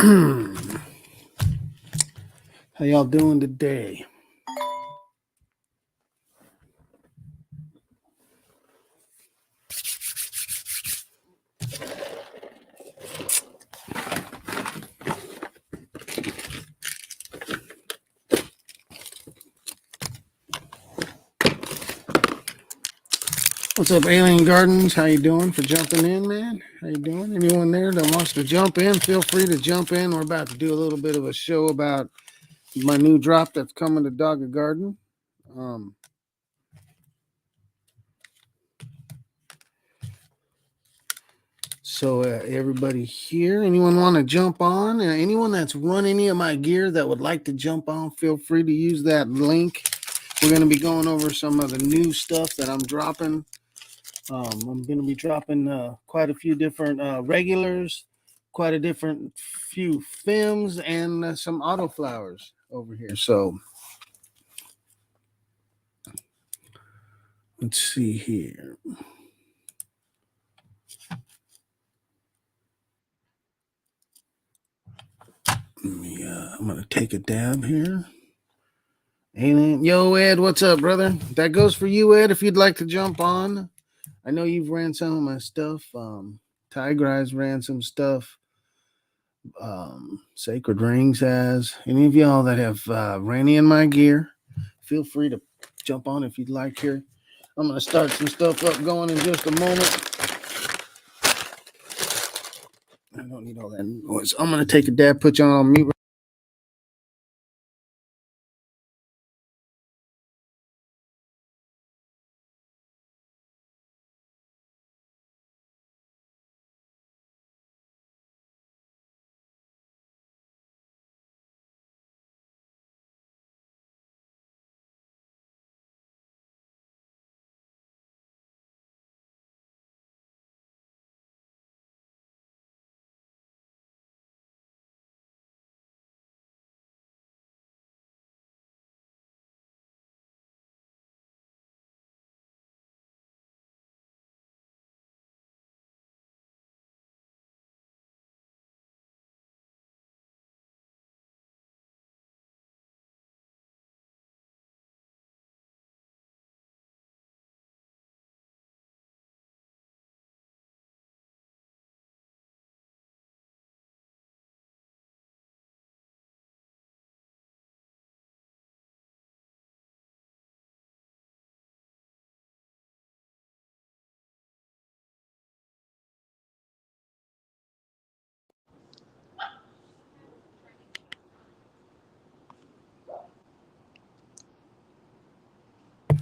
How y'all doing today? What's up, Alien Gardens? How you doing for jumping in, man? How you doing? Anyone there that wants to jump in, feel free to jump in. We're about to do a little bit of a show about my new drop that's coming to Dogga Garden. So everybody here, anyone want to jump on? Anyone that's run any of my gear that would like to jump on, feel free to use that link. We're going to be going over some of the new stuff that I'm dropping. I'm going to be dropping quite a few different regulars, quite a different few films, and some autoflowers over here. So let's see here. I'm going to take a dab here. Alien. Yo, Ed, what's up, brother? That goes for you, Ed, if you'd like to jump on. I know you've ran some of my stuff. Tigrize ran some stuff. Sacred Rings has. Any of y'all that have ran in my gear, feel free to jump on if you'd like here. I'm going to start some stuff up going in just a moment. I don't need all that noise. I'm going to take a dab, put you on mute.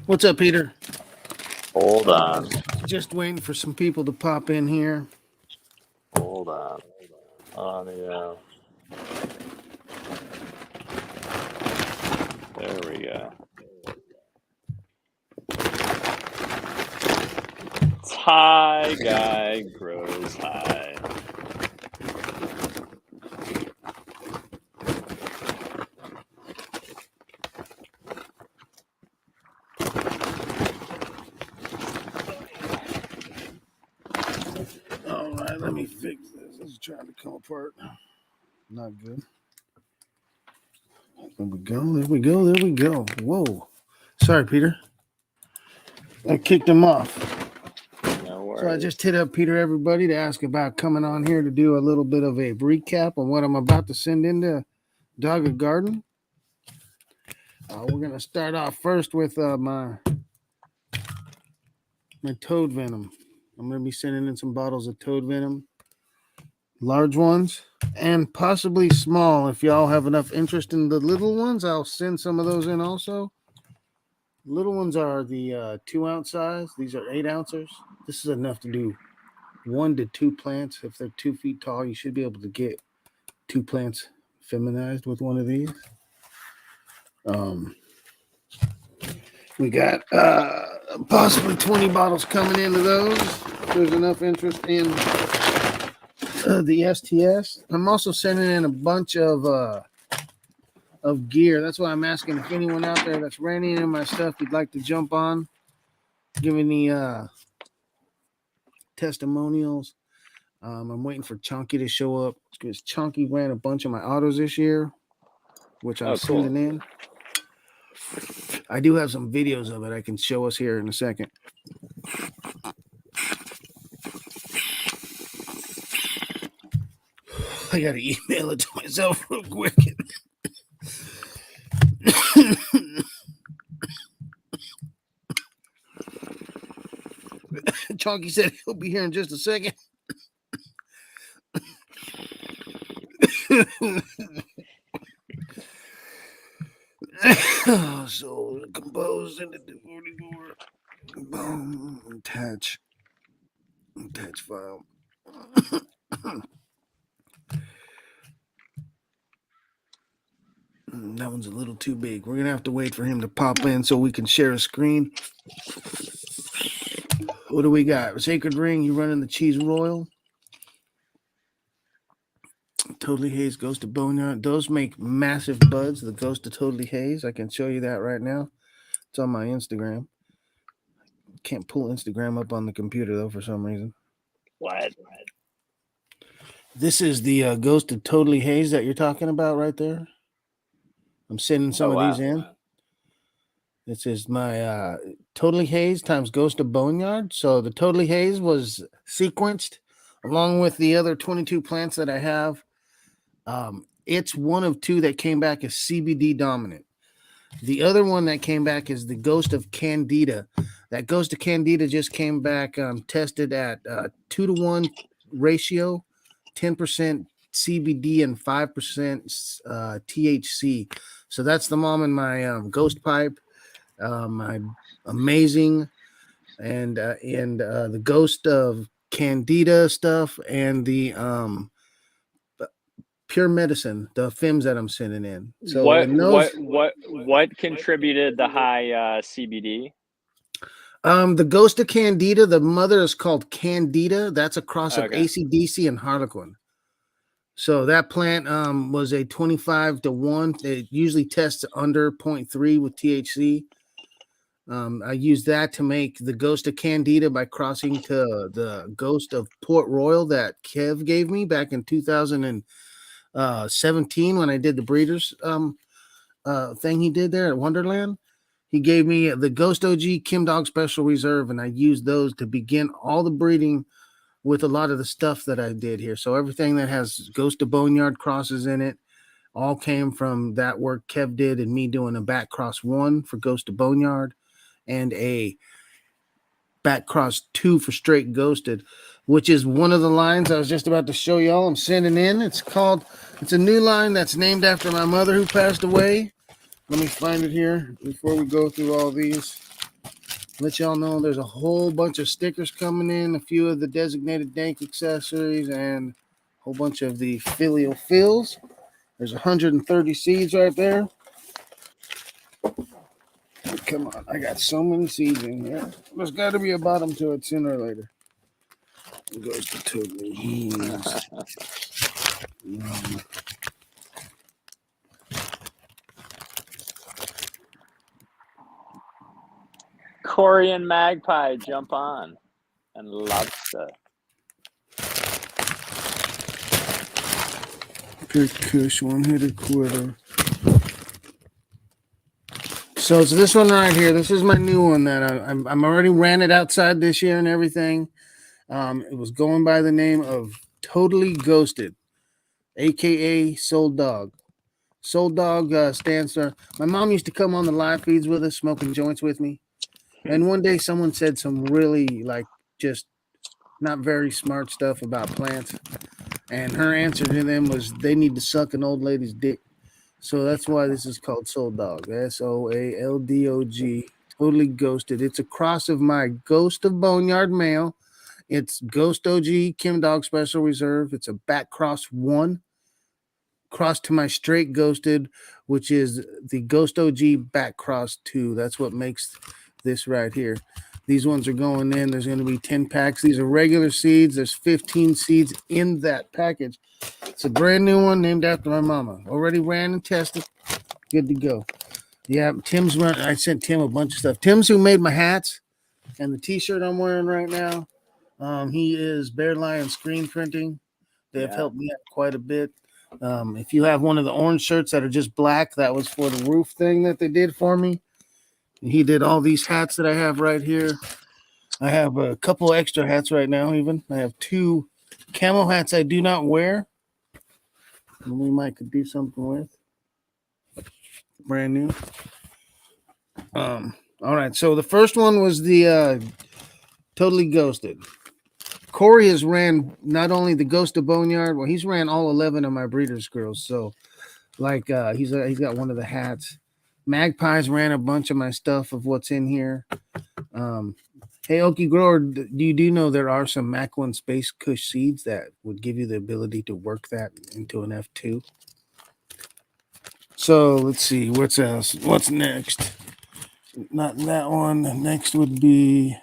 What's up, Peter? Hold on. Just waiting for some people to pop in here. Hold on. Audio. There we go. High guy grows high. All right, let me fix this. This is trying to come apart. Not good. There we go. There we go. There we go. Whoa. Sorry, Peter. I kicked him off. No worries. So I just hit up Peter, everybody, to ask about coming on here to do a little bit of a recap on what I'm about to send into Dogga Garden. We're going to start off first with my toad venom. I'm going to be sending in some bottles of toad venom, large ones and possibly small. If y'all have enough interest in the little ones, I'll send some of those in also. Little ones are the 2 ounce size. These are 8 ounces. This is enough to do 1 to 2 plants. If they're 2 feet tall, you should be able to get 2 plants feminized with one of these. We got possibly 20 bottles coming into those. There's enough interest in the STS. I'm also sending in a bunch of gear. That's why I'm asking if anyone out there that's running in my stuff you'd like to jump on, give me testimonials. I'm waiting for Chunky to show up because Chunky ran a bunch of my autos this year, which I'm Oh, cool. sending in. I do have some videos of it I can show us here in a second. I gotta email it to myself real quick. Chunky said he'll be here in just a second. So compose and the 44. Boom. Attach file. That one's a little too big. We're gonna have to wait for him to pop in so we can share a screen. What do we got? Sacred Ring, you running the Cheese Royal. Totally Haze, Ghost of Boneyard. Those make massive buds. The Ghost of Totally Haze. I can show you that right now. It's on my Instagram. Can't pull Instagram up on the computer though for some reason. What? This is the Ghost of Totally Haze that you're talking about right there. I'm sending some of these in. This is my Totally Haze times Ghost of Boneyard. So the Totally Haze was sequenced along with the other 22 plants that I have. It's one of two that came back as CBD dominant. The other one that came back is the Ghost of Candida. That Ghost of Candida just came back tested at 2-to-1 ratio, 10% CBD and 5% THC. So that's the mom in my Ghost Pipe, my Amazing, and the Ghost of Candida stuff, and the Pure Medicine, the films that I'm sending in. So what contributed the high CBD? The Ghost of Candida, the mother is called Candida. That's a cross of AC/DC and Harlequin. So that plant was a 25-to-1. It usually tests under 0.3 with THC. I used that to make the Ghost of Candida by crossing to the Ghost of Port Royal that Kev gave me back in 2017 when I did the breeders thing he did there at Wonderland. He gave me the Ghost OG Kim Dog Special Reserve, and I used those to begin all the breeding with a lot of the stuff that I did here. So everything that has Ghost of Boneyard crosses in it all came from that work Kev did and me doing a back cross 1 for Ghost of Boneyard and a back cross 2 for Straight Ghosted, which is one of the lines I was just about to show y'all. I'm sending in. It's a new line that's named after my mother who passed away. Let me find it here before we go through all these. Let y'all know there's a whole bunch of stickers coming in, a few of the designated dank accessories, and a whole bunch of the filial fills. There's 130 seeds right there. Come on, I got so many seeds in here. There's got to be a bottom to it sooner or later. It goes to totally Haze. Korean magpie, jump on, and lobster. Good Kush, one-hitter quitter. So it's this one right here. This is my new one that I'm already ran it outside this year and everything. It was going by the name of Totally Ghosted, aka Soul Dog. Soul Dog stands for. My mom used to come on the live feeds with us, smoking joints with me. And one day someone said some really just not very smart stuff about plants. And her answer to them was they need to suck an old lady's dick. So that's why this is called Soul Dog. SOALDOG. Totally Ghosted. It's a cross of my Ghost of Boneyard male. It's Ghost OG Kim Dog Special Reserve. It's a back cross 1. Cross to my Straight Ghosted, which is the Ghost OG back cross 2. That's what makes this right here. These ones are going in. There's going to be 10 packs. These are regular seeds. There's 15 seeds in that package. It's a brand new one named after my mama. Already ran and tested. Good to go. Yeah, Tim's I sent Tim a bunch of stuff. Tim's who made my hats and the t-shirt I'm wearing right now. He is Bear Lion Screen Printing. They've Yeah. helped me out quite a bit. If you have one of the orange shirts that are just black, that was for the roof thing that they did for me. He did all these hats that I have right here. I have a couple extra hats right now, even. I have 2 camo hats I do not wear. We might could do something with. Brand new. All right. So the first one was the Totally Ghosted. Corey has ran not only the Ghost of Boneyard, well, he's ran all 11 of my breeders' girls. So, like, he's got one of the hats. Magpies ran a bunch of my stuff of what's in here. Hey, Okie Grower, you do know there are some Mac 1 Space Kush seeds that would give you the ability to work that into an F2. So let's see, what's else? What's next? Not that one. Next would be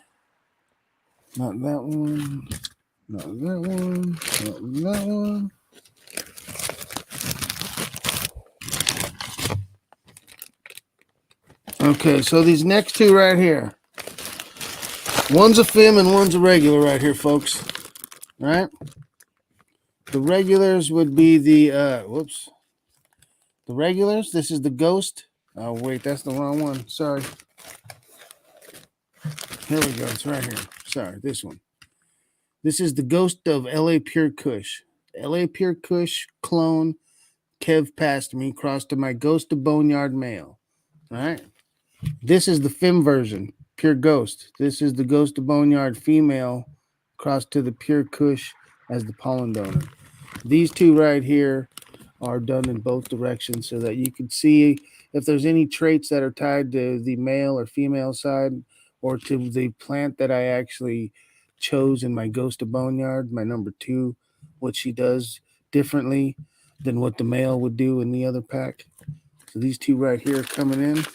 not that one. Not that one. Not that one. Okay, so these next 2 right here. One's a FIM and one's a regular right here, folks. All right? The regulars would be the, The regulars, this is the Ghost. Oh, wait, that's the wrong one. Sorry. Here we go. It's right here. Sorry, this one. This is the Ghost of LA Pure Kush. LA Pure Kush clone. Kev passed me, crossed to my Ghost of Boneyard male. All right. This is the FIM version, Pure Ghost. This is the Ghost of Boneyard female, crossed to the Pure Kush as the pollen donor. These 2 right here are done in both directions so that you can see if there's any traits that are tied to the male or female side or to the plant that I actually chose in my Ghost of Boneyard, my number 2, what she does differently than what the male would do in the other pack. So these 2 right here are coming in.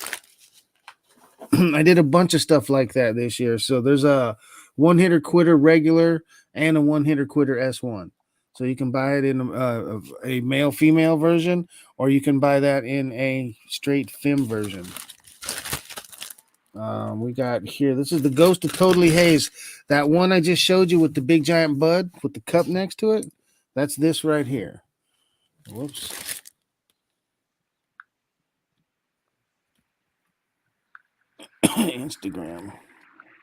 I did a bunch of stuff like that this year. So there's a 1-hitter quitter regular and a 1-hitter quitter S1. So you can buy it in a male-female version, or you can buy that in a straight FIM version. We got here, this is the Ghost of Totally Haze. That one I just showed you with the big giant bud with the cup next to it, that's this right here. Whoops. Instagram,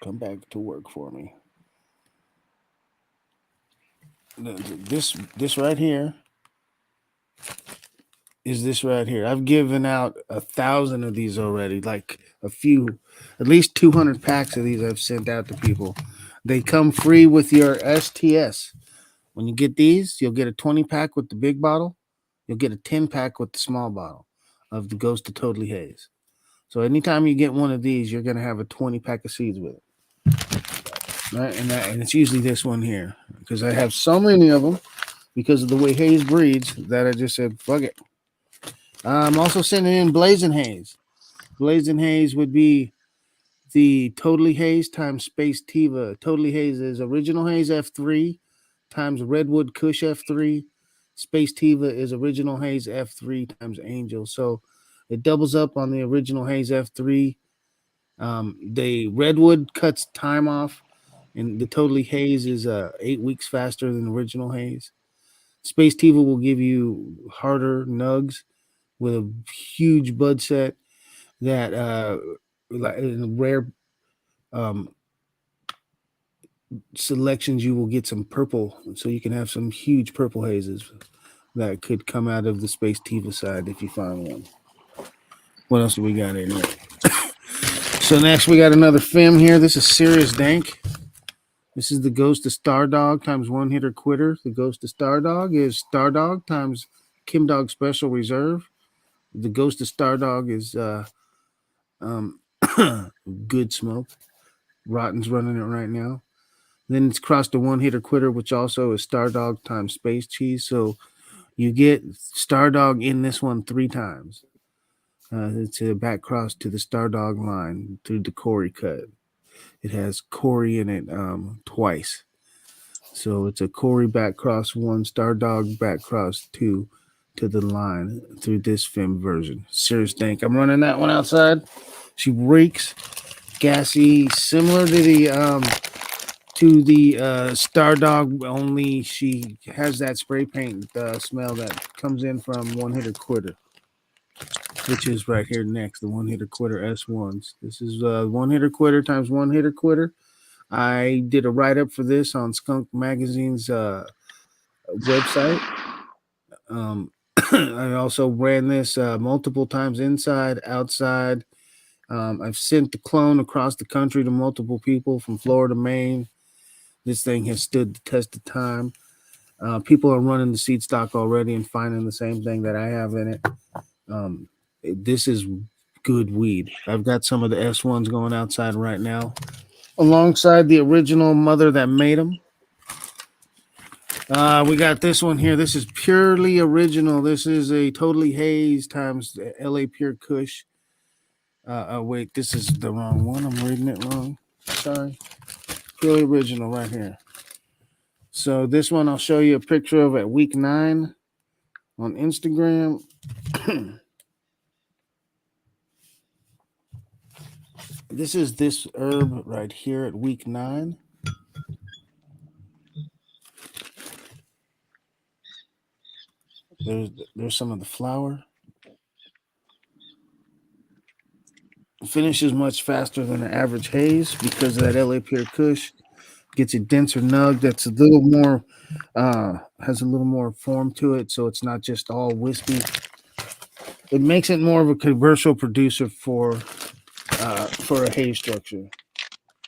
come back to work for me. This right here is this right here. I've given out 1,000 of these already, like a few, at least 200 packs of these I've sent out to people. They come free with your STS. When you get these, you'll get a 20 pack with the big bottle. You'll get a 10 pack with the small bottle of the Ghost of Totally Haze. So anytime you get one of these, you're going to have a 20 pack of seeds with it. Right? And it's usually this one here because I have so many of them because of the way Haze breeds that I just said, fuck it. I'm also sending in Blazing Haze. Blazing Haze would be the Totally Haze times Space Tiva. Totally Haze is Original Haze F3 times Redwood Kush F3. Space Tiva is Original Haze F3 times Angel. So it doubles up on the Original Haze F3. The Redwood cuts time off, and the Totally Haze is 8 weeks faster than Original Haze. Space Tiva will give you harder nugs with a huge bud set that like in rare selections you will get some purple, so you can have some huge purple hazes that could come out of the Space Tiva side if you find one. What else do we got in here? So next we got another FIM here. This is Serious Dank. This is the Ghost of Stardog times 1-hitter quitter. The Ghost of Stardog is Stardog times Kim Dog Special Reserve. The Ghost of Stardog is Good Smoke. Rotten's running it right now. Then it's crossed to 1-hitter quitter, which also is Stardog times Space Cheese. So you get Stardog in this one 3 times. It's a back cross to the Stardog line through the Corey cut. It has Corey in it twice. So it's a Corey back cross 1, Stardog back cross 2 to the line through this FIM version. Serious Dank. I'm running that one outside. She reeks. Gassy, similar to the to the Star Dog only. She has that spray paint smell that comes in from One Hitter Quitter, which is right here next, the One Hitter Quitter S1s. This is One Hitter Quitter times One Hitter Quitter. I did a write up for this on Skunk Magazine's website. I also ran this multiple times inside, outside. I've sent the clone across the country to multiple people from Florida, Maine. This thing has stood the test of time. People are running the seed stock already and finding the same thing that I have in it. This is good weed. I've got some of the S1s going outside right now, alongside the original mother that made them. We got this one here. This is purely original. This is a totally haze times LA Pure Kush. Wait, this is the wrong one. I'm reading it wrong. Sorry. Purely original right here. So this one I'll show you a picture of at week 9 on Instagram. This is this herb right here at week 9. There's some of the flower. It finishes much faster than the average haze because of that LA Pure Kush. Gets a denser nug that's a little more, has a little more form to it, so it's not just all wispy. It makes it more of a commercial producer for a haze structure.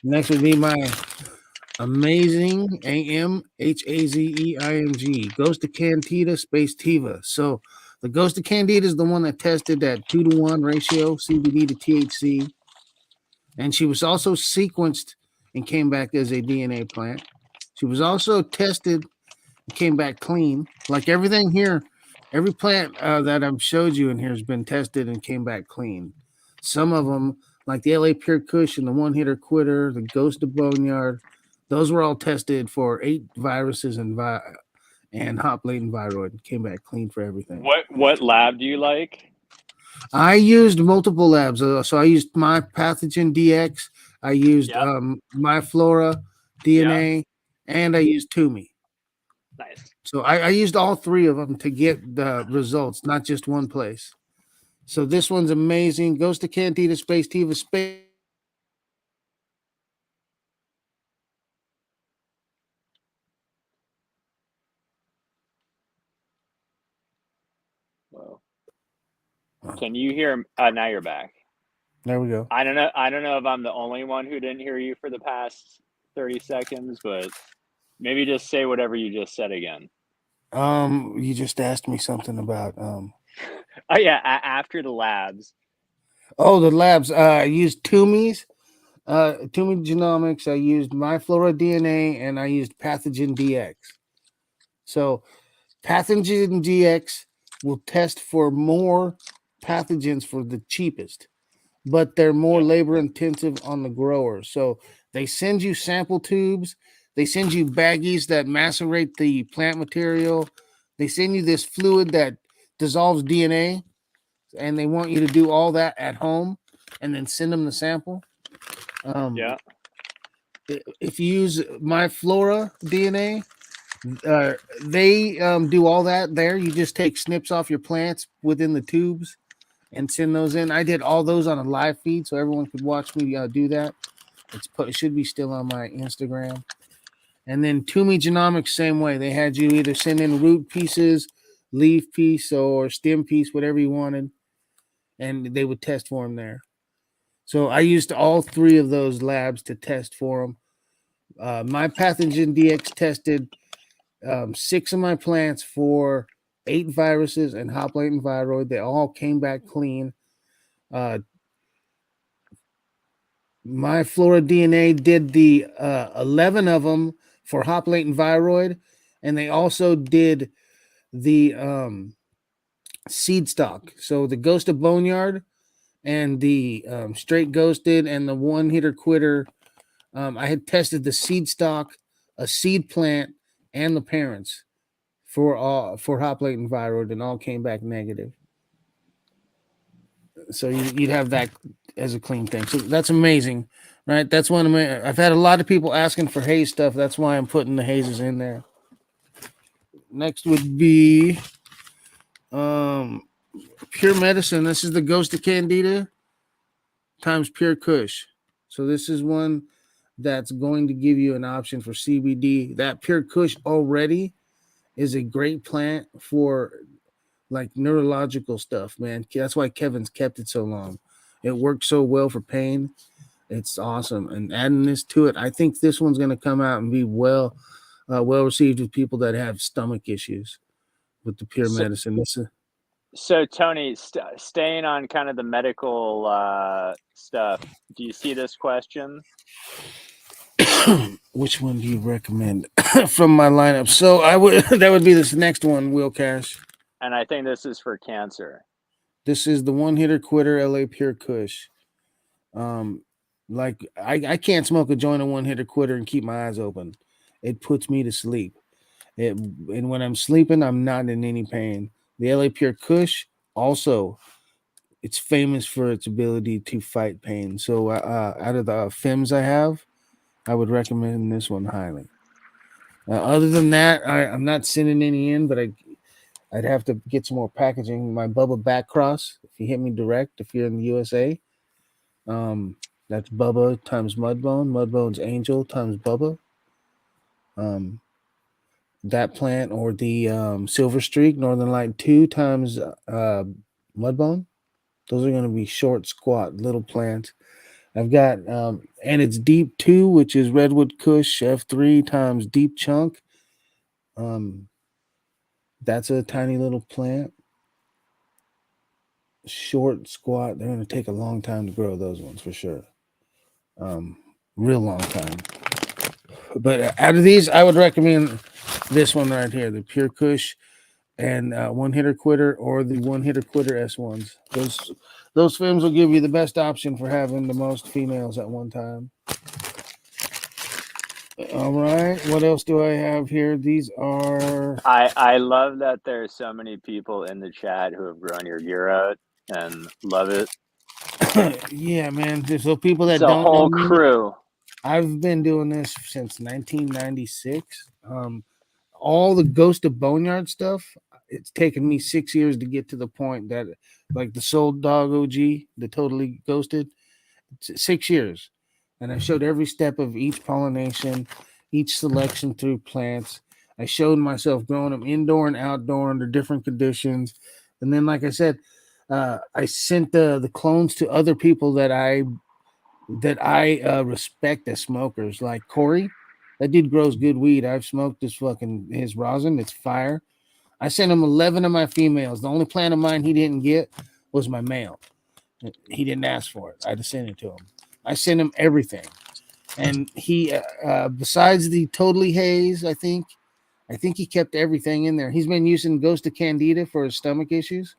Next would be my amazing AMHAZEING Ghost of Candida Space Tiva. So the Ghost of Candida is the one that tested that 2-to-1 ratio CBD to THC, and she was also sequenced and came back as a DNA plant. She was also tested and came back clean. Like everything here, every plant that I've showed you in here has been tested and came back clean. Some of them, like the LA Pure Kush and the One Hitter Quitter, the Ghost of Boneyard, those were all tested for 8 viruses and hop latent viroid and came back clean for everything. What lab do you like? I used multiple labs. So I used my Pathogen DX. I used my Flora DNA, and I used Toomey. Nice. So I used all 3 of them to get the results, not just one place. So this one's amazing. Ghost of Candida Space Tiva Space. Whoa. Can you hear? Now you're back. There we go. I don't know if I'm the only one who didn't hear you for the past 30 seconds, but maybe just say whatever you just said again. You just asked me something about Oh yeah, after the labs. Oh, the labs. I used Toomey's, Toomey Genomics. I used my Flora DNA, and I used Pathogen DX. So Pathogen DX will test for more pathogens for the cheapest, but they're more labor intensive on the grower. So they send you sample tubes, they send you baggies that macerate the plant material, they send you this fluid that dissolves DNA, and they want you to do all that at home and then send them the sample. If you use my Flora DNA, they do all that there. You just take snips off your plants within the tubes and send those in. I did all those on a live feed so everyone could watch me do that. It should be still on my Instagram. And then Toomey Genomics, same way. They had you either send in root pieces, leaf piece, or stem piece, whatever you wanted, and they would test for them there. So I used all 3 of those labs to test for them. My Pathogen DX tested 6 of my plants for 8 viruses and hop latent viroid. They all came back clean. My Flora DNA did the 11 of them for hop latent viroid, and they also did the seed stock. So the Ghost of Boneyard and the straight ghosted and the One Hitter Quitter. I had tested the seed stock, a seed plant, and the parents for hop latent viroid, and all came back negative. So you'd have that as a clean thing. So that's amazing, right? That's one of my. I've had a lot of people asking for haze stuff. That's why I'm putting the hazes in there. Next would be pure medicine. This is the Ghost of Candida times pure Kush. So this is one that's going to give you an option for CBD. That pure Kush already is a great plant for like neurological stuff, man. That's why Kevin's kept it so long. It works so well for pain. It's awesome. And adding this to it, I think this one's going to come out and be well received with people that have stomach issues with the pure So, medicine. so Tony, staying on kind of the medical stuff, do you see this question? Which one do you recommend from my lineup? So I would that would be this next one, Will Cash. And I think this is for cancer. This is the one hitter quitter LA Pure Kush. Like I can't smoke a joint of one hitter quitter and keep my eyes open. It puts me to sleep. And when I'm sleeping, I'm not in any pain. The LA Pure Kush also, it's famous for its ability to fight pain. So out of the FEMs I would recommend this one highly. Other than that, I'm not sending any in, but I'd have to get some more packaging. My Bubba back cross, if you hit me direct, if you're in the USA, that's Bubba times Mudbone. Mudbone's Angel times Bubba. That plant or the Silver Streak, Northern Light 2 times Mudbone. Those are going to be short, squat, little plants. I've got, and it's Deep 2, which is Redwood Kush F3 times Deep Chunk. That's a tiny little plant. Short, squat. They're going to take a long time to grow those ones for sure. Real long time. But out of these, I would recommend this one right here, the Pure Kush and one hitter quitter or the one hitter quitter S1s. Those films will give you the best option for having the most females at one time. All right, what else do I have here? These are. I love that there's so many people in the chat who have grown your gear out and love it. Yeah, man. So people that It's a don't know whole me, crew. I've been doing this since 1996. All the Ghost of Boneyard stuff, it's taken me 6 years to get to the point that, like the Soul Dog OG, the Totally Ghosted, 6 years. And I showed every step of each pollination, each selection through plants. I showed myself growing them indoor and outdoor under different conditions. And then, like I said, I sent the clones to other people that I respect as smokers, like Corey. That dude grows good weed. I've smoked his rosin. It's fire. I sent him 11 of my females. The only plant of mine he didn't get was my male. He didn't ask for it. I just sent it to him. I sent him everything. And he, besides the totally haze, I think he kept everything in there. He's been using Ghost of Candida for his stomach issues.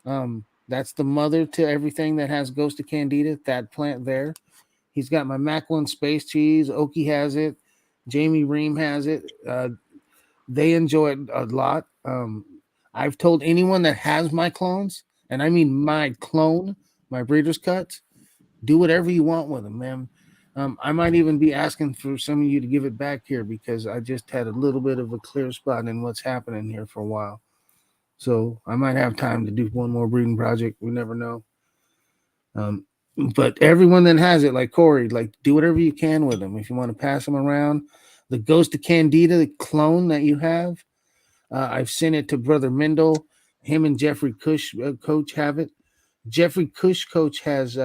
That's the mother to everything that has Ghost of Candida, that plant there. He's got my Mac 1 Space Cheese. Oki has it. Jamie Ream has it. They enjoy it a lot. I've told anyone that has my clones, and I mean my clone, my breeder's cuts, do whatever you want with them, man. I might even be asking for some of you to give it back here because I just had a little bit of a clear spot in what's happening here for a while. So I might have time to do one more breeding project. We never know. But everyone that has it, like Corey, like do whatever you can with them. If you want to pass them around, the Ghost of Candida, the clone that you have, I've sent it to Brother Mendel. Him and Jeffrey Cush Coach have it. Jeffrey Cush Coach has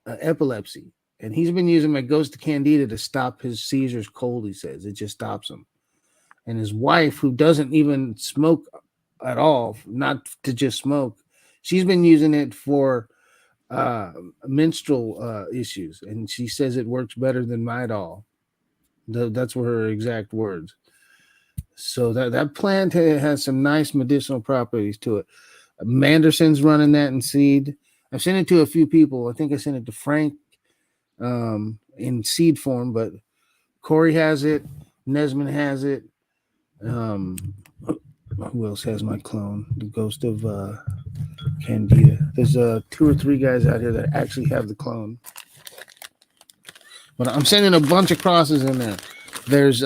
epilepsy, and he's been using my Ghost of Candida to stop his seizures cold. He says it just stops him. And his wife, who doesn't even smoke at all, not to just smoke, she's been using it for menstrual issues, and she says it works better than Midol. That's were her exact words. So that plant has some nice medicinal properties to it. Manderson's running that in seed. I've sent it to a few people. I think I sent it to Frank in seed form, but Corey has it. Nesman has it. Who else has my clone? The Ghost of Candida. There's 2 or 3 guys out here that actually have the clone. But I'm sending a bunch of crosses in there. There's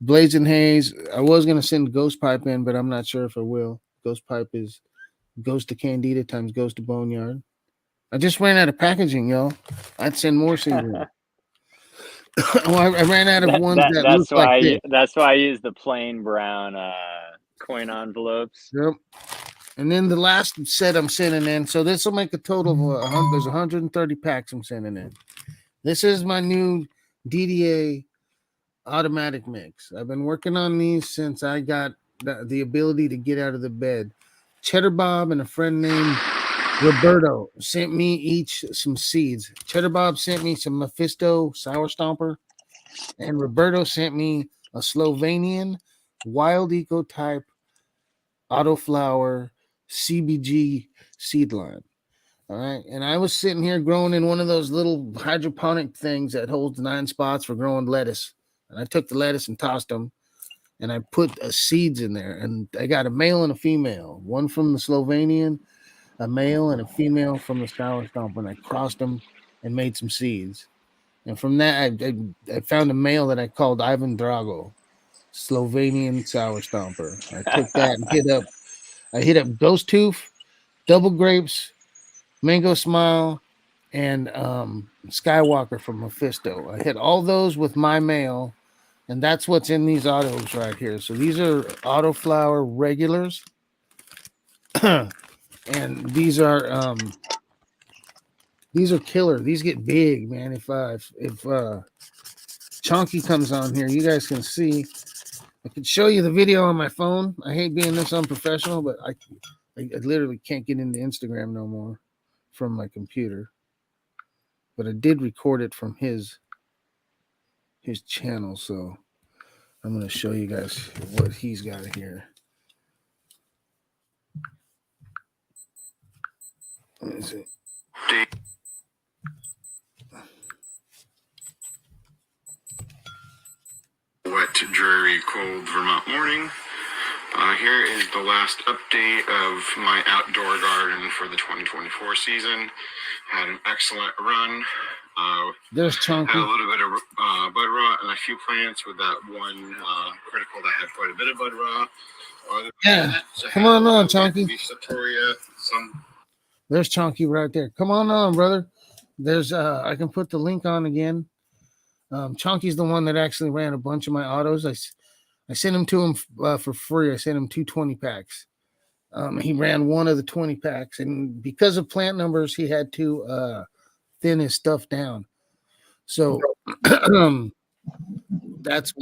Blazing Haze. I was gonna send Ghost Pipe in, but I'm not sure if I will. Ghost Pipe is Ghost to Candida times Ghost to Boneyard. I just ran out of packaging, yo. I'd send more seeds in. Oh, I ran out of ones that look like this. That's why I use the plain brown coin envelopes. Yep. And then the last set I'm sending in. So this will make a total of there's 130 packs I'm sending in. This is my new DDA automatic mix. I've been working on these since I got the ability to get out of the bed. Cheddar Bob and a friend named Roberto sent me each some seeds. Cheddar Bob sent me some Mephisto Sour Stomper, and Roberto sent me a Slovenian Wild Eco type Autoflower CBG seed line. All right. And I was sitting here growing in one of those little hydroponic things that holds 9 spots for growing lettuce. And I took the lettuce and tossed them, and I put seeds in there. And I got a male and a female, one from the Slovenian, a male and a female from the Sour Stomp. And I crossed them and made some seeds. And from that, I found a male that I called Ivan Drago, Slovenian Sour Stomper. I took that and hit up Ghost Tooth, Double Grapes, Mango Smile, and Skywalker from Mephisto. I hit all those with my male, and that's what's in these autos right here. So these are Autoflower regulars, and these are killer. These get big, man. If Chonky comes on here, you guys can see. I could show you the video on my phone. I hate being this unprofessional, but I literally can't get into Instagram no more from my computer. But I did record it from his channel, so I'm going to show you guys what he's got here. Let me see. Wet, dreary, cold Vermont morning. Here is the last update of my outdoor garden for the 2024 season. Had an excellent run. There's Chunky. Had a little bit of bud rot and a few plants with that one critical that had quite a bit of bud rot. Yeah, come on, Chunky. Some There's Chunky right there. Come on, brother. There's I can put the link on again. Chunky's the one that actually ran a bunch of my autos. I sent him to him for free. I sent him 2 20 packs. He ran one of the 20 packs, and because of plant numbers, he had to thin his stuff down. So that's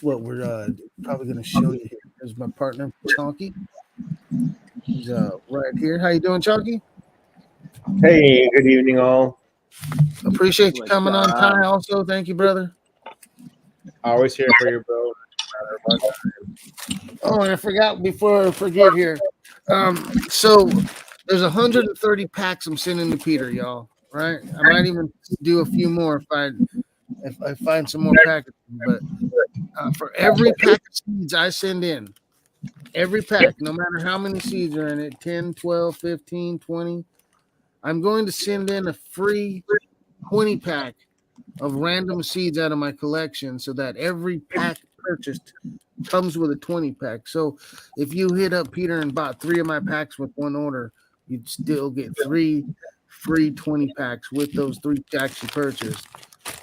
what we're probably going to show you here. There's my partner, Chunky. He's right here. How you doing, Chunky? Hey, good evening, all. Appreciate you coming on, Ty. Also, thank you, brother. Always here for you, bro. Oh, and I forgot before I forget here. So there's 130 packs I'm sending to Peter, y'all. Right? I might even do a few more if I find some more packets. But for every pack of seeds I send in, every pack, no matter how many seeds are in it, 10, 12, 15, 20, I'm going to send in a free 20 pack of random seeds out of my collection so that every pack purchased comes with a 20 pack. So if you hit up Peter and bought 3 of my packs with one order, you'd still get 3 free 20 packs with those 3 packs you purchased.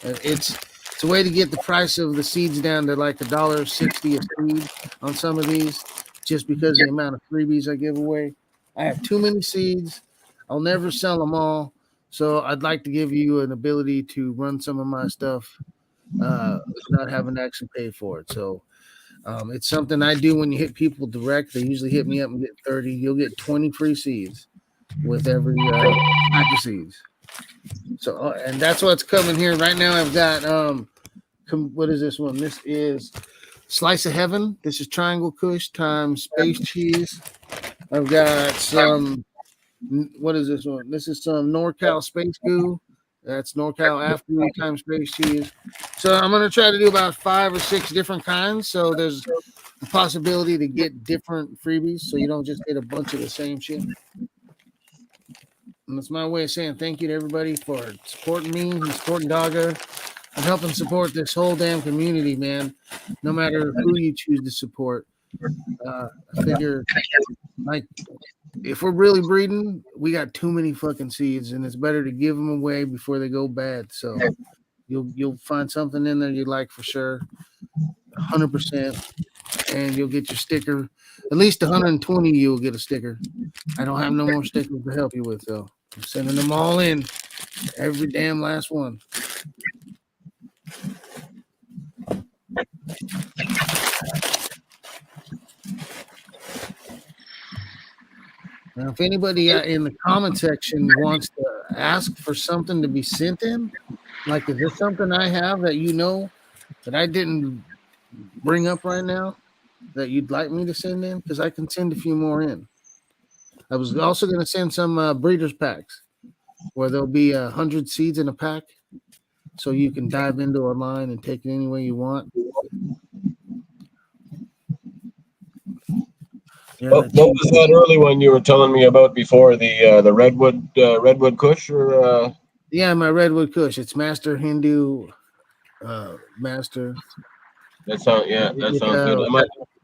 It's a way to get the price of the seeds down to like $1.60 a seed on some of these, just because of the amount of freebies I give away. I have too many seeds. I'll never sell them all. So I'd like to give you an ability to run some of my stuff without having to actually pay for it. So it's something I do when you hit people direct. They usually hit me up and get 30. You'll get 20 free seeds with every pack of seeds. So and that's what's coming here right now. I've got what is this one? This is Slice of Heaven. This is Triangle Kush times Space Cheese. I've got some. What is this one? This is some NorCal Space Goo. That's NorCal After times Space Cheese. So I'm going to try to do about 5 or 6 different kinds. So there's the possibility to get different freebies so you don't just get a bunch of the same shit. And that's my way of saying thank you to everybody for supporting me and supporting Dogger and helping support this whole damn community, man. No matter who you choose to support. I figure, like, if we're really breeding, we got too many fucking seeds, and it's better to give them away before they go bad. So you'll find something in there you like for sure, 100%, and you'll get your sticker. At least 120 you will get a sticker. I don't have no more stickers to help you with, though. I'm sending them all in, every damn last one. Now, if anybody in the comment section wants to ask for something to be sent in, like, is there something I have that you know that I didn't bring up right now that you'd like me to send in? Because I can send a few more in. I was also going to send some breeders packs where there'll be 100 seeds in a pack, so you can dive into a line and take it any way you want. Yeah, What was that early one you were telling me about before? The Redwood Kush or yeah, my Redwood Kush. It's Master Hindu Master. that sounds good.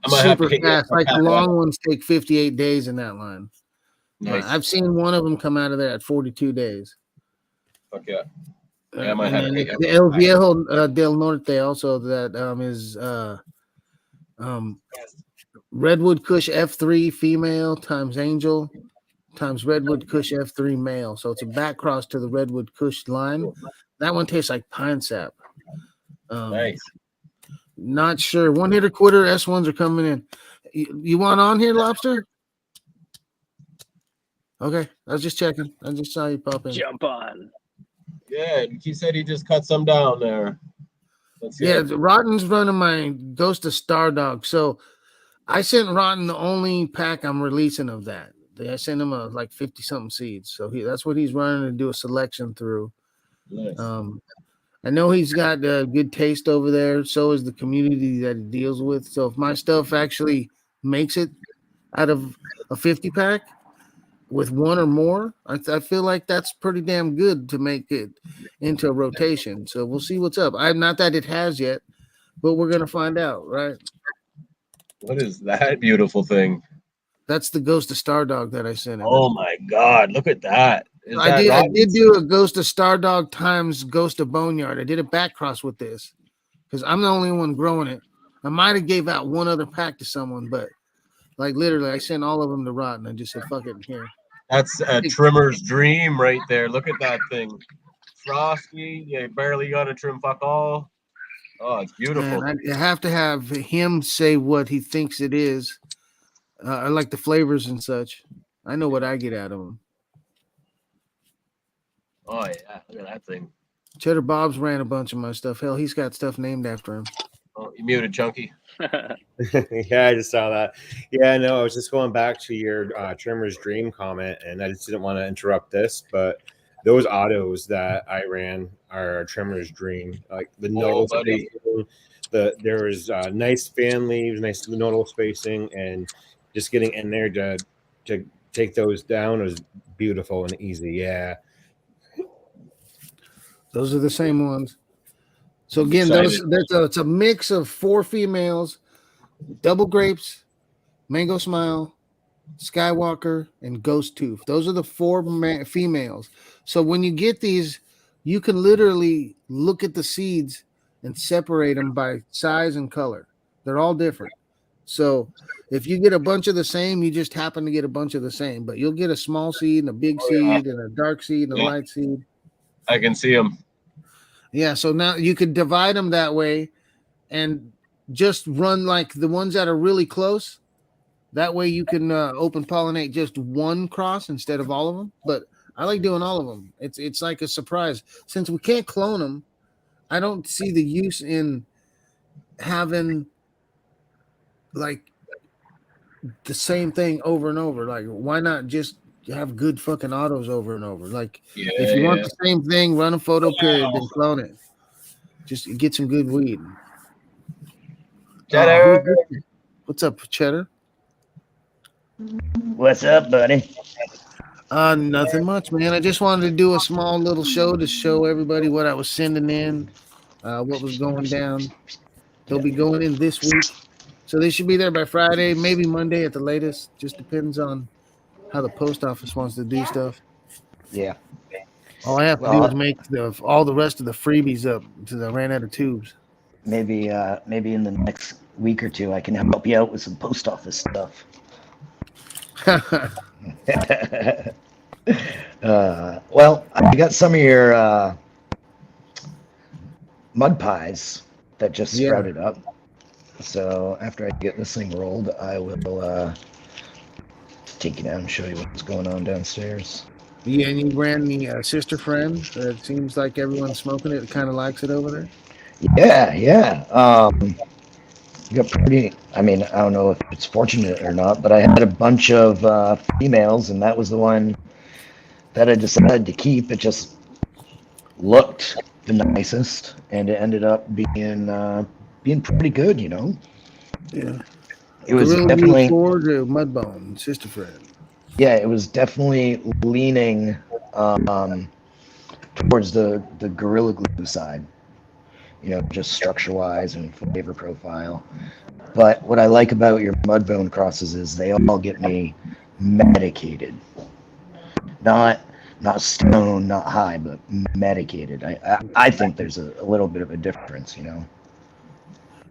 I might have to Super hit you fast. up. Like the long ones take 58 days in that line. Nice. I've seen one of them come out of there at 42 days. Fuck yeah. Yeah, I might have to hit you up. The El Viejo del Norte also that is Redwood Kush F3 female times Angel times Redwood Kush F3 male. So it's a back cross to the Redwood Kush line. That one tastes like pine sap. Nice. Not sure. One hitter quitter S1s are coming in. You want on here, Lobster? Okay, I was just checking. I just saw you pop in. Jump on. Yeah, he said he just cut some down there. Yeah, Rotten's running my Ghost of Stardog. So I sent Rotten the only pack I'm releasing of that. I sent him like 50 something seeds. So that's what he's running to do a selection through. Nice. I know he's got good taste over there. So is the community that he deals with. So if my stuff actually makes it out of a 50 pack with one or more, I feel like that's pretty damn good to make it into a rotation. So we'll see what's up. I'm not that it has yet, but we're gonna find out, right? What is that beautiful thing? That's the Ghost of Stardog that I sent him. Oh my God! Look at that. I did do a Ghost of Stardog times Ghost of Boneyard. I did a back cross with this because I'm the only one growing it. I might have gave out one other pack to someone, but like literally, I sent all of them to Rotten. I just said, "Fuck it, here." That's a trimmer's dream right there. Look at that thing. Frosty, you barely got to trim fuck all. Oh, it's beautiful. And I have to have him say what he thinks it is. I like the flavors and such. I know what I get out of them. Oh yeah, look at that thing. Cheddar Bob's ran a bunch of my stuff. Hell, he's got stuff named after him. Oh, you muted, Chunky. Yeah, I just saw that. Yeah, no, I was just going back to your trimmer's dream comment, and I just didn't want to interrupt this, but those autos that I ran are a trimmer's dream. Like the nodal spacing, there was nice fan leaves, nice nodal spacing, and just getting in there to take those down was beautiful and easy. Yeah. Those are the same ones. So again, it's a mix of 4 females, double grapes, mango smile, Skywalker, and Ghost Tooth. Those are the 4 females. So when you get these, you can literally look at the seeds and separate them by size and color. They're all different. So if you get a bunch of the same, you just happen to get a bunch of the same. But you'll get a small seed and a big seed and a dark seed and a light seed. I can see them. Yeah, so now you could divide them that way and just run like the ones that are really close. That way you can open pollinate just one cross instead of all of them. But I like doing all of them. It's like a surprise. Since we can't clone them, I don't see the use in having like the same thing over and over. Like, why not just have good fucking autos over and over? Like, if you want the same thing, run a photo period, then clone it. Just get some good weed. What's up, Cheddar? What's up, buddy? Nothing much, man. I just wanted to do a small little show to show everybody what I was sending in, what was going down. They'll be going in this week, so they should be there by Friday, maybe Monday at the latest. Just depends on how the post office wants to do stuff. Yeah. All I have to do is make all the rest of the freebies up because I ran out of tubes. Maybe in the next week or two, I can help you out with some post office stuff. Well, I got some of your mud pies that just sprouted up. So after I get this thing rolled, I will take you down and show you what's going on downstairs. Yeah, and you ran the sister friend. It seems like everyone's smoking it. Kind of likes it over there. Yeah. Got pretty. I mean, I don't know if it's fortunate or not, but I had a bunch of females, and that was the one that I decided to keep. It just looked the nicest, and it ended up being pretty good, you know. Yeah. It was Gorilla definitely forward to Mudbone, sister friend. Yeah, it was definitely leaning towards the Gorilla Glue side. You know, just structure-wise and flavor profile. But what I like about your Mudbone crosses is they all get me medicated. Not stone, not high, but medicated. I think there's a little bit of a difference, you know.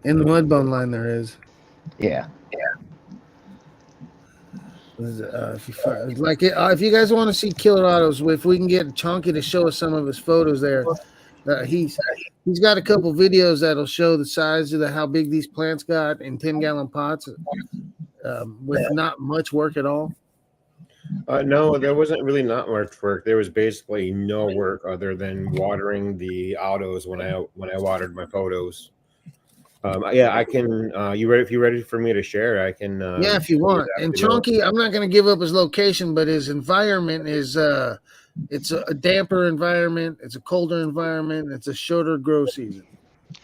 In the Mudbone line, there is. Yeah. If you guys want to see Killer Autos, if we can get Chonky to show us some of his photos there, he's got a couple videos that'll show the size of how big these plants got in 10-gallon pots with not much work at all. No, there wasn't really not much work. There was basically no work other than watering the autos when I watered my photos. Yeah, I can. If you're ready for me to share, I can. Yeah, if you want. And Chonky, I'm not going to give up his location, but his environment is it's a damper environment. It's a colder environment. It's a shorter grow season.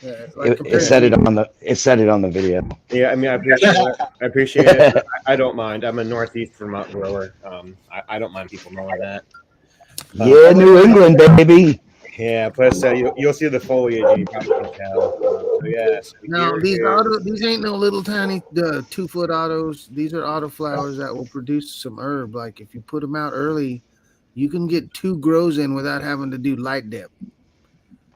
It said it on the video. Yeah, I mean, I appreciate it. I don't mind. I'm a Northeast Vermont grower. I don't mind people knowing that. Yeah, New England, baby. Yeah, plus you'll see the foliage and you probably can tell. So yeah. Now these ain't no little tiny 2-foot autos. These are autoflowers that will produce some herb. Like if you put them out early, you can get 2 grows in without having to do light dip.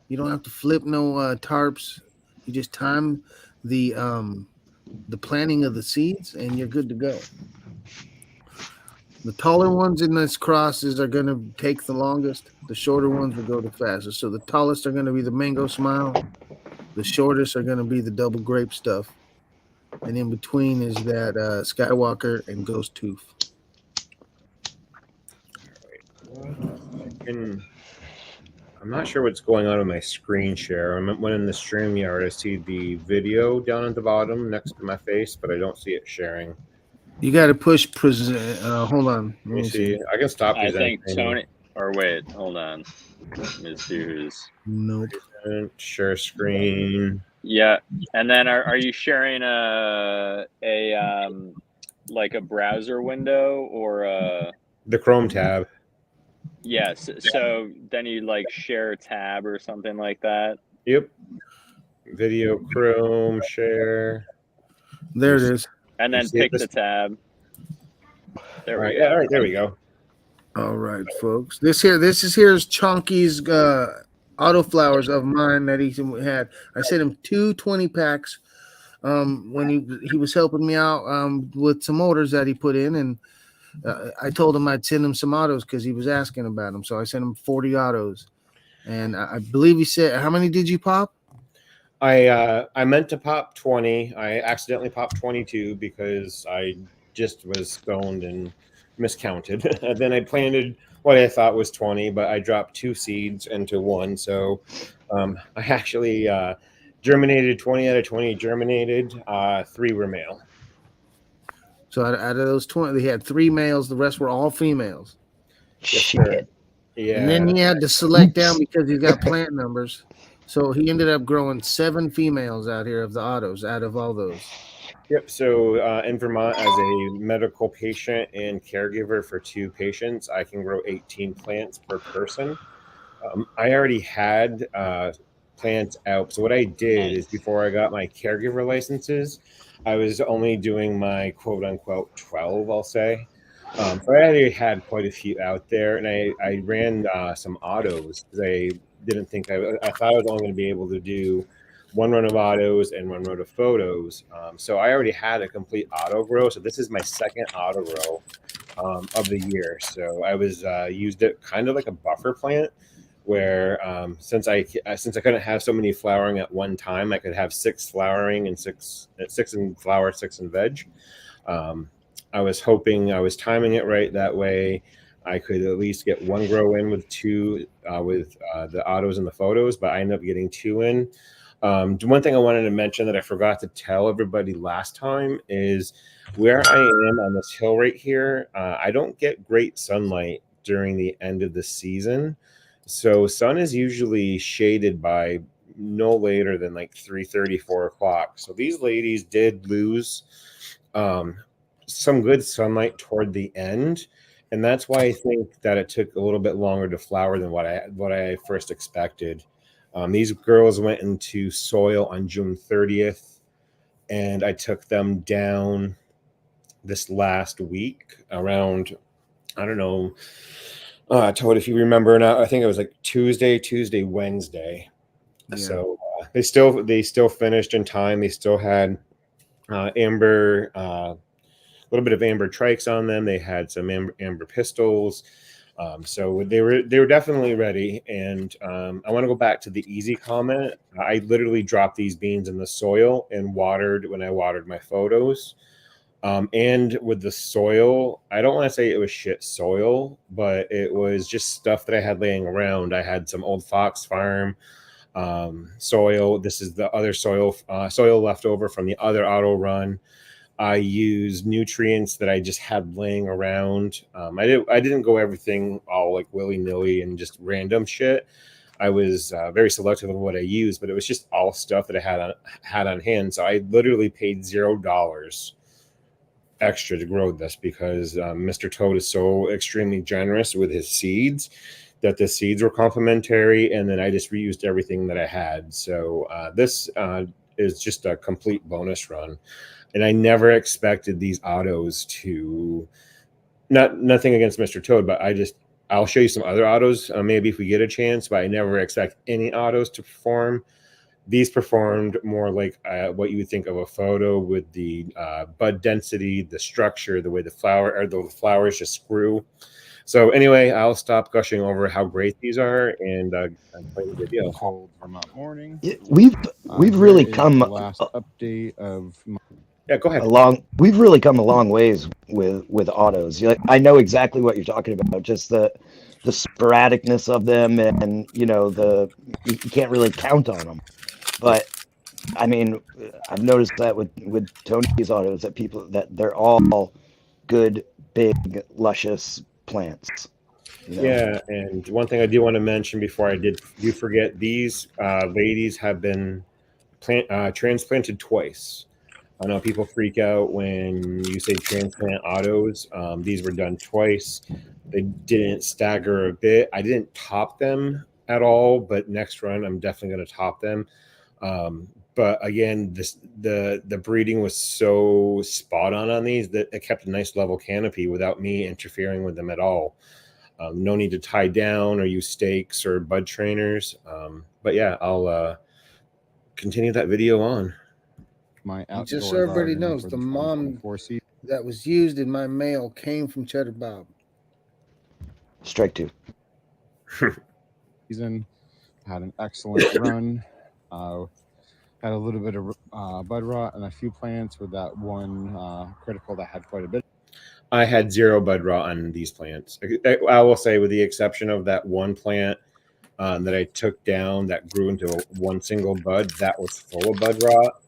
You don't have to flip no tarps. You just time the planting of the seeds, and you're good to go. The taller ones in this crosses are going to take the longest. The shorter ones will go the fastest. So the tallest are going to be the Mango Smile. The shortest are going to be the Double Grape stuff. And in between is that Skywalker and Ghost Tooth. I'm not sure what's going on with my screen share. When in the StreamYard, I see the video down at the bottom next to my face, but I don't see it sharing. You got to push present. Hold on. Let me see. I can stop. I think Tony. Or wait, hold on. Let's do who's. Nope. Share screen. Yeah, and then are you sharing like a browser window or the Chrome tab? Yes. So then you like share a tab or something like that. Yep. Video Chrome share. There it is. And then pick the tab. There we go. Yeah, all right, there we go. All right, folks. This is Chonky's autoflowers of mine that he had. I sent him 2 20-packs when he was helping me out with some orders that he put in, and I told him I'd send him some autos because he was asking about them. So I sent him 40 autos, and I believe he said, how many did you pop? I meant to pop 20. I accidentally popped 22 because I just was stoned and miscounted. And then I planted what I thought was 20, but I dropped 2 seeds into 1. So I actually germinated 20 out of 20 germinated. 3 were male. So out of those 20, they had 3 males. The rest were all females. Shit. Yeah. And then he had to select down because he's got plant numbers. So he ended up growing 7 females out here of the autos out of all those. Yep. So in Vermont, as a medical patient and caregiver for 2 patients, I can grow 18 plants per person. I already had plants out. So what I did is Nice. before I got my caregiver licenses, I was only doing my quote unquote 12, I'll say. So I already had quite a few out there, and I ran some autos because I didn't think I thought I was only going to be able to do one run of autos and one run of photos. So I already had a complete auto grow. So this is my second auto grow of the year. So I was used it kind of like a buffer plant, where since I couldn't have so many flowering at one time, I could have 6 flowering and six in flower, 6 in veg. I was hoping I was timing it right that way. I could at least get 1 grow in with 2 with the autos and the photos, but I ended up getting 2 in. One thing I wanted to mention that I forgot to tell everybody last time is where I am on this hill right here. I don't get great sunlight during the end of the season. So sun is usually shaded by no later than like 3:30, 4 o'clock. So these ladies did lose some good sunlight toward the end. And that's why I think that it took a little bit longer to flower than what I first expected. These girls went into soil on June 30th, and I took them down this last week around, I don't know, Todd, if you remember or not, I think it was like Tuesday, Wednesday. Yeah. So they still finished in time. They still had amber, a little bit of amber trikes on them. They had some amber pistils. So they were definitely ready. And I want to go back to the easy comment. I literally dropped these beans in the soil and watered when I watered my photos. And with the soil, I don't want to say it was shit soil, but it was just stuff that I had laying around. I had some old Fox Farm soil. This is the other soil left over from the other auto run. I used nutrients that I just had laying around. I didn't go everything all like willy-nilly and just random shit. I was very selective on what I used, but it was just all stuff that I had on hand. So I literally paid $0 extra to grow this because Mr. Toad is so extremely generous with his seeds that the seeds were complimentary, and then I just reused everything that I had. So this is just a complete bonus run. And I never expected these autos to, nothing against Mr. Toad, but I'll show you some other autos maybe if we get a chance, but I never expect any autos to perform. These performed more like what you would think of a photo with the bud density, the structure, the way the flowers just grew. So anyway, I'll stop gushing over how great these are and play the video. Cold Vermont morning. We've Here really is come the last update of Yeah, go ahead. we've really come a long ways with autos. I know exactly what you're talking about. Just the sporadicness of them, and you can't really count on them. But I mean, I've noticed that with Tony's autos that they're all good, big, luscious plants. Yeah, and one thing I do want to mention before I do forget, these ladies have been transplanted twice. I know people freak out when you say transplant autos. These were done twice. They didn't stagger a bit. I didn't top them at all, but next run I'm definitely going to top them. But again, the breeding was so spot on these that it kept a nice level canopy without me interfering with them at all. No need to tie down or use stakes or bud trainers. But yeah, I'll continue that video on. my outdoor Just so everybody garden knows, for the 2024 season. that was used in my mail came from Cheddar Bob. Strike 2. Had an excellent run. Had a little bit of bud rot and a few plants with that one critical that had quite a bit. I had 0 bud rot on these plants. I will say, with the exception of that one plant that I took down that grew into one single bud, that was full of bud rot.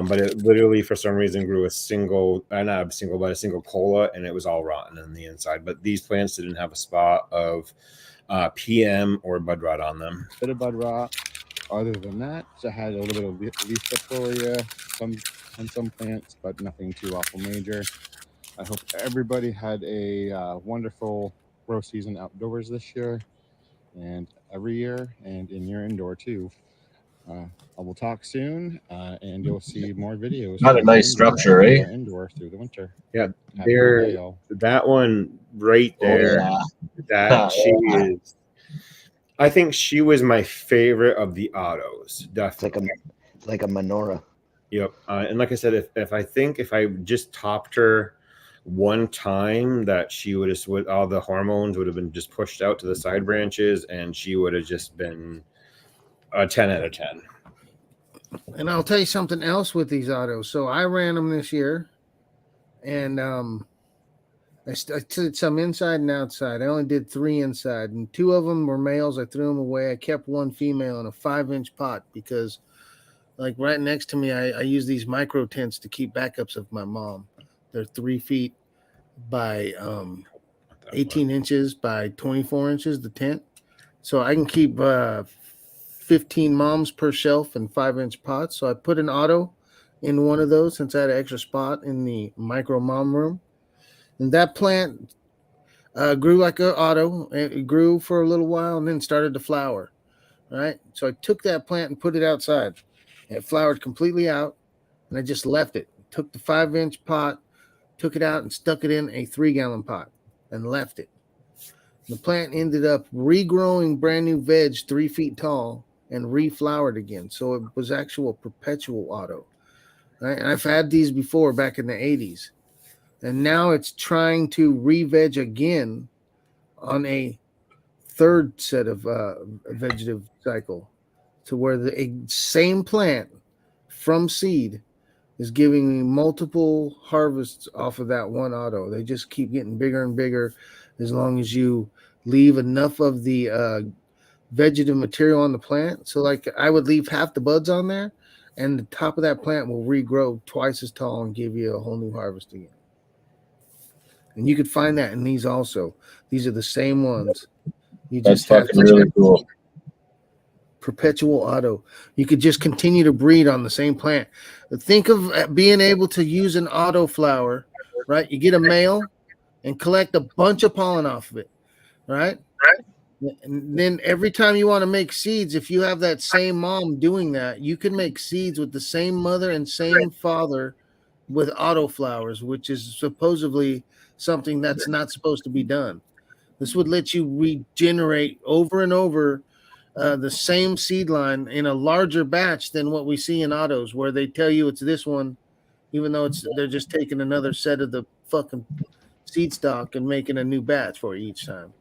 But it literally, for some reason, grew a single cola, and it was all rotten on the inside. But these plants didn't have a spot of PM or bud rot on them. Bit of bud rot. Other than that, I had a little bit of leaf diphtheria, some on some plants, but nothing too awful major. I hope everybody had a wonderful grow season outdoors this year and every year and in your indoor too. I will talk soon, and you'll see more videos. Got a from my nice indoor structure, and eh? your indoor through the winter. Yeah, Have a good day, there. y'all. That one right there. Oh, That she yeah. is. I think she was my favorite of the autos. Definitely. It's like a menorah. Yep. And like I said, if I just topped her one time, that she would have, with all the hormones would have been just pushed out to the side branches, and she would have just been a 10 out of 10. And I'll tell you something else with these autos. So I ran them this year, and I did some inside and outside. I only did 3 inside, and 2 of them were males. I threw them away. I kept 1 female in a 5-inch pot because, like, right next to me, I use these micro tents to keep backups of my mom. They're 3 feet by 18 inches by 24 inches, the tent. So I can keep 15 moms per shelf in 5-inch pots. So I put an auto in one of those since I had an extra spot in the micro mom room. And that plant grew like an auto. It grew for a little while and then started to flower. Right. So I took that plant and put it outside. It flowered completely out, and I just left it. Took the 5-inch pot, took it out and stuck it in a 3-gallon pot and left it. The plant ended up regrowing brand new veg 3 feet tall and reflowered again. So it was actual perpetual auto. Right? And I've had these before back in the 80s. And now it's trying to re-veg again on a 3rd set of vegetative cycle, to where the same plant from seed is giving me multiple harvests off of that one auto. They just keep getting bigger and bigger as long as you leave enough of the vegetative material on the plant. So, like, I would leave half the buds on there, and the top of that plant will regrow twice as tall and give you a whole new harvest again. And you could find that in these also. These are the same ones. You That's just have fucking really cool. perpetual auto. You could just continue to breed on the same plant. Think of being able to use an autoflower, right? You get a male and collect a bunch of pollen off of it, right? And then every time you want to make seeds, if you have that same mom doing that, you can make seeds with the same mother and same father with autoflowers, which is supposedly something that's not supposed to be done. This would let you regenerate over and over the same seed line in a larger batch than what we see in autos, where they tell you it's this one, even though they're just taking another set of the fucking seed stock and making a new batch for each time.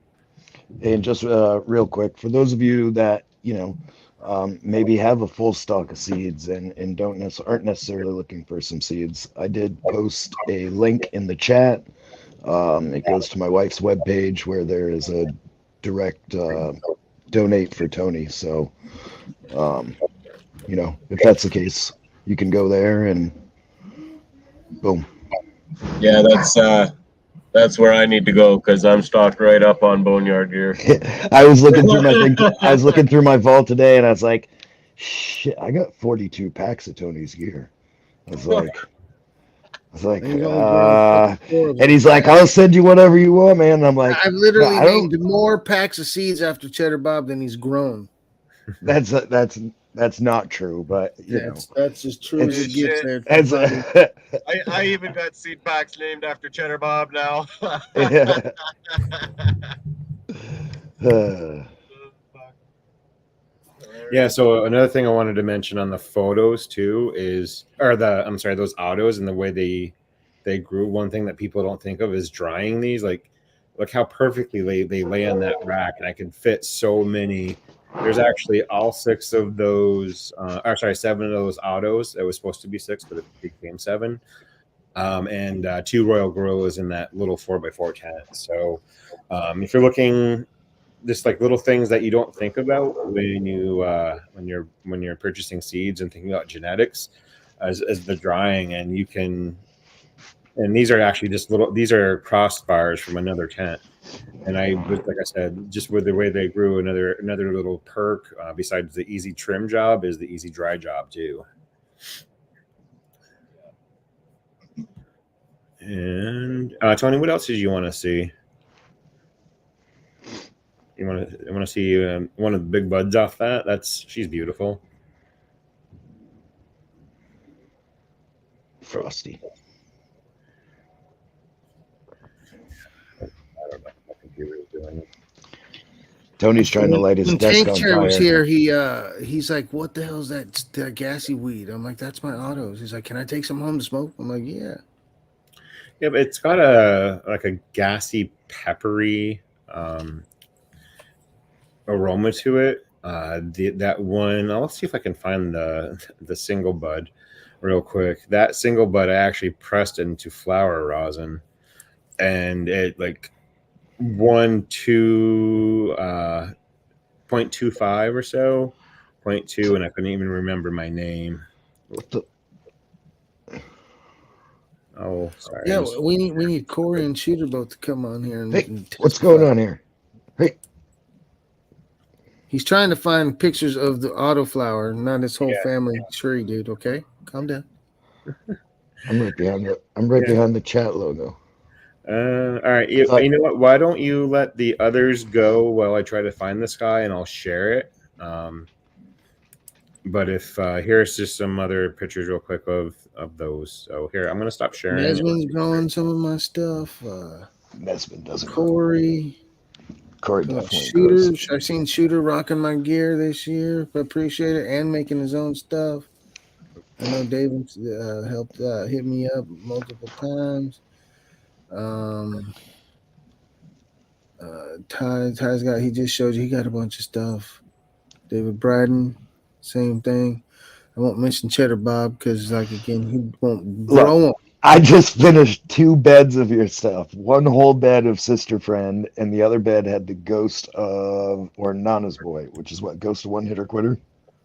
And just real quick, for those of you that, maybe have a full stock of seeds and aren't necessarily looking for some seeds, I did post a link in the chat. It goes to my wife's webpage where there is a direct donate for Tony. So, if that's the case, you can go there and boom. Yeah, that's where I need to go because I'm stocked right up on Boneyard gear. I was looking through my thing. I was looking through my vault today, and I was like, "Shit! I got 42 packs of Tony's gear." I was like, and he's like, "I'll send you whatever you want, man." And I'm like, I've literally "I don't." named more packs of seeds after Cheddar Bob than he's grown. That's not true, but that's as true as it gets there. I even got seed packs named after Cheddar Bob now. Yeah, so another thing I wanted to mention on the photos too those autos and the way they grew. One thing that people don't think of is drying these. Like, look how perfectly they lay on that rack, and I can fit so many. There's actually all 6 of those, 7 of those autos. It was supposed to be 6, but it became 7. And 2 Royal Gorillas in that little 4x4 tent. So if you're looking, just like little things that you don't think about when you're purchasing seeds and thinking about genetics, as the drying, and these are actually just these are crossbars from another tent. And like I said, just with the way they grew, another little perk besides the easy trim job is the easy dry job too. And Tony, what else did you want to see? You want to see one of the big buds off that? She's beautiful. Frosty. I don't know what my computer is doing. Tony's trying to light his When desk Tank on Chair was fire. here, he's like, "What the hell is that gassy weed?" I'm like, "That's my autos." He's like, "Can I take some home to smoke?" I'm like, "Yeah." Yeah, but it's got a gassy, peppery aroma to it. That one, I'll see if I can find the single bud real quick. That single bud I actually pressed into flower rosin, and it like 0.25 or so, 0.2, and I couldn't even remember my name. What the? Oh, sorry. Yeah, we need Corey and Shooter both to come on here and Hey, and what's testify. going on here? Hey, He's trying to find pictures of the Autoflower, not his whole family tree, dude. Okay, calm down. I'm right behind the chat logo. All right. You know what? Why don't you let the others go while I try to find this guy, and I'll share it. But if here's just some other pictures real quick of those. So here, I'm gonna stop sharing. Nesman's growing some of my stuff. Nesman doesn't. Corey Definitely Shooter. grows. I've seen Shooter rocking my gear this year. Appreciate it, and making his own stuff. I know David helped hit me up multiple times. Ty's got, he just showed you, he got a bunch of stuff. David Bryden, same thing. I won't mention Cheddar Bob because, like, again, he won't grow them. I just finished 2 beds of your stuff. One whole bed of Sister Friend, and the other bed had the Ghost of, or Nana's Boy, which is what, Ghost of One Hitter Quitter?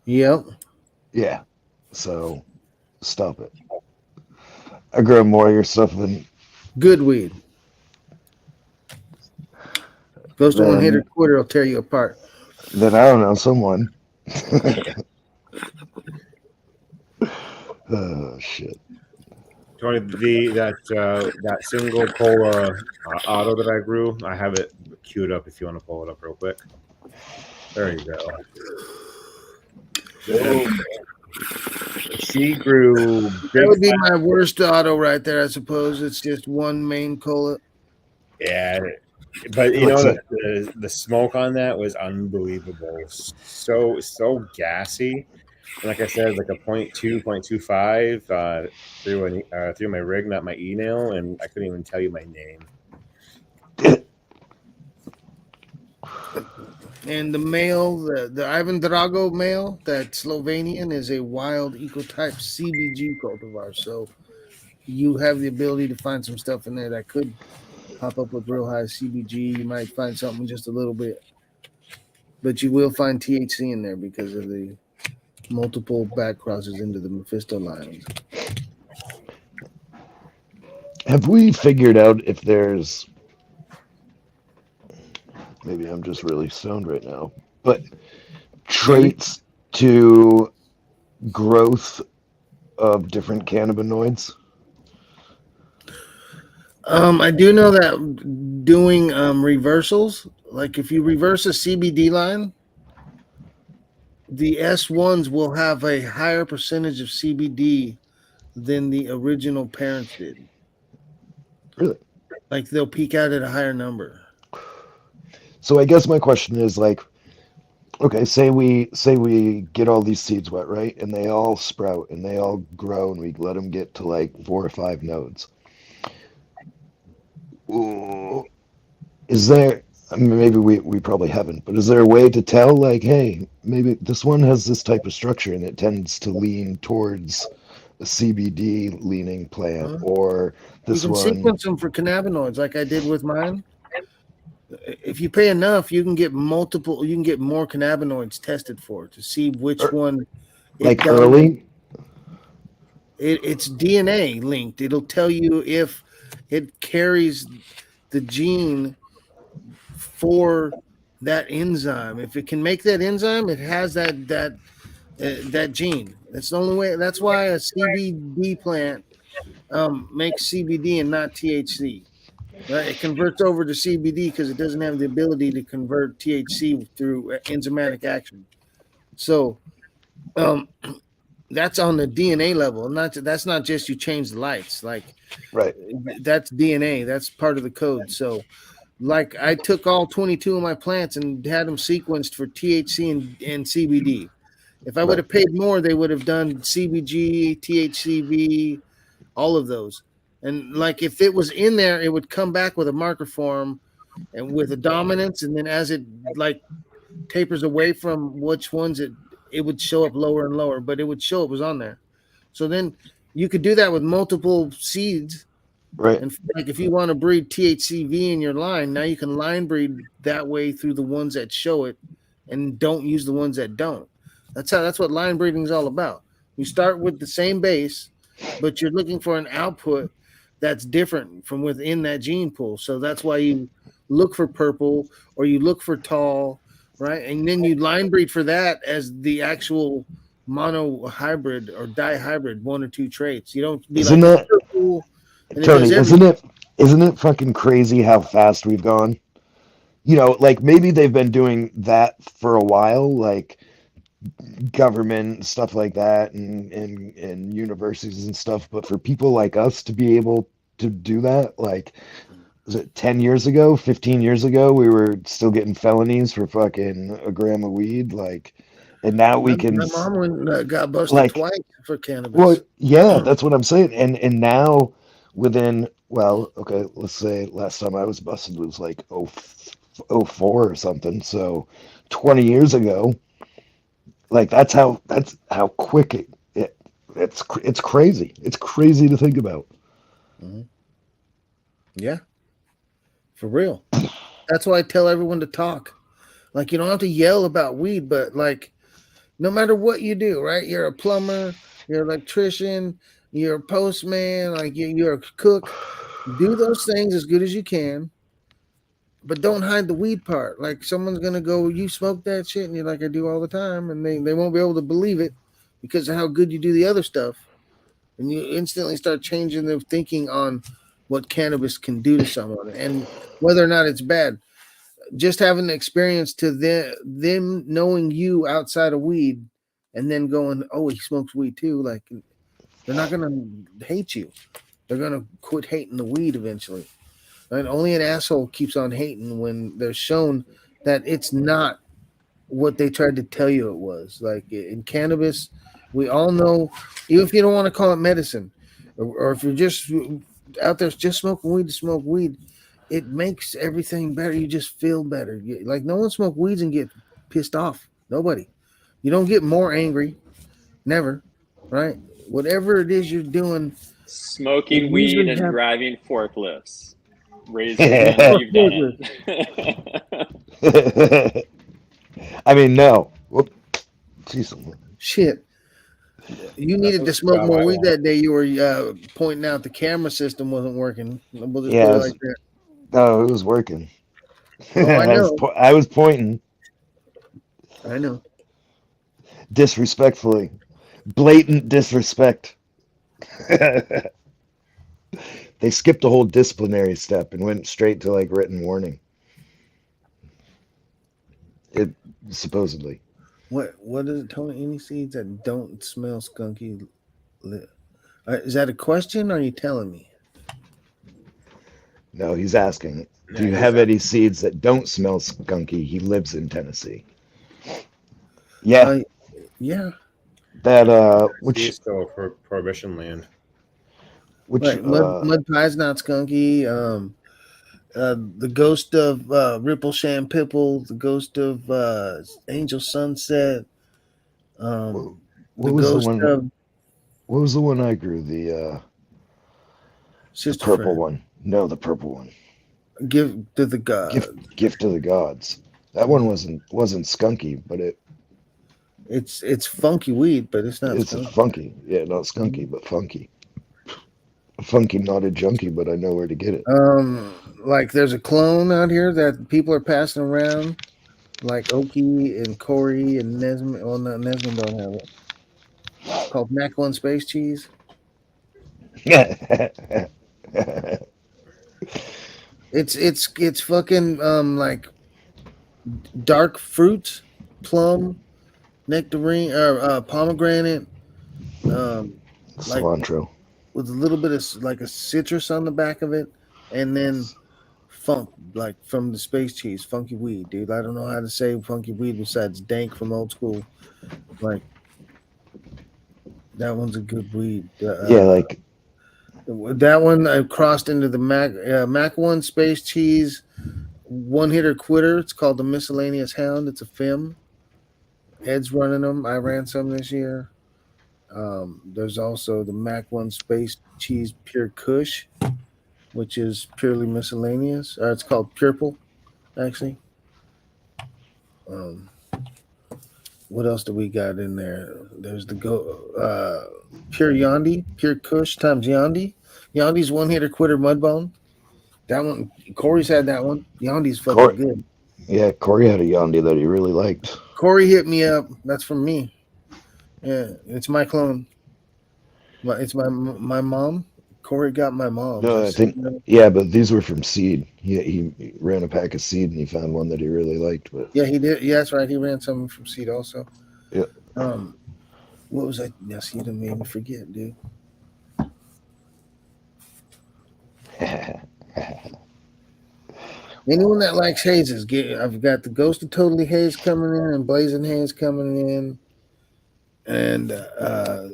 Yep. Yeah. So, stop it. I grow more of your stuff than... Good weed. Ghost of One Hitter Quitter will tear you apart. Then, I don't know, someone. Oh, shit. Tony, that single cola auto that I grew, I have it queued up if you want to pull it up real quick. There you go. She grew big. That would be my worst auto right there, I suppose. It's just one main cola. Yeah, but you know the smoke on that was unbelievable. So gassy. And like I said, like a 0.2, 0.25 through my rig, not my email, and I couldn't even tell you my name. And the male, the Ivan Drago male, that Slovenian, is a wild ecotype CBG cultivar. So you have the ability to find some stuff in there that could pop up with real high CBG. You might find something just a little bit, but you will find THC in there because of the multiple back crosses into the Mephisto lines. Have we figured out if there's... Maybe I'm just really stoned right now, but traits to growth of different cannabinoids? I do know that doing reversals, like if you reverse a CBD line, the S1s will have a higher percentage of CBD than the original parents did. Really? Like they'll peak out at a higher number. So I guess my question is like, okay, say we get all these seeds wet, right? And they all sprout and they all grow and we let them get to like 4 or 5 nodes. Ooh. Is there, I mean, maybe we probably haven't, but is there a way to tell like, hey, maybe this one has this type of structure and it tends to lean towards a CBD leaning plant, or this you can one... sequence them for cannabinoids like I did with mine. If you pay enough, you can get more cannabinoids tested for to see which one. Like early? It's DNA linked. It'll tell you if it carries the gene for that enzyme. If it can make that enzyme, it has that gene. That's the only way. That's why a CBD plant makes CBD and not THC. Right? It converts over to CBD because it doesn't have the ability to convert THC through enzymatic action. So um, that's on the DNA level. That's not just you change the lights. Like Right. that's DNA. That's part of the code. So like I took all 22 of my plants and had them sequenced for THC and CBD. If I would have paid more, they would have done CBG, THCV, all of those. And like if it was in there, it would come back with a marker form and with a dominance, and then as it like tapers away from which ones it would show up lower and lower, but it would show it was on there. So then you could do that with multiple seeds. Right. And like if you want to breed THCV in your line, now you can line breed that way through the ones that show it and don't use the ones that don't. That's what line breeding is all about. You start with the same base, but you're looking for an output that's different from within that gene pool. So that's why you look for purple or you look for tall, right? And then you line breed for that as the actual mono hybrid or dihybrid, one or two traits. You don't be Isn't like that purple. And Tony? Isn't it fucking crazy how fast we've gone? You know, like maybe they've been doing that for a while, like government stuff like that, and universities and stuff. But for people like us to be able to do that, like, was it 10 years ago, 15 years ago, we were still getting felonies for fucking a gram of weed, like, and now we can my mom got busted like, twice for cannabis. well, yeah, that's what I'm saying. And now within, well, okay, let's say last time I was busted was like 04 or something. So 20 years ago, like that's how quick it's crazy. It's crazy to think about. Yeah, for real. That's why I tell everyone to talk. Like you don't have to yell about weed, but like no matter what you do, right? You're a plumber, you're an electrician, you're a postman, like you're a cook. Do those things as good as you can, but don't hide the weed part. Like someone's gonna go, "You smoke that shit," and you're like, "I do all the time," and they won't be able to believe it because of how good you do the other stuff, and you instantly start changing their thinking on what cannabis can do to someone and whether or not it's bad. Just having the experience to them knowing you outside of weed and then going, oh, he smokes weed too. Like they're not gonna hate you. They're gonna quit hating the weed eventually. And only an asshole keeps on hating when they're shown that it's not what they tried to tell you it was. Like in cannabis, we all know, even if you don't want to call it medicine, or if you're just out there just smoking weed to smoke weed, it makes everything better. You just feel better. Like no one smoke weeds and get pissed off. Nobody. You don't get more angry. Never. Right? Whatever it is you're doing. Smoking It weed usually and hap- driving forklifts. Raise your hand if you've done it. I mean, no. Whoop. Jeez. Shit. You needed to what smoke job more I weed want. that day. You were pointing out the camera system wasn't working. We'll just Yeah, put it like that. no, it was working. Oh, I know. I was pointing I know. disrespectfully, blatant disrespect. They skipped a whole disciplinary step and went straight to like written warning. It supposedly. What is it, Tony? Any seeds that don't smell skunky? Is that a question? Or are you telling me? No, he's asking. Do Yeah, you he's have asking. any seeds that don't smell skunky? He lives in Tennessee. Yeah, Yeah. that He's which still for prohibition land. Right. Mud pie's not skunky. The ghost of Ripple Sham Pipple, the ghost of Angel Sunset, what the was the ghost one? of What was the one I grew? The Sister purple Friend. one. No, the purple one. Give to the God. Gift to the gods. That one wasn't skunky, but It's funky weed, but it's not it's a skunky. funky. Yeah, not skunky, but funky. Funky, not a junkie, but I know where to get it. Like there's a clone out here that people are passing around, like Oki and Corey and Nesman. Well, no, Nesman don't have it. Called Mac One Space Cheese. It's fucking like dark fruits, plum, nectarine, or pomegranate, um, like Cilantro. with a little bit of like a citrus on the back of it, and then funk, like from the space cheese, funky weed, dude. I don't know how to say funky weed besides dank from old school. Like that one's a good weed. Yeah, like That one I crossed into the Mac One space cheese one hitter quitter. It's called the Miscellaneous Hound. It's a FIM. Ed's running them. I ran some this year. There's also the Mac One Space Cheese Pure Kush, which is purely miscellaneous. It's called Purple, actually. Um, what else do we got in there? There's the Pure Yandi, Pure Kush times Yandi. Yandi's one hitter quitter Mudbone. That one, Corey's had that one. Yandi's fucking good. yeah, Corey had a Yandi that he really liked. Corey hit me up. That's from me. Yeah, it's my clone. It's my mom. Corey got my mom. No, I think yeah, but these were from seed. He ran a pack of seed and he found one that he really liked. But yeah, he did. Yeah, that's right. He ran some from seed also. Yeah. What was I? Yes, you done made me forget, dude. Anyone that likes hazes, I've got the Ghost of Totally Haze coming in and Blazing Haze coming in, and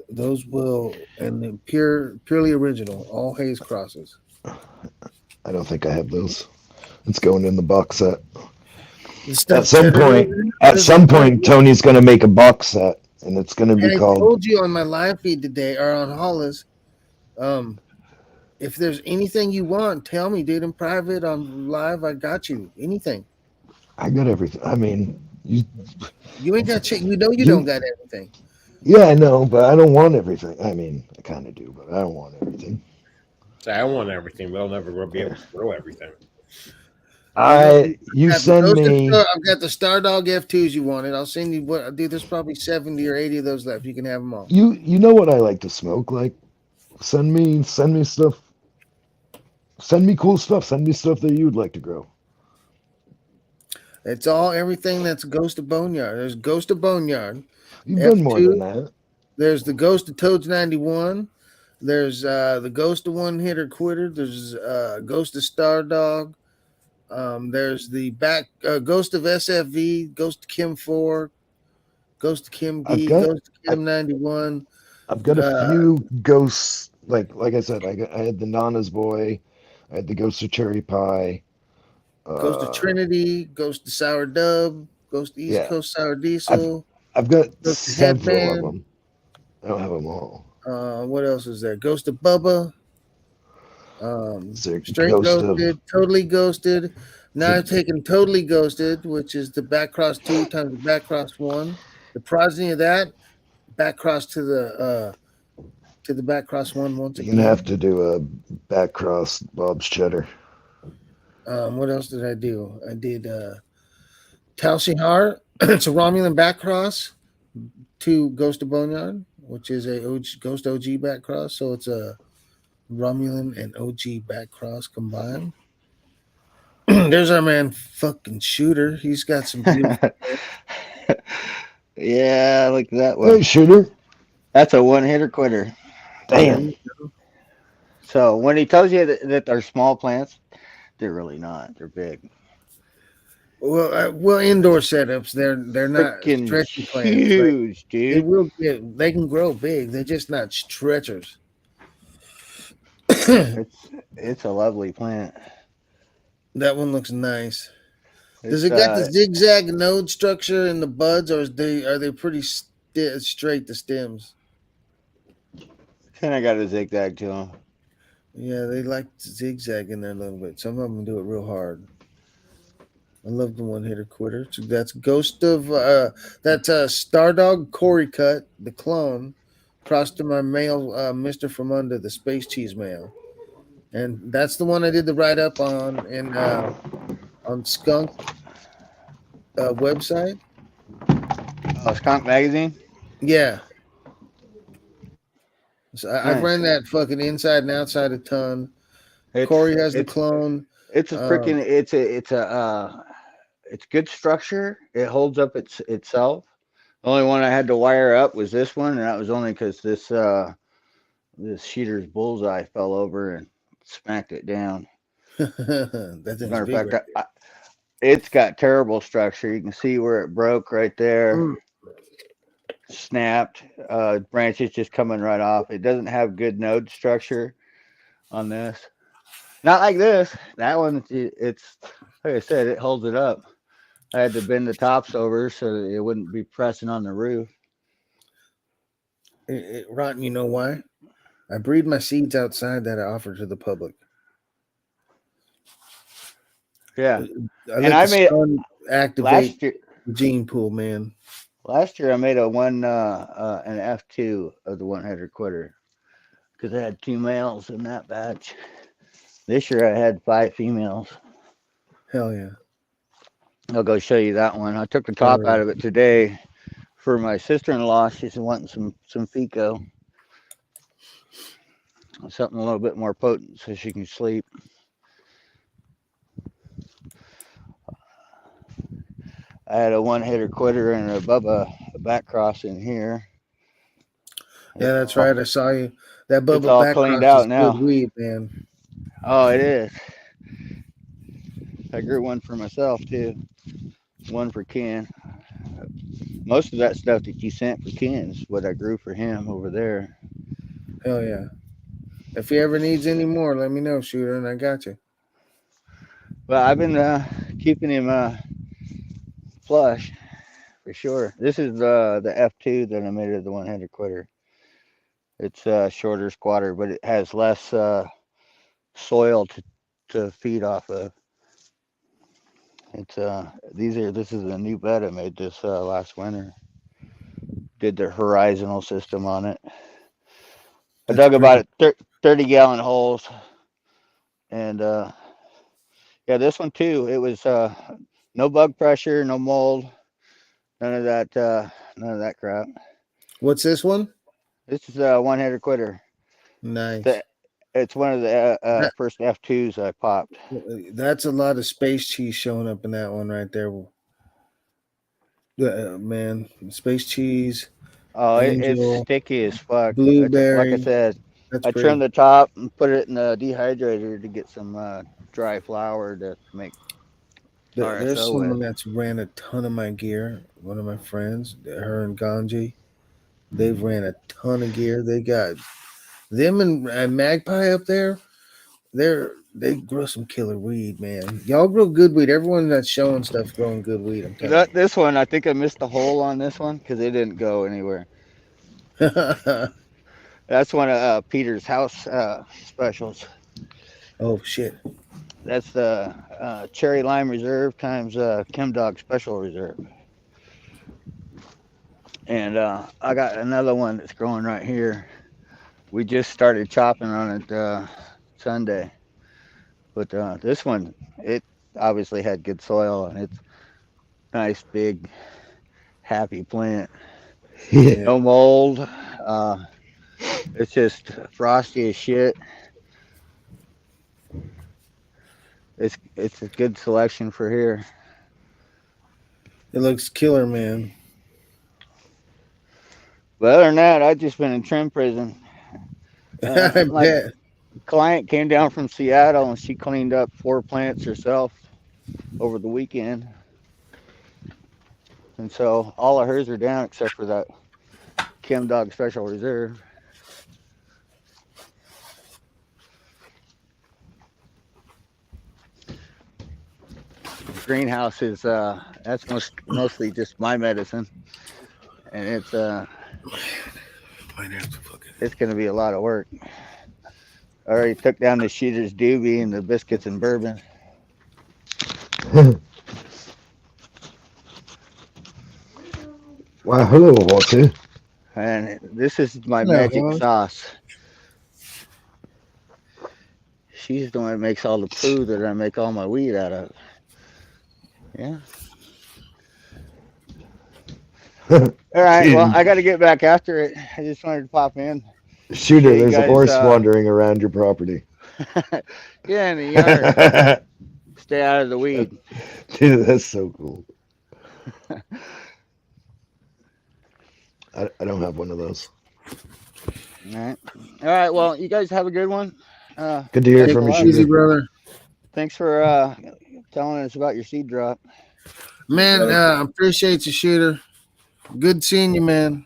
those will and then purely original, all haze crosses. I don't think I have those. It's going in the box set. At some point, Tony's going to make a box set, and it's going to be called. I told you on my live feed today, or on Hollis, if there's anything you want, tell me, dude. In private, on live, I got you. Anything. I got everything. I mean, you ain't got shit. You know you don't got everything. Yeah, I know, but I don't want everything. I mean, I kind of do, but I don't want everything. So I want everything, but I'll never be able to grow everything. You send me. I've got the Stardog F2s you wanted. I'll send you what, dude. There's probably 70 or 80 of those left. You can have them all. You know what I like to smoke? Like, send me stuff. Send me cool stuff. Send me stuff that you'd like to grow. It's all everything that's Ghost of Boneyard. There's Ghost of Boneyard. You've done more than that. There's the Ghost of Toads 91. There's the Ghost of One Hitter Quitter. There's Ghost of Stardog. There's the Ghost of SFV, Ghost of Kim 4, Ghost of Kim D, Ghost of Kim 91. I've got a few ghosts. Like I said, I had the Nana's Boy. I had the Ghost of Cherry Pie. Ghost of Trinity, Ghost of Sour Dub, Ghost of East Coast Sour Diesel. I've got Ghost several of them. I don't have them all. What else is there? Ghost of Bubba. Straight ghosted, totally ghosted. Now I've taken totally ghosted, which is the back cross 2 times the back cross 1. The progeny of that, back cross to the back cross 1 once again. You're gonna have to do a back cross Bob's Cheddar. What else did I do? I did Talshihar. It's a Romulan back cross to Ghost of Boneyard, which is a Ghost OG back cross. So it's a Romulan and OG back cross combined. There's our man fucking Shooter. He's got some beautiful Yeah, look at that one. Hey, Shooter. That's a one-hitter quitter. Damn. So when he tells you that they're small plants, they're really not. They're big. Well, indoor setups. They're not Freaking stretchy plants. huge, dude. They can grow big. They're just not stretchers. It's a lovely plant. That one looks nice. Does it got the zigzag node structure in the buds, or are they pretty straight, the stems? Kind of got a zigzag to them. Yeah, they like zigzag in there a little bit. Some of them do it real hard. I love the one hitter quitter. So that's Ghost of that's Stardog Corey cut, the clone, crossed to my male Mr. From Under, the Space Cheese male. And that's the one I did the write up on on Skunk website. Oh, Skunk magazine? Yeah. So I've Nice. ran that fucking inside and outside a ton. It's Corey has the it's clone. it's a freaking it's good structure. It holds up itself. The only one I had to wire up was this one, and that was only because this Sheeter's bullseye fell over and smacked it down. That As a thing's matter of big, fact, right? it's got terrible structure. You can see where it broke right there, Mm. snapped. Branches just coming right off. It doesn't have good node structure on this. Not like this. That one, it's like I said, it holds it up. I had to bend the tops over so that it wouldn't be pressing on the roof. Rotten, you know why? I breed my seeds outside that I offer to the public. Yeah, I and let I the made sun activate last year. the gene pool, man. Last year I made an F2 of the one-headed quitter because I had 2 males in that batch. This year I had 5 females. Hell yeah. I'll go show you that one. I took the top Or, out of it today for my sister-in-law. She's wanting some FICO, something a little bit more potent so she can sleep. I had a one-hitter quitter and a Bubba back cross in here. yeah, that's right. I saw you. That It's Bubba all back cleaned cross is out good now. weed, man. Oh, it is. I grew one for myself too. One for Ken. Most of that stuff that you sent for Ken is what I grew for him over there. Hell yeah. If he ever needs any more, let me know, shooter, and I got you. But I've been keeping him flush for sure. This is the F2 that I made of the one-handed quitter. It's a shorter squatter, but it has less soil to feed off of. It's this is a new bed I made this last winter. Did the horizontal system on it. I That's dug pretty. about 30-gallon holes, and yeah, this one too. It was no bug pressure, no mold, none of that crap. What's this one? This is a one-headed quitter. Nice. It's one of the That, first F2s I popped. that's a lot of space cheese showing up in that one right there. Man, space cheese, Oh, it's angel, sticky as fuck. Like I blueberry. said, That's I trimmed pretty. the top and put it in the dehydrator to get some dry flour to make There's RSO someone with. that's ran a ton of my gear. One of my friends, her and Ganji, they've ran a ton of gear. They got them and Magpie up there. They grow some killer weed, man. Y'all grow good weed. Everyone that's showing stuff growing good weed. I'm telling This one, I think I missed the hole on this one because it didn't go anywhere. you. That's one of Peter's house specials. Oh shit! That's the Cherry Lime Reserve times Chem Dog Special Reserve. And I got another one that's growing right here. We just started chopping on it Sunday. But this one, it obviously had good soil and it's nice, big, happy plant. Yeah, No mold. It's just frosty as shit. It's a good selection for here. it looks killer, man. But other than that, I've just been in trim prison. I My bet. client came down from Seattle and she cleaned up 4 plants herself over the weekend. And so all of hers are down except for that Chem Dog Special Reserve. The greenhouse is that's mostly just my medicine, and it's Might have to fucking. it's gonna be a lot of work. I already took down the Sheeter's Doobie and the biscuits and bourbon. Well, hello, Walter. And this is my No, magic sauce. She's the one that makes all the poo that I make all my weed out of. Yeah. All right. Well, I got to get back after it. I just wanted to pop in. Shooter, Yeah, you there's a guys, horse wandering around your property. yeah, in the yard. Stay out of the weed. Dude, that's so cool. I don't have one of those. All right. Well, you guys have a good one. Good to hear Thanks from a you, lot. Easy, Shooter. brother. Thanks for telling us about your seed drop. Man, appreciate you, Shooter. Good seeing you, man.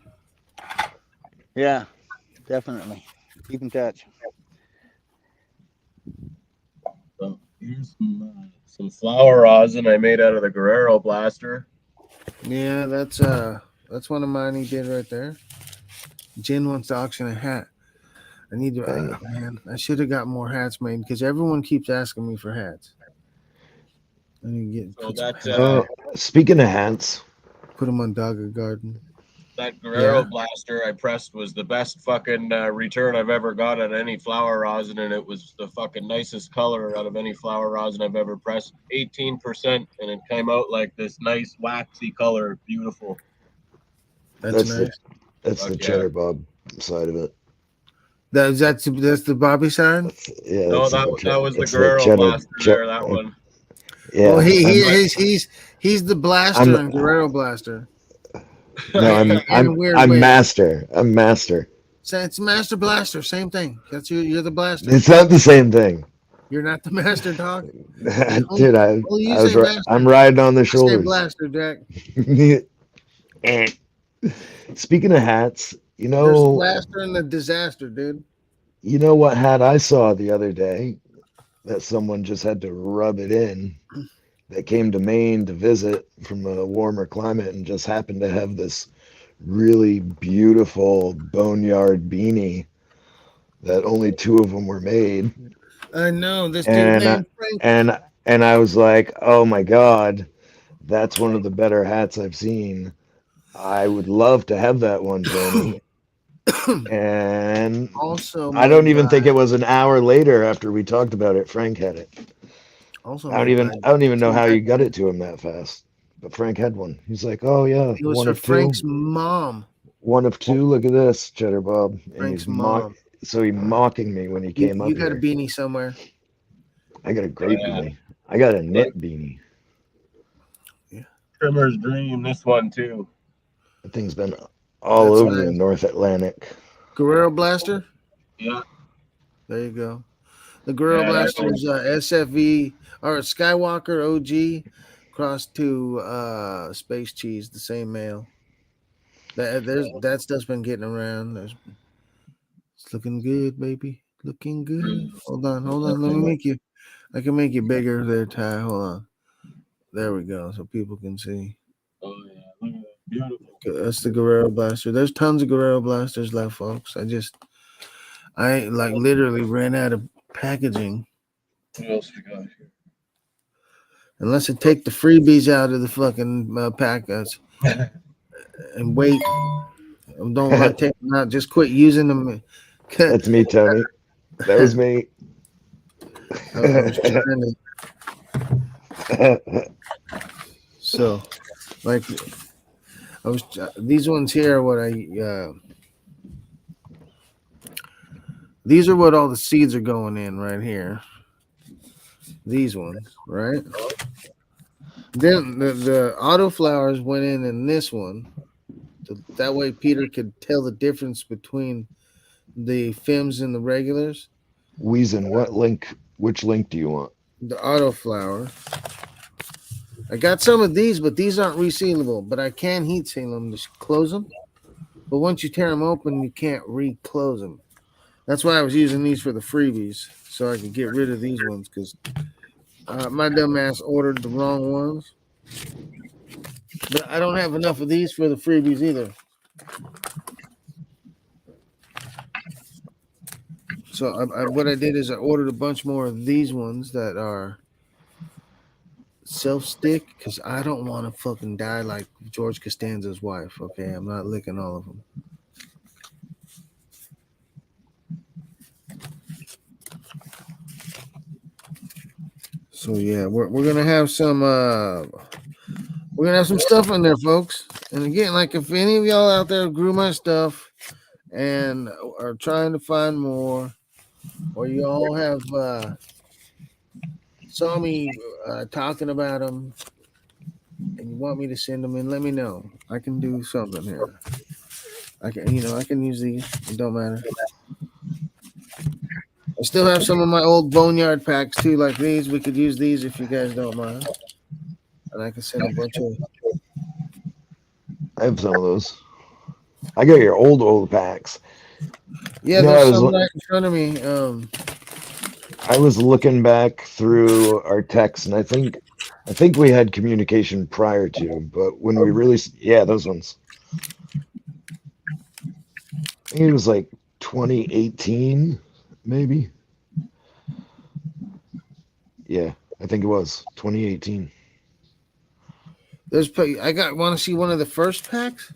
Yeah, definitely. Keep in touch. So here's some flower rosin I made out of the Guerrero blaster. Yeah, that's one of mine he did right there. Jen wants to auction a hat. I need to, Bang. man, I should have got more hats made because everyone keeps asking me for hats. I need to get So put, some that hats, Speaking of hats, put them on Dogger Garden. that Guerrero Yeah. blaster I pressed was the best fucking return I've ever got on any flower rosin, and it was the fucking nicest color out of any flower rosin I've ever pressed. 18%, and it came out like this nice waxy color, beautiful. That's that's nice. that's Fuck the yeah. Cheddar Bob side of it. That's the Bobby side. Yeah, No, that's that was the it's Guerrero cheddar, blaster there. That one. Yeah, Oh, I'm- he's the blaster and Guerrero blaster. no, in a weird I'm way. master. I'm master. So it's Master Blaster, same thing. That's you're the blaster. It's not the same thing. You're not the master dog. Dude, I'm riding on the I say shoulders. blaster, Jack. Speaking of hats, There's the blaster and the disaster, dude. you know what hat I saw the other day that someone just had to rub it in, that came to Maine to visit from a warmer climate and just happened to have this really beautiful Boneyard beanie that only 2 of them were made. I know this dude And named Frank. and I was like, oh my God, that's one of the better hats I've seen. I would love to have that one, Tony. And Also, I don't even think it was an hour later after we talked about it, Frank had it. Also, I don't even know how you got it to him that fast. But Frank had one. He's like, oh yeah, It was one for of 2. Frank's mom. One of 2. Look at this, Cheddar Bob. And Frank's he's mom. so he mocking me when he came up You got here. a beanie somewhere. I got a great beanie. I got a knit beanie. Trimmer's Dream, this one too. That thing's been all That's over the nice. North Atlantic. Guerrero Blaster. Yeah. There you go. The Guerrero Blaster is SFV or Skywalker OG crossed to Space Cheese, the same male. That stuff's been getting around. It's looking good, baby. Looking good. Hold on. I can make you bigger there, Ty. Hold on. There we go. So people can see. Oh yeah, look at that. Beautiful. That's the Guerrero Blaster. There's tons of Guerrero Blasters left, folks. I like literally ran out of packaging. What else we got here? Unless I take the freebies out of the fucking packets and wait. Don't like take them out. Just quit using them. That's me, Tony. That was me. I was trying to. So, like, these ones here are what these are what all the seeds are going in right here. These ones, right? Then the autoflowers went in this one. So that way Peter could tell the difference between the FIMs and the regulars. Weezin, which link do you want? The autoflower. I got some of these, but these aren't resealable. But I can heat seal them, just close them. But once you tear them open, you can't re-close them. That's why I was using these for the freebies, so I could get rid of these ones because my dumb ass ordered the wrong ones. But I don't have enough of these for the freebies either. So what I did is I ordered a bunch more of these ones that are self-stick because I don't want to fucking die like George Costanza's wife. Okay, I'm not licking all of them. So yeah, we're gonna have some stuff in there, folks. And again, like if any of y'all out there grew my stuff and are trying to find more, or you all have saw me talking about them, and you want me to send them in, let me know. I can do something here. I can use these. It don't matter. I still have some of my old Boneyard packs too, like these. We could use these if you guys don't mind. And I can send a bunch of. I have some of those. I got your old packs. Yeah, You know, there's some right in front of me. I was looking back through our texts, and I think we had communication prior to, but when we really, yeah, those ones. I think it was like 2018, maybe. Yeah, I think it was 2018. Want to see one of the first packs?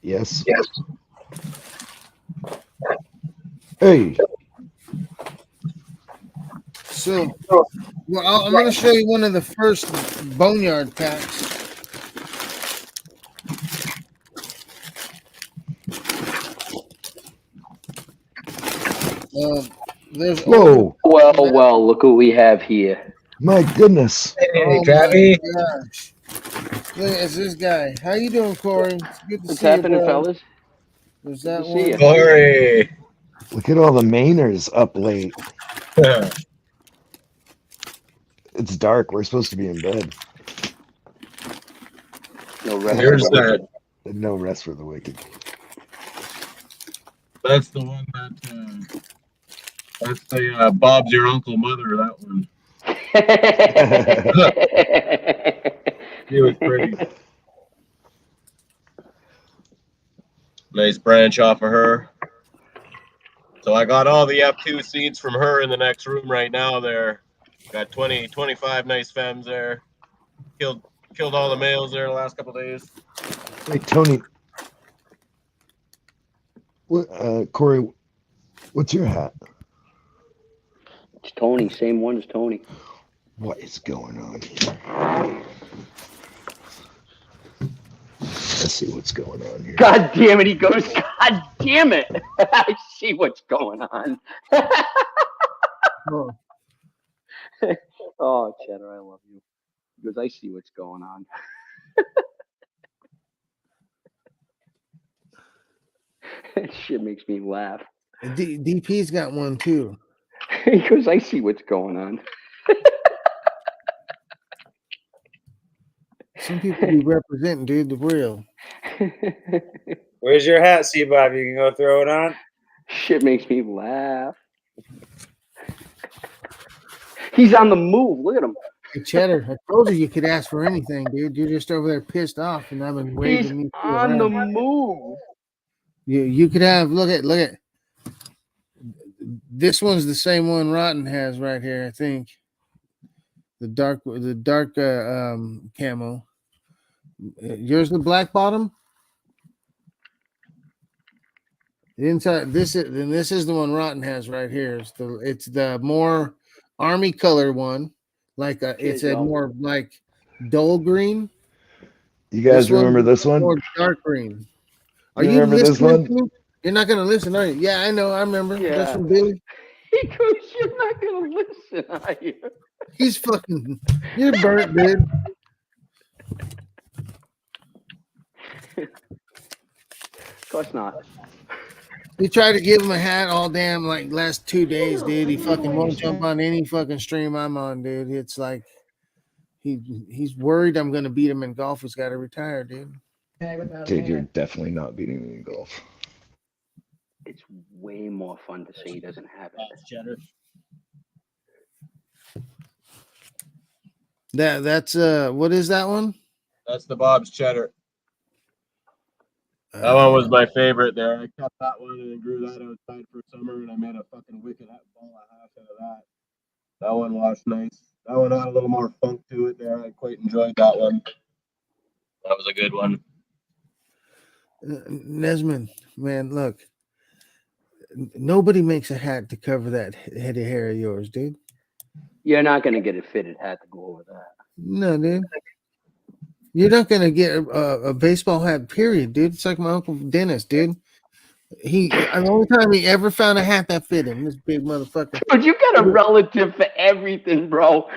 Yes. Hey. So, well, I'm going to show you one of the first Boneyard packs. There's Whoa. Well, look what we have here. My goodness. Hey, Oh Travi. my gosh. Look, it's this guy. How you doing, Corey? It's good to What's see happening, you, bro. fellas? There's Good that to see one. you. Corey. Look at all the Mainers up late. It's dark. We're supposed to be in bed. No rest Here's for the that. wicked. No rest for the wicked. That's the one that. That's the Bob's your uncle mother. That one. He was pretty. Nice branch off of her. So I got all the F2 seeds from her in the next room right now there. Got 25 nice femmes there. Killed all the males there the last couple of days. Hey, Tony. What, Corey, what's your hat? It's Tony, same one as Tony. What is going on here? Let's see what's going on here. God damn it, he goes, God damn it. I see what's going on. Oh, Oh, Cheddar, I love you. He goes, I see what's going on. That shit makes me laugh. DP's got one too. He goes, I see what's going on. Some people be representing, dude, the real. Where's your hat, C-Bob? You can go throw it on. Shit makes me laugh. He's on the move. Look at him. Hey, Cheddar, I told you could ask for anything, dude. You're just over there pissed off, and I've been He's waving me on the around. move. You could have look at this one's the same one Rotten has right here, I think. The dark camo. Yours the black bottom? The inside this is the one Rotten has right here. It's the more army color one. Like it's a more like dull green. You guys remember this one? More dark green. Are You you remember this listening one? to me? You're not gonna listen, are you? Yeah, I know. I remember. Yeah. That's from Billy. He goes, you're not going to listen, are you? He's fucking. You're burnt, dude. Of course not. We tried to give him a hat all damn like last 2 days, dude. He fucking won't jump on any fucking stream I'm on, dude. It's like he's worried I'm gonna beat him in golf. He's got to retire, dude. Dude, you're definitely not beating me in golf. It's way more fun to say he doesn't have it. That's what is that one? That's the Bob's Cheddar. That one was my favorite there. I kept that one and then grew that outside for summer, and I made a fucking wicked ball of half out of that. That one washed nice. That one had a little more funk to it there. I quite enjoyed that one. That was a good one. Nesman, man, look. Nobody makes a hat to cover that head of hair of yours, dude. You're not going to get a fitted hat to go over that. No, dude. You're not gonna get a baseball hat, period, dude. It's like my Uncle Dennis, dude. The only time he ever found a hat that fit him, this big motherfucker. But you got a relative for everything, bro.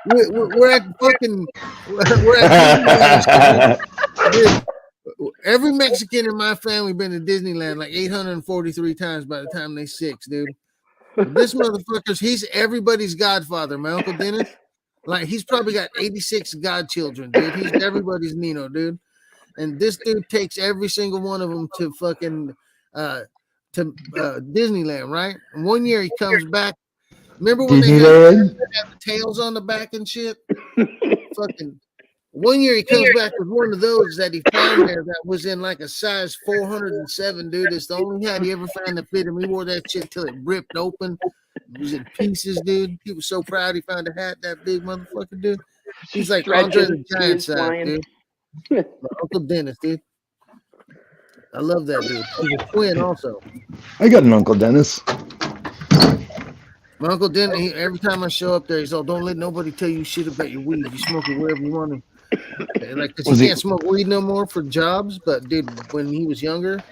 We're at fucking we're at Disneyland, dude. Every Mexican in my family been to Disneyland like 843 times by the time they 6, dude. But this motherfucker's he's everybody's godfather, my Uncle Dennis. Like he's probably got 86 godchildren, dude. He's everybody's Nino, dude. And this dude takes every single one of them to fucking Disneyland, right? And one year he comes back. Remember when they had the tails on the back and shit? Fucking one year he comes back with one of those that he found there that was in like a size 407, dude. It's the only hat he ever found that fit him. He wore that shit till it ripped open. It was in pieces, dude. He was so proud he found a hat, that big motherfucker, dude. He's like Andre the Giant size, dude. My Uncle Dennis, dude. I love that dude. He's a twin also. I got an Uncle Dennis. My Uncle Dennis, every time I show up there, he's all, don't let nobody tell you shit about your weed. You smoke it wherever you want to. Like, because he can't smoke weed no more for jobs, but dude, when he was younger,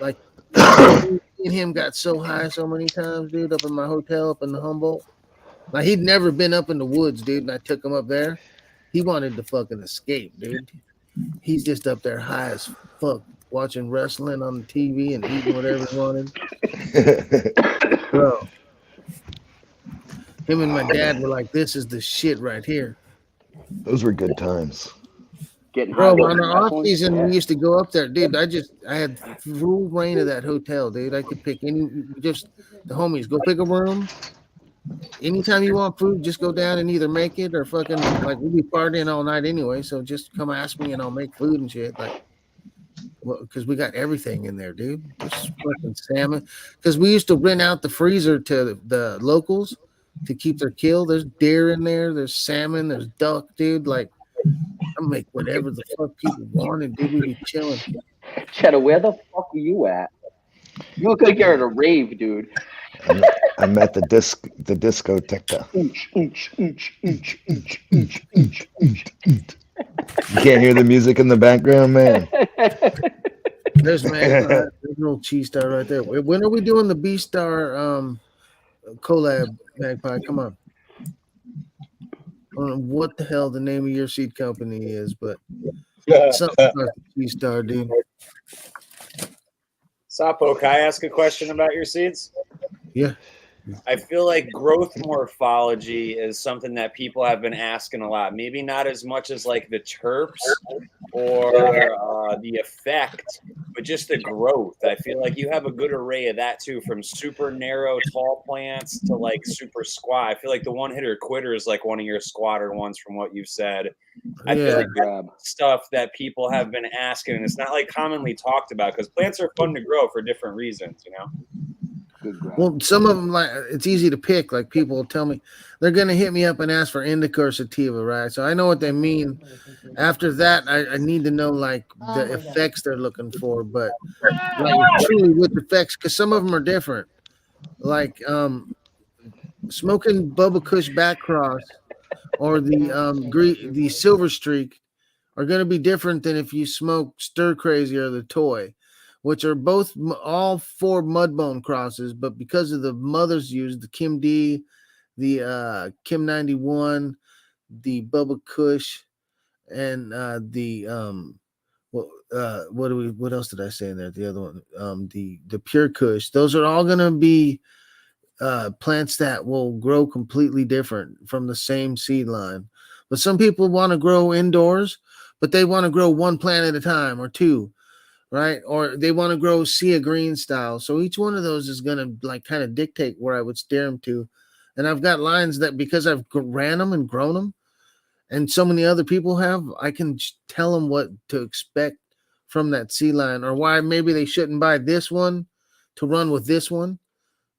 like, me and him got so high so many times, dude, up in my hotel up in the Humboldt. Like, he'd never been up in the woods, dude, and I took him up there. He wanted to fucking escape, dude. He's just up there high as fuck, watching wrestling on the TV and eating whatever he wanted. Bro, him and my dad were like, this is the shit right here. Those were good times. Bro, on the off season, we used to go up there, dude. I had full reign of that hotel, dude. I could pick any, just the homies, go pick a room. Anytime you want food, just go down and either make it or fucking, like, we'll be partying all night anyway. So just come ask me and I'll make food and shit. Like, well, because we got everything in there, dude. There's fucking salmon. Because we used to rent out the freezer to the locals to keep their kill. There's deer in there. There's salmon. There's duck, dude. Like, I make whatever the fuck people wanted, dude. We be chilling. Cheddar, where the fuck are you at? You look like you're at a rave, dude. I'm at the discoteca. You can't hear the music in the background, man. There's an old cheese star right there. When are we doing the B Star collab, Magpie? Come on. I don't know what the hell the name of your seed company is, but something about the cheese star, dude. Sapo, can I ask a question about your seeds? Yeah. I feel like growth morphology is something that people have been asking a lot. Maybe not as much as like the terps or the effect, but just the growth. I feel like you have a good array of that too, from super narrow tall plants to like super squat. I feel like the one hitter quitter is like one of your squatter ones from what you've said. I feel like that's stuff that people have been asking, and it's not like commonly talked about because plants are fun to grow for different reasons, you know? Well, some of them, like, it's easy to pick. Like, people will tell me they're gonna hit me up and ask for indica or sativa, right? So I know what they mean. After that, I need to know like the effects they're looking for, but like truly with effects, because some of them are different. Like smoking Bubba Kush back cross or the Silver Streak are going to be different than if you smoke Stir Crazy or the Toy, which are both all 4 mudbone crosses, but because of the mothers used, the Kim D, the Kim 91, the Bubba Kush, and what else did I say in there? The other one, the Pure Kush. Those are all going to be plants that will grow completely different from the same seed line. But some people want to grow indoors, but they want to grow one plant at a time or 2. Right? Or they want to grow sea green style. So each one of those is going to like kind of dictate where I would steer them to. And I've got lines that because I've ran them and grown them and so many other people have, I can tell them what to expect from that seed line or why maybe they shouldn't buy this one to run with this one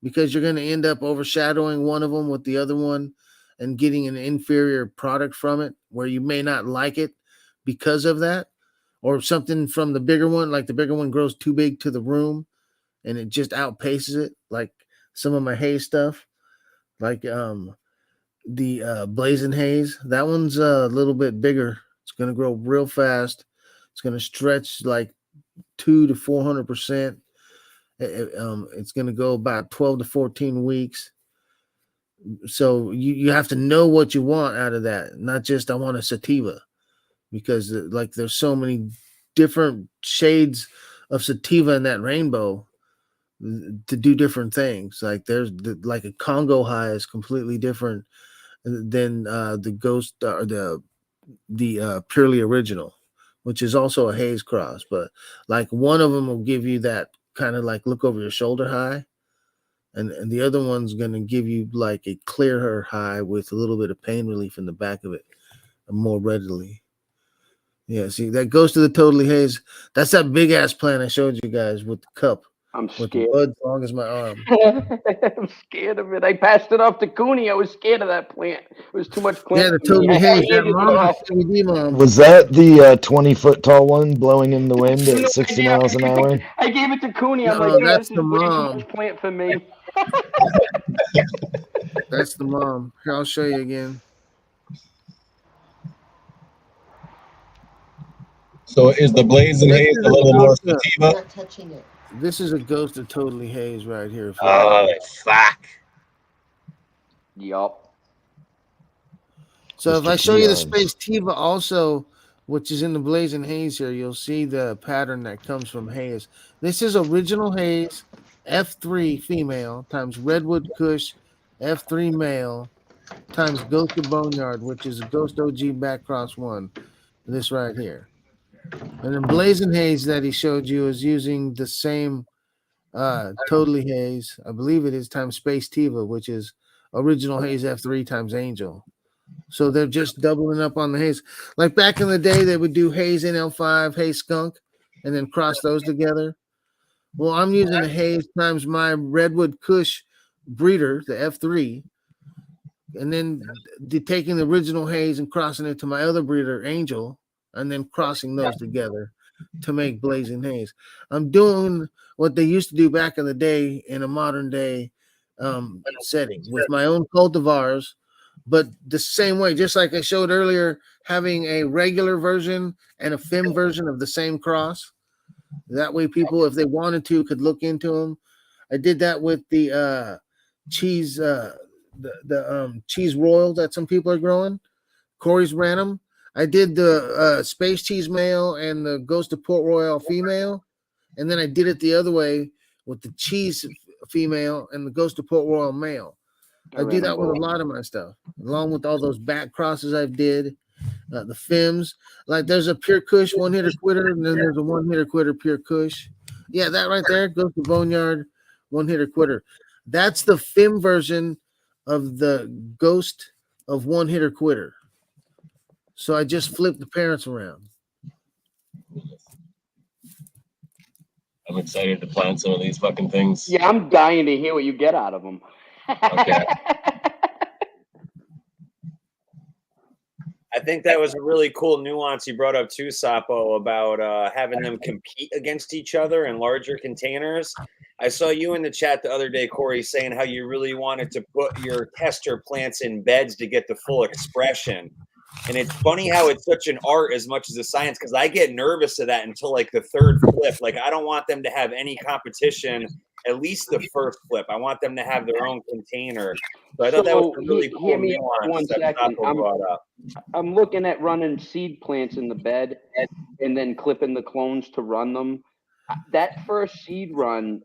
because you're going to end up overshadowing one of them with the other one and getting an inferior product from it where you may not like it because of that. Or something from the bigger one, like the bigger one grows too big to the room and it just outpaces it, like some of my hay stuff. Like Blazing Haze. That one's a little bit bigger. It's gonna grow real fast. It's gonna stretch like 200 to 400%. It's gonna go about 12 to 14 weeks. So you have to know what you want out of that, not just I want a sativa, because like there's so many different shades of sativa in that rainbow to do different things. Like there's like a Congo high is completely different than the ghost or the purely original, which is also a haze cross. But like one of them will give you that kind of like look over your shoulder high, and the other one's going to give you like a clearer high with a little bit of pain relief in the back of it more readily. Yeah, see, that goes to the totally haze. That's that big ass plant I showed you guys with the cup, I'm with the scared. bud as long as my arm. I'm scared of it. I passed it off to Cooney. I was scared of that plant. It was too much plant. Yeah, the for me. totally I haze. That handed it mom, off. CBD mom. Was that the 20-foot tall one blowing in the wind No at 60 idea. miles an hour? I gave it to Cooney. I'm like, No, dude, that's this is the way too mom. much plant for me. That's the mom. Here, I'll show you again. So is the blazing This haze is a a little more ghost of, sativa? this is a ghost of totally haze right here for Oh, you. fuck. Yup. So if Mr. I show you the Peons. Space Tiva also, which is in the blazing haze here, you'll see the pattern that comes from haze. This is original haze, F3 female times Redwood Kush, F3 male times Ghost of Boneyard, which is a Ghost OG backcross one. This right here. And then blazing haze that he showed you is using the same totally haze, I believe it is, times Space Tiva, which is original haze F3 times Angel. So they're just doubling up on the haze. Like back in the day, they would do haze NL5, haze skunk, and then cross those together. Well, I'm using the haze times my Redwood Kush breeder, the F3, and then taking the original haze and crossing it to my other breeder, Angel, and then crossing those together to make blazing haze. I'm doing what they used to do back in the day in a modern day setting with my own cultivars, but the same way, just like I showed earlier, having a regular version and a FIM version of the same cross. That way, people, if they wanted to, could look into them. I did that with the cheese, the cheese royal that some people are growing. Corey's ran them. I did the space cheese male and the Ghost of Port Royal female, and then I did it the other way with the cheese female and the Ghost of Port Royal male. I do that with a lot of my stuff, along with all those back crosses I've did, the FIMs. Like there's a pure Kush one hitter quitter, and then there's a one hitter quitter pure Kush. Yeah, that right there goes to Boneyard one hitter quitter. That's the FIM version of the Ghost of one hitter quitter. So I just flipped the parents around. I'm excited to plant some of these fucking things. Yeah, I'm dying to hear what you get out of them. Okay. I think that was a really cool nuance you brought up too, Sapo, about having them compete against each other in larger containers. I saw you in the chat the other day, Corey, saying how you really wanted to put your tester plants in beds to get the full expression. And it's funny how it's such an art as much as a science, because I get nervous of that until like the third flip. Like I don't want them to have any competition, at least the first flip. I want them to have their own container. So I thought that was a really cool hear me out nuance 1 that second. Sapo brought up. I'm looking at running seed plants in the bed and then clipping the clones to run them. That first seed run,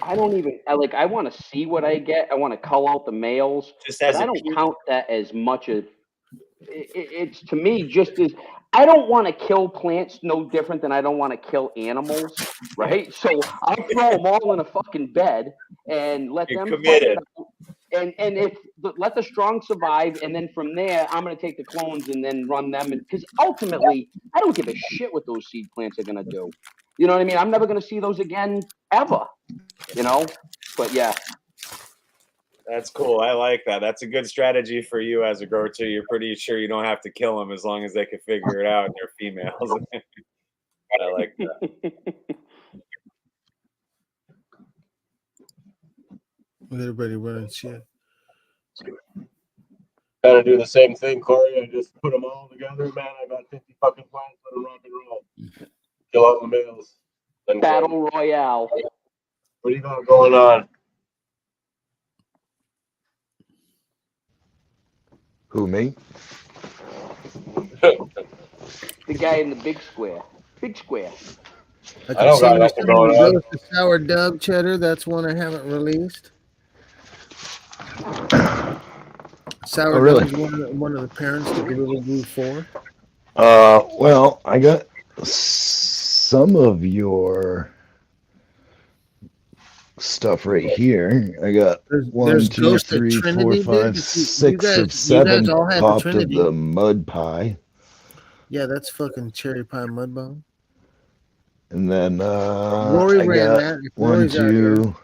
I don't even I want to see what I get. I want to cull out the males, Just but as I a don't peak. count that as much as it's to me just as I don't want to kill plants no different than I don't want to kill animals, right? So I'll throw them all in a fucking bed and let You're them committed. fight it out. And if let the strong survive, and then from there, I'm going to take the clones and then run them. And because ultimately, I don't give a shit what those seed plants are going to do. You know what I mean? I'm never going to see those again ever. You know, but yeah. That's cool. I like that. That's a good strategy for you as a grower too. You're pretty sure you don't have to kill them as long as they can figure it out and they're females. I like that. Look at everybody running shit. kind of do the same thing, Corey. I just put them all together, man. I got 50 fucking plants that are rock and roll. Kill all the males. Then Battle Royale. what do you got going on? Who, me? The guy in the big square. Big square. I I can don't got send you nothing some going of on. those to Sour Dub Cheddar. That's one I haven't released. Sour Oh, really? Dub is one of the parents to Gorilla Glue 4. Well, I got some of your stuff right here. I got There's 1, 2, Ghost of 3, 4, Trinity, dude. 5, If you 6 guys, of you guys 7 all had the popped of Trinity. the mud pie. Yeah, that's fucking cherry pie mud bone. And then Rory I ran got that. If 1, Rory's out here. 2,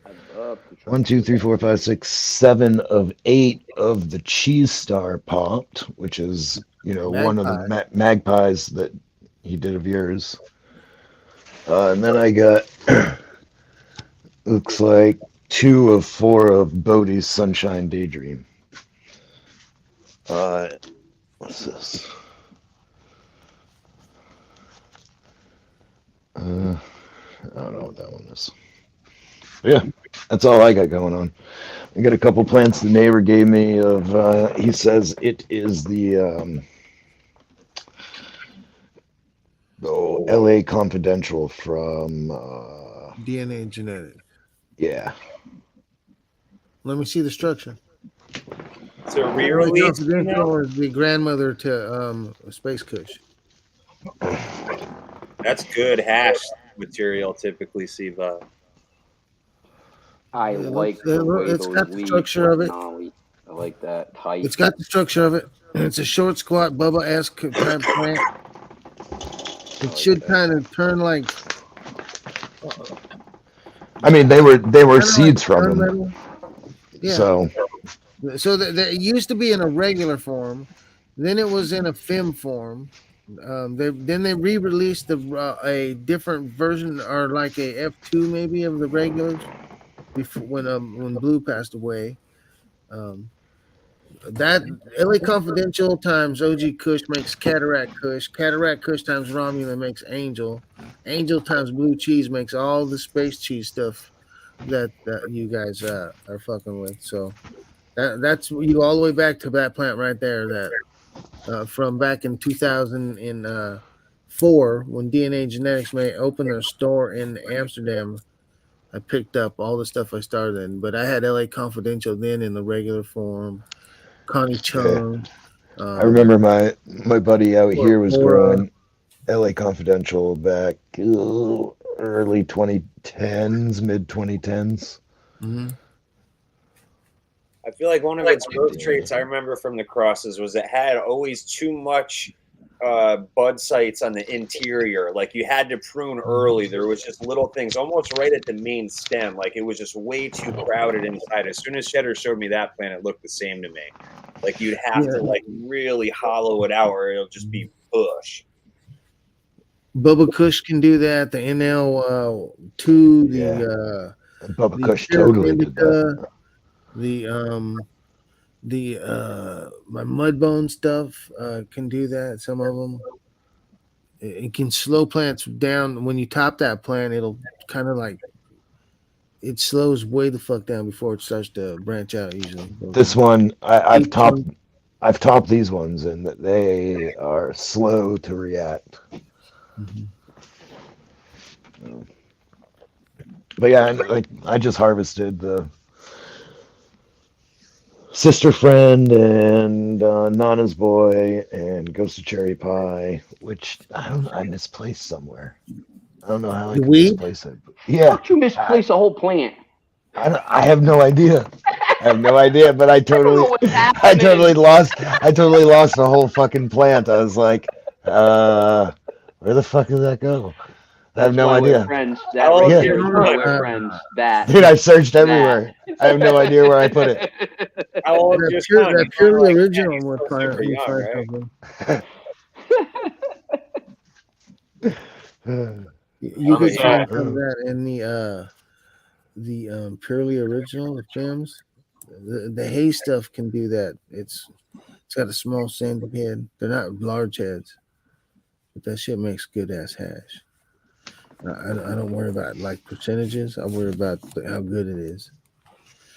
I'd love to try 1, 2, 3, 4, 5, 6, 7 of 8 of the cheese star popped, which is, you know, one of the magpies that he did of yours. And then I got looks like 2 of 4 of Bodie's Sunshine Daydream. What's this? I don't know what that one is. But yeah, that's all I got going on. I got a couple plants the neighbor gave me of, he says it is the LA Confidential from, DNA Genetic. yeah. Let me see the structure. It's a LA re-release. Confidential is the grandmother to Space Kush. That's good hash material, typically, Siva. I like the way It's those got the leaves structure of look, it. Nolly. I like that tight. It's got the structure of it. It's a short, squat, Bubba-esque type plant. It should kind of turn like. I mean, they were seeds from them. Yeah. So it used to be in a regular form, then it was in a FIM form. Then they re-released a different version, or like a F2 maybe of the regulars, before when Blue passed away. That LA Confidential times OG Kush makes Cataract Kush. Cataract Kush times Romulan makes Angel. Angel times Blue Cheese makes all the space cheese stuff that you guys are fucking with. So that's you go all the way back to that plant right there. That from back in 2004 when DNA Genetics may open their store in Amsterdam. I picked up all the stuff I started in, but I had LA Confidential then in the regular form. Connie Chung. I remember my buddy out here was growing LA Confidential back early 2010s, mid 2010s. Mm-hmm. I feel like one of its growth traits I remember from the crosses was it had always too much bud sites on the interior. Like you had to prune early. There was just little things almost right at the main stem. Like it was just way too crowded inside. As soon as Cheddar showed me that plant, it looked the same to me. Like you'd have to like really hollow it out or it'll just be bush. Bubba Kush can do that. The NL2, Bubba Kush totally did that. My Mudbone stuff can do that. Some of them. It can slow plants down. When you top that plant, it'll kind of like it slows way the fuck down before it starts to branch out. Usually, this one I've topped these ones, and they are slow to react. Mm-hmm. But yeah, I just harvested the Sister Friend and Nana's Boy and Ghost of Cherry Pie, which I misplaced somewhere. I don't know how I misplaced it. Yeah, How'd you misplace a whole plant? I have no idea. But I totally lost the whole fucking plant. I was like, where the fuck did that go? I have no idea. Friends. We're friends. That. Dude, I searched everywhere. I have no idea where I put it. That purely original with fire. You could find some of that in the purely original, the films. The hay stuff can do that. It's got a small sandy head. They're not large heads, but that shit makes good ass hash. I don't worry about like percentages. I worry about how good it is.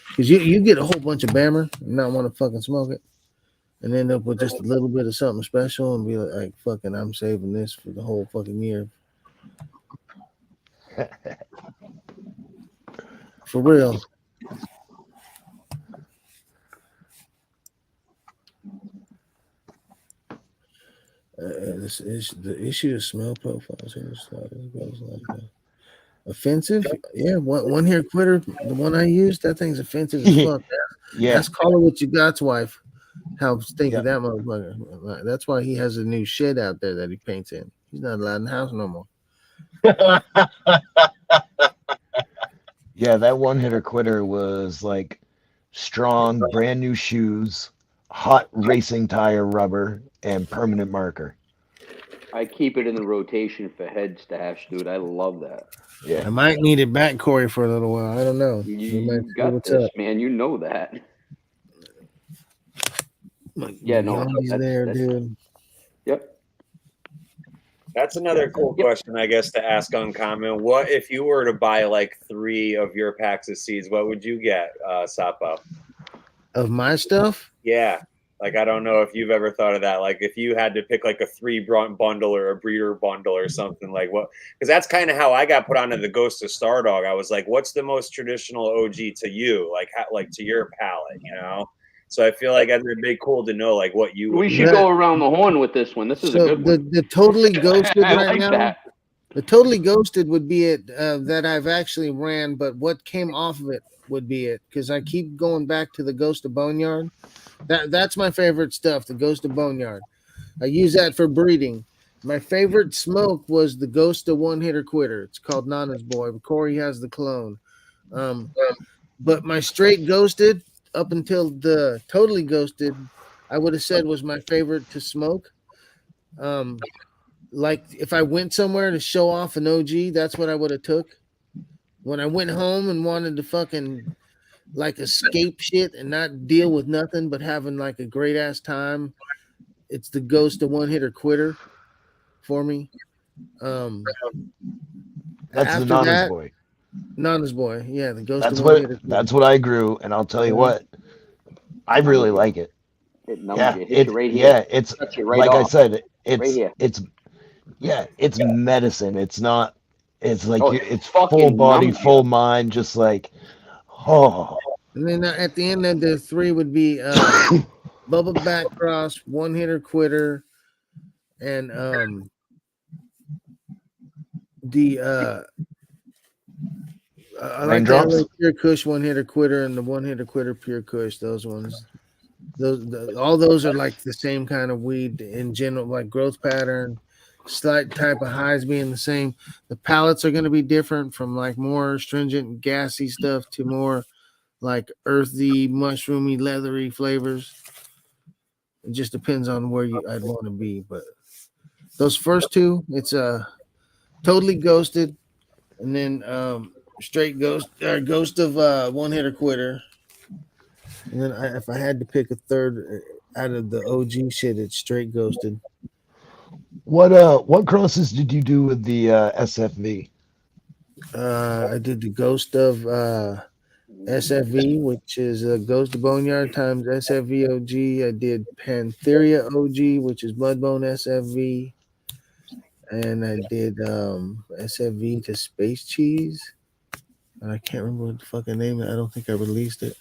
Because you get a whole bunch of Bammer and not want to fucking smoke it, and end up with just a little bit of something special and be like fucking, I'm saving this for the whole fucking year. For real. This is the issue of smell profiles. Offensive? Yeah, one here quitter. The one I used, that thing's offensive as fuck. Yeah. Ask Call It What You Got's wife how stinky Yeah. that motherfucker. That's why he has a new shed out there that he paints in. He's not allowed in the house no more. Yeah, that one hitter quitter was like strong, brand new shoes, hot racing tire rubber, and permanent marker. I keep it in the rotation for head stash, dude. I love that. Yeah. I might need it back, Corey, for a little while. I don't know. You got what's this, up. man. You know that. Yeah, no, he's there, dude. Yep. That's another cool question, I guess, to ask Uncommon. What if you were to buy like 3 of your packs of seeds? What would you get, Sapo? Of my stuff? Yeah. Like, I don't know if you've ever thought of that. Like, if you had to pick like a 3 bundle or a breeder bundle or something, like what? Because that's kind of how I got put onto the Ghost of Stardog. I was like, what's the most traditional OG to you? Like, like to your palate, you know? So I feel like it'd be cool to know like what you. We should go around the horn with this one. This is a good one. The totally ghosted I right like now. that. The totally ghosted would be it that I've actually ran, but what came off of it would be it because I keep going back to the Ghost of Boneyard. That's my favorite stuff, the Ghost of Boneyard. I use that for breeding. My favorite smoke was the Ghost of One Hitter Quitter. It's called Nana's Boy. Corey has the clone. But my straight ghosted up until the totally ghosted, I would have said was my favorite to smoke. Like if I went somewhere to show off an OG, that's what I would have took. When I went home and wanted to fucking like escape shit and not deal with nothing but having like a great ass time, it's the Ghost of One Hitter Quitter for me. That's After the Nana's that, Boy. Nana's Boy, yeah, the Ghost That's of One Hitter Quitter. that's what I grew, and I'll tell you what, I really like it. It numbs Yeah, you. It hits you right here. yeah, it's Cuts you right like I off. said, Right here. it's medicine. It's not. It's like Oh, it's fucking full body, numbs you. full mind, just like oh. And then at the end of the 3 would be Bubba Backcross, One Hitter Quitter, and the I like the Raindrops? LA Pure Kush One Hitter Quitter and the One Hitter Quitter Pure Kush. Those ones, all those are like the same kind of weed in general, like growth pattern, slight type of highs being the same. The palettes are going to be different from like more stringent, gassy stuff to more like earthy, mushroomy, leathery flavors. It just depends on where I'd want to be. But those first 2, it's totally ghosted, and then straight ghost of One Hitter Quitter. And then if I had to pick a third out of the OG shit, it's straight ghosted. What crosses did you do with the SFV? I did the Ghost of SFV, which is a Ghost of Boneyard times SFV OG. I did Pantheria OG, which is Bloodbone SFV. And I did SFV to Space Cheese. And I can't remember what the fucking name is. I don't think I released it.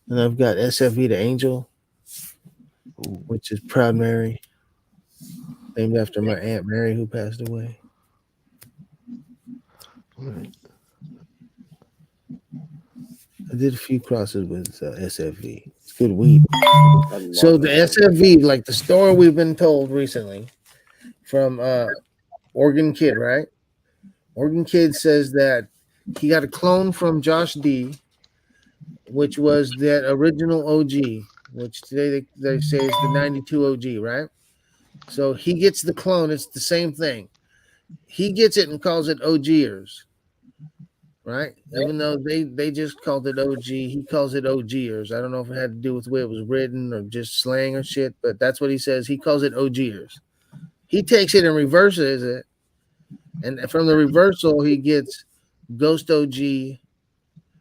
And I've got SFV to Angel, which is Proud Mary, named after my Aunt Mary who passed away. I did a few crosses with SFV. It's good weed. So the SFV, like the story we've been told recently from Oregon Kid, right? Oregon Kid says that he got a clone from Josh D, which was that original OG, which today they say is the 92 OG, right? So he gets the clone. It's the same thing. He gets it and calls it OGers, right? Even though they just called it OG, he calls it OGers. I don't know if it had to do with the way it was written or just slang or shit, but that's what he says. He calls it OGers. He takes it and reverses it, and from the reversal, he gets Ghost OG,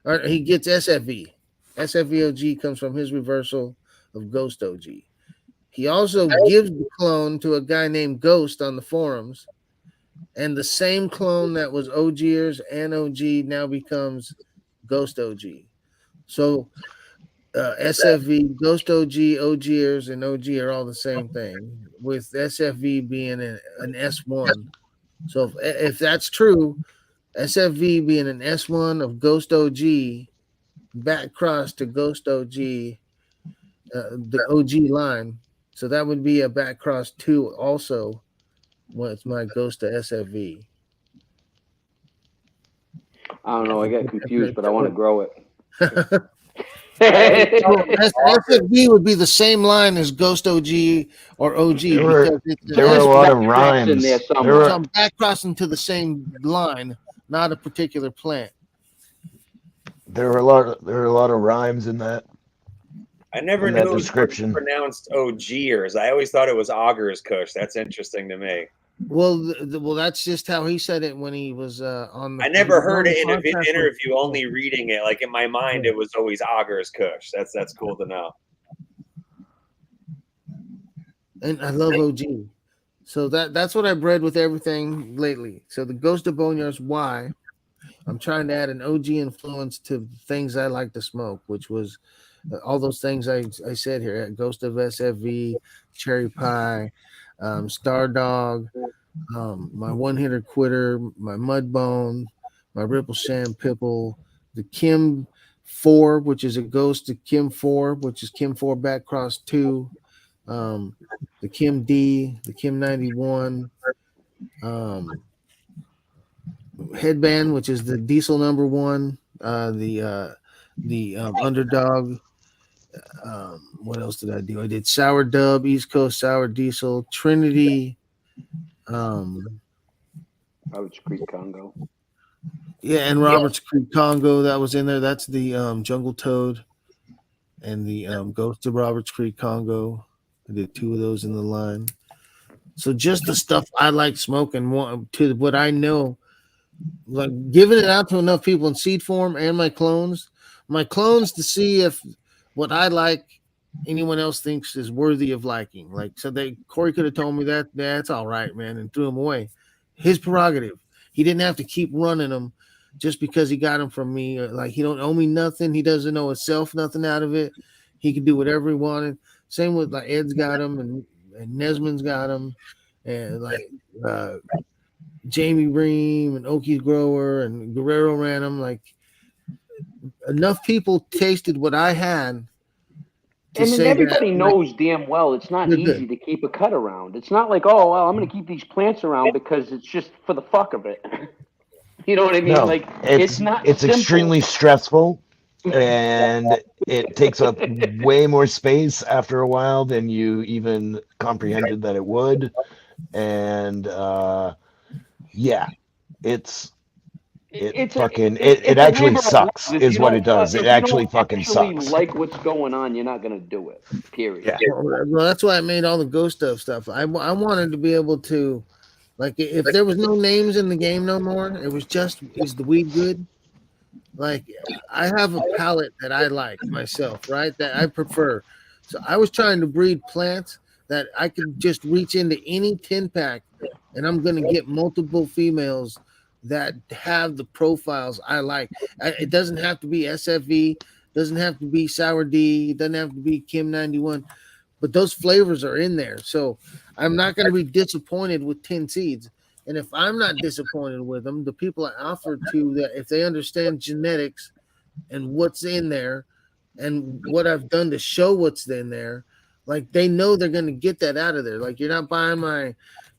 or he gets SFV. SFV OG comes from his reversal of Ghost OG. He also gives the clone to a guy named Ghost on the forums, and the same clone that was OGers and OG now becomes Ghost OG. So SFV, Ghost OG, OGers, and OG are all the same thing, with SFV being an S1. So if that's true, SFV being an S1 of Ghost OG, back cross to Ghost OG, the OG line. So that would be a back cross 2 also with my Ghost to SFV. I don't know. I get confused, but I want to grow it. SFV would be the same line as Ghost OG or OG because there were a lot of rhymes. in there so somewhere. I'm back crossing to the same line, not a particular plant. There were a lot of rhymes in that. I never in knew that it was description. pronounced OGers. I always thought it was Augers Kush. That's interesting to me. Well, well, that's just how he said it when he was on the. I never heard on it the in an podcast interview, only reading it. Like in my mind, it was always Augers Kush. That's cool to know. And I love OG. So that's what I bred with everything lately. So the Ghost of Boneyard's why I'm trying to add an OG influence to things I like to smoke, which was all those things I said here: Ghost of SFV, Cherry Pie, Star Dog, my One Hitter Quitter, my Mudbone, my Ripple Sham Pipple, the Kim 4, which is a ghost to Kim 4, which is Kim 4 back cross 2, the Kim D, the Kim 91, Headband, which is the Diesel number 1, the Underdog. What else did I do? I did Sour Dub, East Coast Sour Diesel, Trinity, Roberts Creek Congo. yeah, and Roberts Creek Congo that was in there. That's the Jungle Toad and the Ghost of Roberts Creek Congo. I did 2 of those in the line. So just the stuff I like smoking to what I know, like giving it out to enough people in seed form and my clones to see if what I like anyone else thinks is worthy of liking. Like, so Corey could have told me that that's all right, man, and threw them away. His prerogative. He didn't have to keep running them just because he got them from me. Like, he don't owe me nothing. He doesn't owe himself nothing out of it. He could do whatever he wanted. Same with like Ed's got him and Nesman's got him, and like Jamie Ream and Okies Grower and Guerrero ran them. Like, enough people tasted what I had. And then everybody knows damn well it's not easy to keep a cut around. It's not like, oh, well, I'm going to keep these plants around because it's just for the fuck of it. You know what I mean? No, like, it's not It's simple. extremely stressful, and it takes up way more space after a while than you even comprehended that it would. And yeah, it actually sucks is what it does. It actually fucking sucks. Like what's going on, you're not going to do it. Period. Yeah. Well, that's why I made all the ghost stuff. I wanted to be able to, like, if there was no names in the game no more, it was just, is the weed good? Like, I have a palate that I like myself, right? That I prefer. So I was trying to breed plants that I could just reach into any 10 pack and I'm going to get multiple females that have the profiles I like. It doesn't have to be SFV, doesn't have to be Sour D, it doesn't have to be Kim 91, but those flavors are in there. So I'm not going to be disappointed with 10 seeds. And if I'm not disappointed with them, the people I offer to, that if they understand genetics and what's in there and what I've done to show what's in there, like, they know they're going to get that out of there. Like, you're not buying my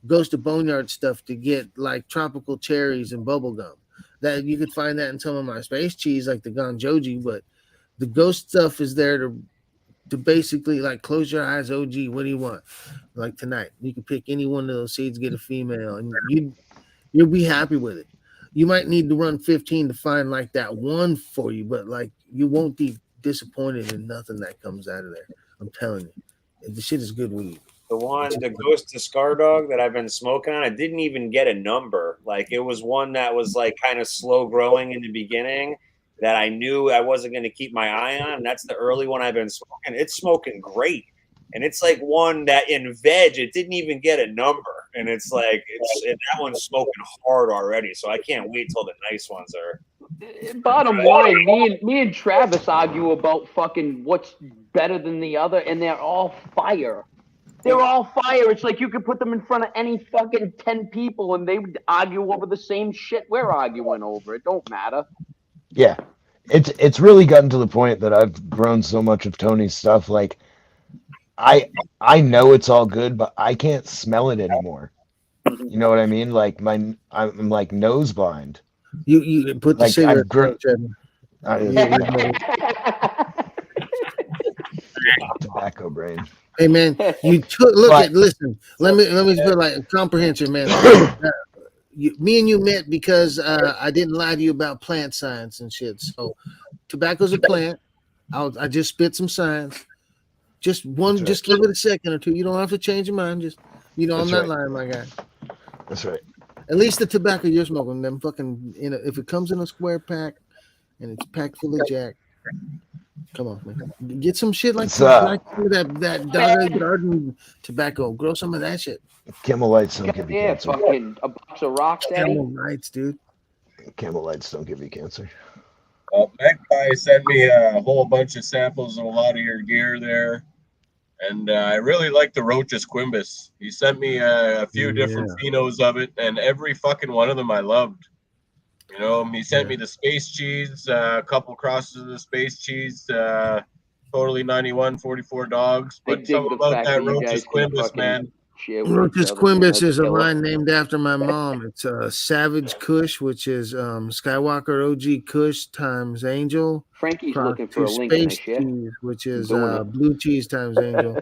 Ghost of Boneyard stuff to get like tropical cherries and bubble gum. That you could find that in some of my space cheese, like the Ganjoji, but the ghost stuff is there to basically, like, close your eyes, OG, what do you want? Like tonight, you can pick any one of those seeds, get a female, and you'll be happy with it. you might need to run 15 to find like that one for you, but like you won't be disappointed in nothing that comes out of there. I'm telling you, the shit is good weed. The Ghost to Scar Dog that I've been smoking on, it didn't even get a number. Like it was one that was like kind of slow growing in the beginning that I knew I wasn't going to keep my eye on. And that's the early one I've been smoking. It's smoking great. And it's like one that in veg, it didn't even get a number. And it's like, that one's smoking hard already. So I can't wait till the nice ones are. Bottom line, me and Travis argue about fucking what's better than the other, and they're all fire. They're all fire. It's like you could put them in front of any fucking 10 people and they would argue over the same shit we're arguing over. It don't matter. Yeah. It's really gotten to the point that I've grown so much of Tony's stuff. Like I know it's all good, but I can't smell it anymore. You know what I mean? Like I'm like nose blind. You put the Like cigarette. I've grown. Tobacco brain. Hey man, you took listen. Let me put like comprehension, man. Me and you met because I didn't lie to you about plant science and shit. So, tobacco's a plant. I just spit some science. Just give it a second or two. You don't have to change your mind. Just I'm not lying, my guy. That's right. At least the tobacco you're smoking, them fucking if it comes in a square pack and it's packed full of jack. Come on, man. Get some shit like that garden tobacco. Grow some of that shit. Camel lights don't give you cancer. Fucking a box of rocks, Eddie. Camel lights, dude. Camel lights don't give you cancer. That guy sent me a whole bunch of samples of a lot of your gear there. And I really like the Roach's Quimbus. He sent me a few different phenos of it, and every fucking one of them I loved. You know, he sent me the Space Cheese, a couple crosses of the Space Cheese, totally 91, 44 dogs. But something about that Roach's Quimbus, man. Roach's Quimbus is a line named after my mom. It's Savage Kush, which is Skywalker OG Kush times Angel. Frankie's looking for a link in Space Cheese, which is doing blue cheese times Angel.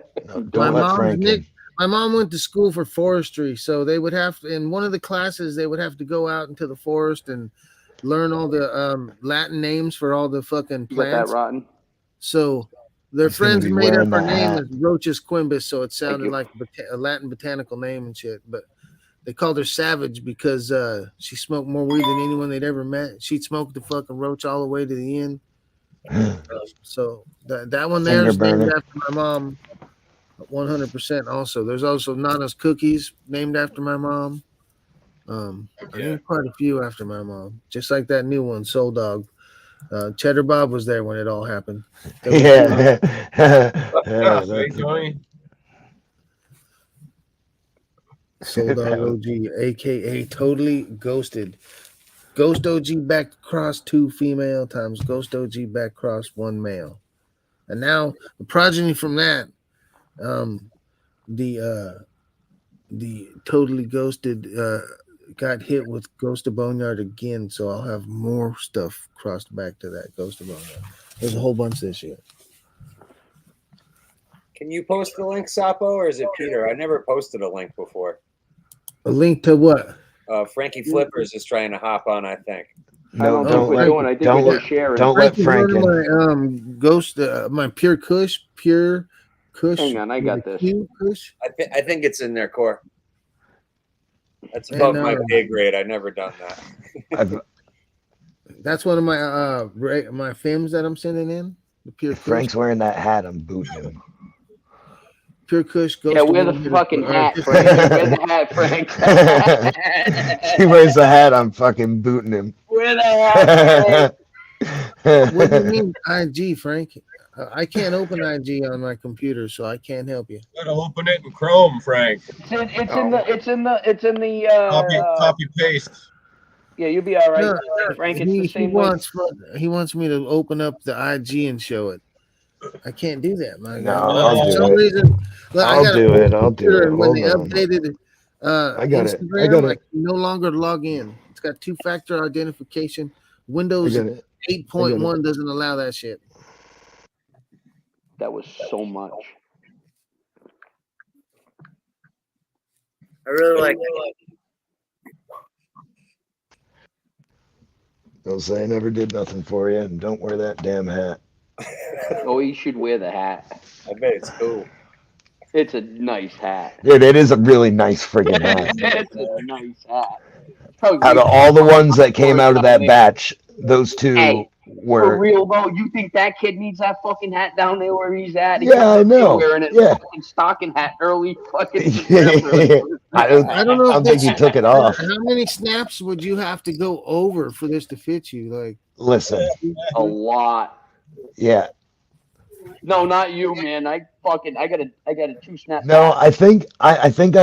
Don't let Frank in. My mom went to school for forestry, so they would have to, in one of the classes, they would have to go out into the forest and learn all the Latin names for all the fucking plants. That rotten. So their friends made up her name as Roach's Quimbus, so it sounded like a Latin botanical name and shit. But they called her Savage because she smoked more weed than anyone they'd ever met. She'd smoke the fucking roach all the way to the end. So that one there is named after my mom. 100% also. There's also Nana's Cookies named after my mom. I named quite a few after my mom. Just like that new one, Soul Dog. Cheddar Bob was there when it all happened. Tony. Soul Dog OG, aka Totally Ghosted. Ghost OG back across 2 female times Ghost OG back across 1 male. And now the progeny from that, the Totally Ghosted got hit with Ghost of Boneyard again, so I'll have more stuff crossed back to that Ghost of Boneyard. There's a whole bunch this year. Can you post the link, Sapo, or is it Peter? I never posted a link before. A link to what? Frankie Flippers is trying to hop on, I think. No, don't let Frank in. My Ghost, my Pure Kush. Hang on, I got this. Kush? I think it's in there, Core. That's above my pay grade. I've never done that. That's one of my films that I'm sending in. The Pure Kush. Frank's wearing that hat. I'm booting him. Pure Kush. Yeah, wear the fucking hat, Frank. Wear the hat, Frank. He wears the hat. I'm fucking booting him. Wear the hat. What do you mean IG, Frank? I can't open IG on my computer, so I can't help you. Gotta open it in Chrome, Frank. It's in the copy paste. Yeah, you'll be all right, Frank. It's the same he wants me to open up the IG and show it. I can't do that, man. No, I'll do it. I'll do it. When they updated Instagram, I can no longer log in. It's got 2-factor authentication. Windows 8.1 doesn't allow that shit. That was so much. I really like it. Don't say I never did nothing for you, and don't wear that damn hat. Oh, you should wear the hat. I bet it's cool. It's a nice hat. Dude, it is a really nice friggin' hat. It's a nice hat. Probably Out way of all the too ones that came for out of down that there. batch, those two Hey, for were. real though, you think that kid needs that fucking hat down there where he's at? He Yeah, comes I up here know. wearing it Yeah. fucking stocking hat early fucking I I don't know if don't think he took it off. How many snaps would you have to go over for this to fit you? Like, Listen, a lot. yeah. No, not you, man. I got a 2 snap. No, hat. I think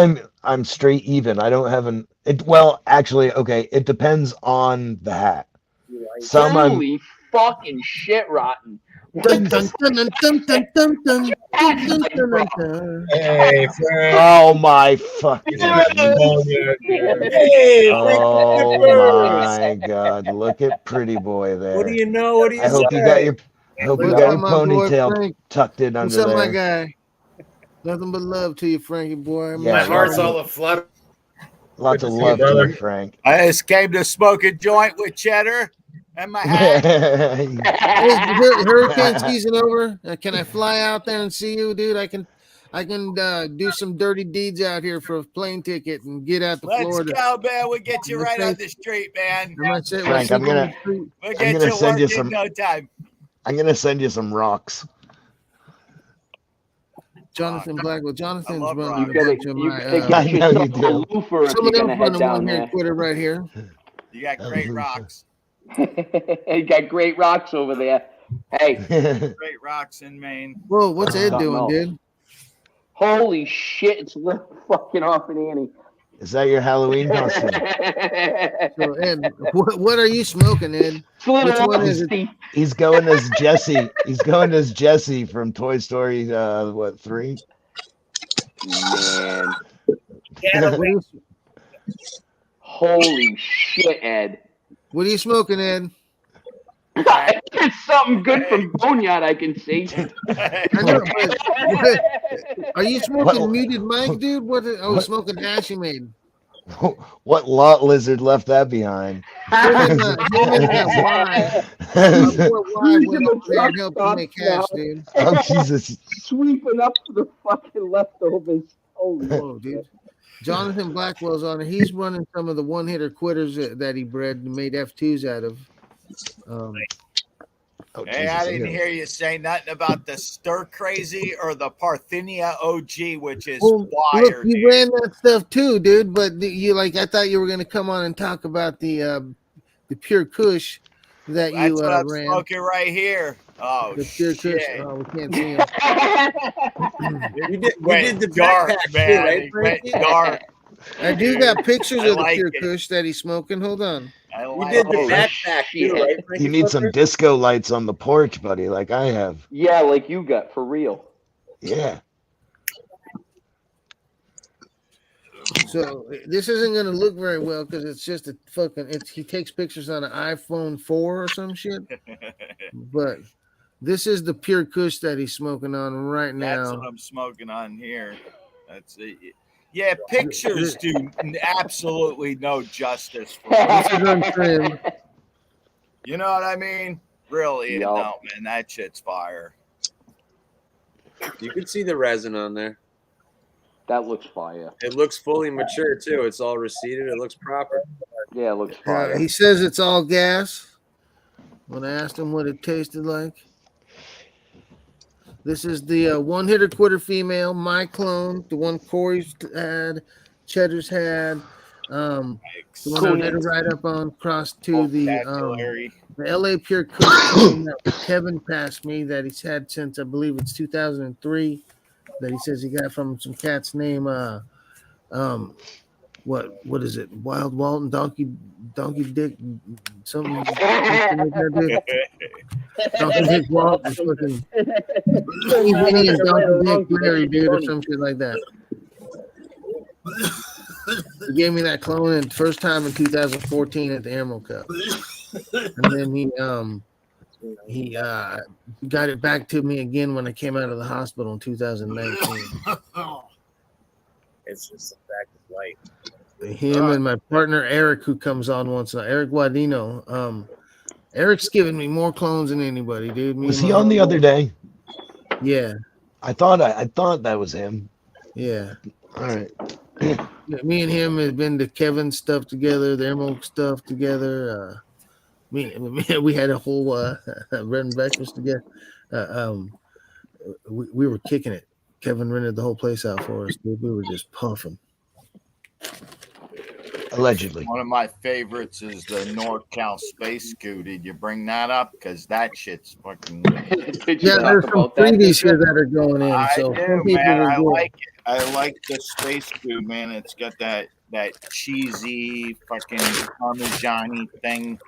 I'm straight even. I don't have an well, actually, okay, it depends on the hat. Some I'm Holy fucking shit rotten. dun, dun, dun, dun, dun, dun, dun, dun, dun, dun, dun, dun. Hey, Frank. oh my fucking Hey, oh Clippers! my god, look at pretty boy What do there. you know? What do you I hope say? you got your hope you What's got up, your my boy ponytail Frank? tucked in What's under up, my there. guy? Nothing but love to you, Frankie boy. Yeah, My Much heart's love. all aflutter. Lots of see you, love to brother. you, Frank. I just came to smoke a joint with cheddar and my hat. Is hurricane season over? Can I fly out there and see you, dude? I can do some dirty deeds out here for a plane ticket and get out to Let's Florida. go, man. We'll get you right on the street, man. Frank, I'm gonna We'll I'm get gonna you send work you in some no time. I'm gonna send you some rocks. Jonathan Blackwell. Jonathan's love running a rock. bunch of my. Hey, I get know you yourself a do. loofah if Someone you're else gonna head running down one here, there. quitter right here. You got great rocks. You got great rocks over there. Hey, Great rocks in Maine. Whoa, what's Ed Something doing, else. dude? holy shit! It's lit fucking off an Annie. Is that your Halloween costume? So Ed, what are you smoking, Ed? It's lit Which one off, is it? Steve. He's going as Jesse. He's going as Jesse from Toy Story 3? Man, What are you, holy shit, Ed. what are you smoking, Ed? It's something good from Boneyard, I can see. I know, but are you smoking What- muted mic, dude? Oh, smoking hash you made. What lot lizard left that behind? Him and that Y. My boy Y He's went in the over there and truck helped him stop make hash, now. dude. Oh Jesus! Sweeping up the fucking leftovers. Holy Whoa, dude. Jonathan Blackwell's on it. He's running some of the one-hitter quitters that he bred and made F2s out of. Oh, Hey, Jesus, I I'm didn't gonna- hear you say nothing about the Stir Crazy or the Parthenia OG, which is Well, fire. look, you dude. ran that stuff too, dude. But you I thought you were going to come on and talk about the pure Kush that That's you what I'm ran. smoking right here. Oh, The pure Kush. shit. Oh, we can't see him. You did Went the dark, backpack too, man. right, It went Frankie? dark. I do got pictures I of the like pure it. Kush that he's smoking. Hold on. I You like did the Oh, backpack shit. too, right, Frankie? You need some Clippers? disco lights on the porch, buddy, like I have. Yeah, like you got, for real. Yeah. So this isn't going to look very well because it's just a fucking. He takes pictures on an iPhone 4 or some shit. But this is the pure Kush that he's smoking on right That's now. what I'm smoking on here. That's it. Yeah, pictures do absolutely no justice for This it. is untrimmed. You know what I mean? Really, Yup. no, man, that shit's fire. You can see the resin on there. That looks fire. It looks fully mature too. It's all receded. It looks proper. Yeah, it looks fire. He says it's all gas. When I asked him what it tasted like, this is the one-hitter quitter female, my clone, the one Corey's had, Cheddar's had, the one I did a write-up on, crossed to the LA Pure Kush clone that Kevin passed me that he's had since I believe it's 2003. That he says he got from some cat's name. What is it? Wild Walton, Donkey Dick, something like that, dude. Donkey Dick Walt, fucking Winnie and Donkey Dick Larry, dude, or some shit like that. He gave me that clone the first time in 2014 at the Emerald Cup, and then he got it back to me again when I came out of the hospital in 2019. It's just the fact of life. Him and my partner Eric, who comes on once in a while, Eric Guadino, Eric's giving me more clones than anybody, dude. Me Was and he my on the homeboy. other day? Yeah, I thought that was him. yeah. All right. Yeah, me and him have been to Kevin's stuff together, the Emerald stuff together. We had a whole bread and breakfast together. We were kicking it. Kevin rented the whole place out for us, dude. We were just puffing. Allegedly. One of my favorites is the NorCal Space Scoot. Did you bring that up? Because that shit's fucking. Did you Yeah, talk there's some about that? freebies here that are going in. I So do, some people man. will I do it. like it. I like the Space Scoot, man. It's got that cheesy fucking Parmesan-y thing.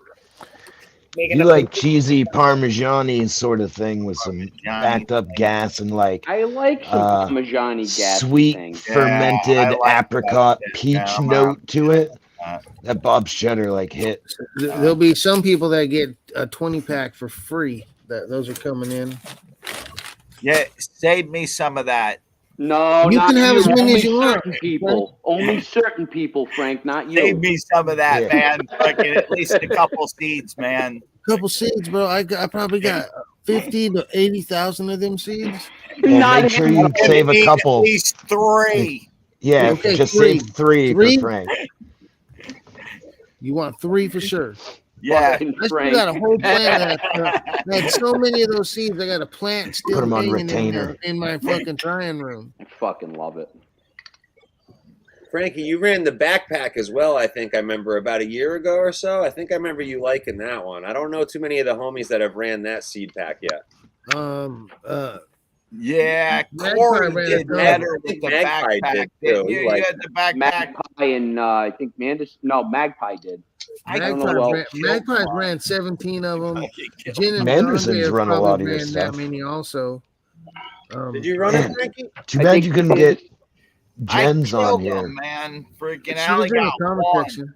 You like cheesy Parmesan-y sort of thing with some backed up gas and like I like some Parmesan-y gas sweet thing. fermented I like apricot that shit, peach man. I'm note to it. Uh, That Bob's Cheddar like hit. There'll be some people that get a 20-pack for free. Those are coming in. Yeah, save me some of that. No, You not can have you. as many Only as you want. certain people. Only certain people, Frank, not you. Save me some of that, Yeah. man. Fucking at least a couple seeds, man. Couple seeds, bro. I probably got 50 to 80,000 of them seeds. Well, Not make sure him. you save a Need couple. At least 3. Yeah, Okay, just three. save three Three? for Frank. You want 3 for sure. Yeah. Fucking I still Frank. got a whole plant. I had so many of those seeds. I got a plant still Put 'em on hanging retainer. in my fucking trying room. I fucking love it. Frankie, you ran the backpack as well, I think I remember about a year ago or so. I think I remember you liking that one. I don't know too many of the homies that have ran that seed pack yet. Yeah, Magpie Corey ran did a better I think with the Magpie backpack. did, Didn't too. you? He You liked had the backpack. Magpie and I think Magpie did. I don't know. Magpies ran 17 of them. Jen and Manderson's Don run a probably lot of your ran stuff. that many also. Did you run Man, it, Frankie? Too I bad think you couldn't he get I Jen's on killed here. him, man. Freaking She Allie was in the got comment one. section.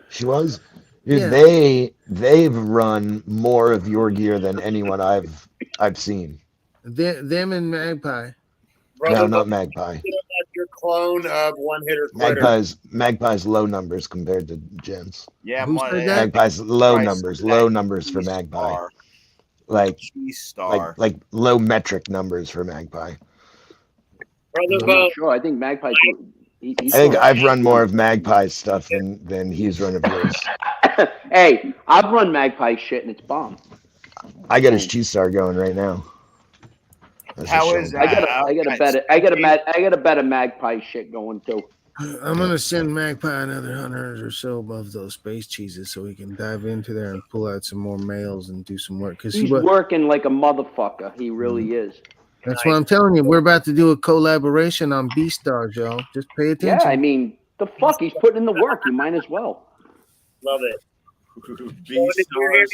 She was. Dude, Yeah. they've run more of your gear than anyone I've seen. Them and Magpie. No, not Magpie. Your clone of One Hitter Quitter. Magpie's low numbers compared to Jen's. Yeah, Who one, said yeah, that? Magpie's low Christ, numbers, that low numbers for cheese Magpie. star. Like Cheese star. like low metric numbers for Magpie. I'm not sure. I think Magpie. I think I've run more of Magpie's stuff than he's run of yours. Hey, I've run Magpie shit and it's bomb. I got his cheese star going right now. That's a How shame. is that? I got a better Magpie shit going too. I'm gonna send Magpie another 100 or so above those space cheeses so he can dive into there and pull out some more males and do some work. Because He's working like a motherfucker. He really is. that's what I'm telling you. We're about to do a collaboration on B Stars, y'all. Just pay attention. Yeah, I mean, the fuck, he's putting in the work. You might as well. Love it. B stars.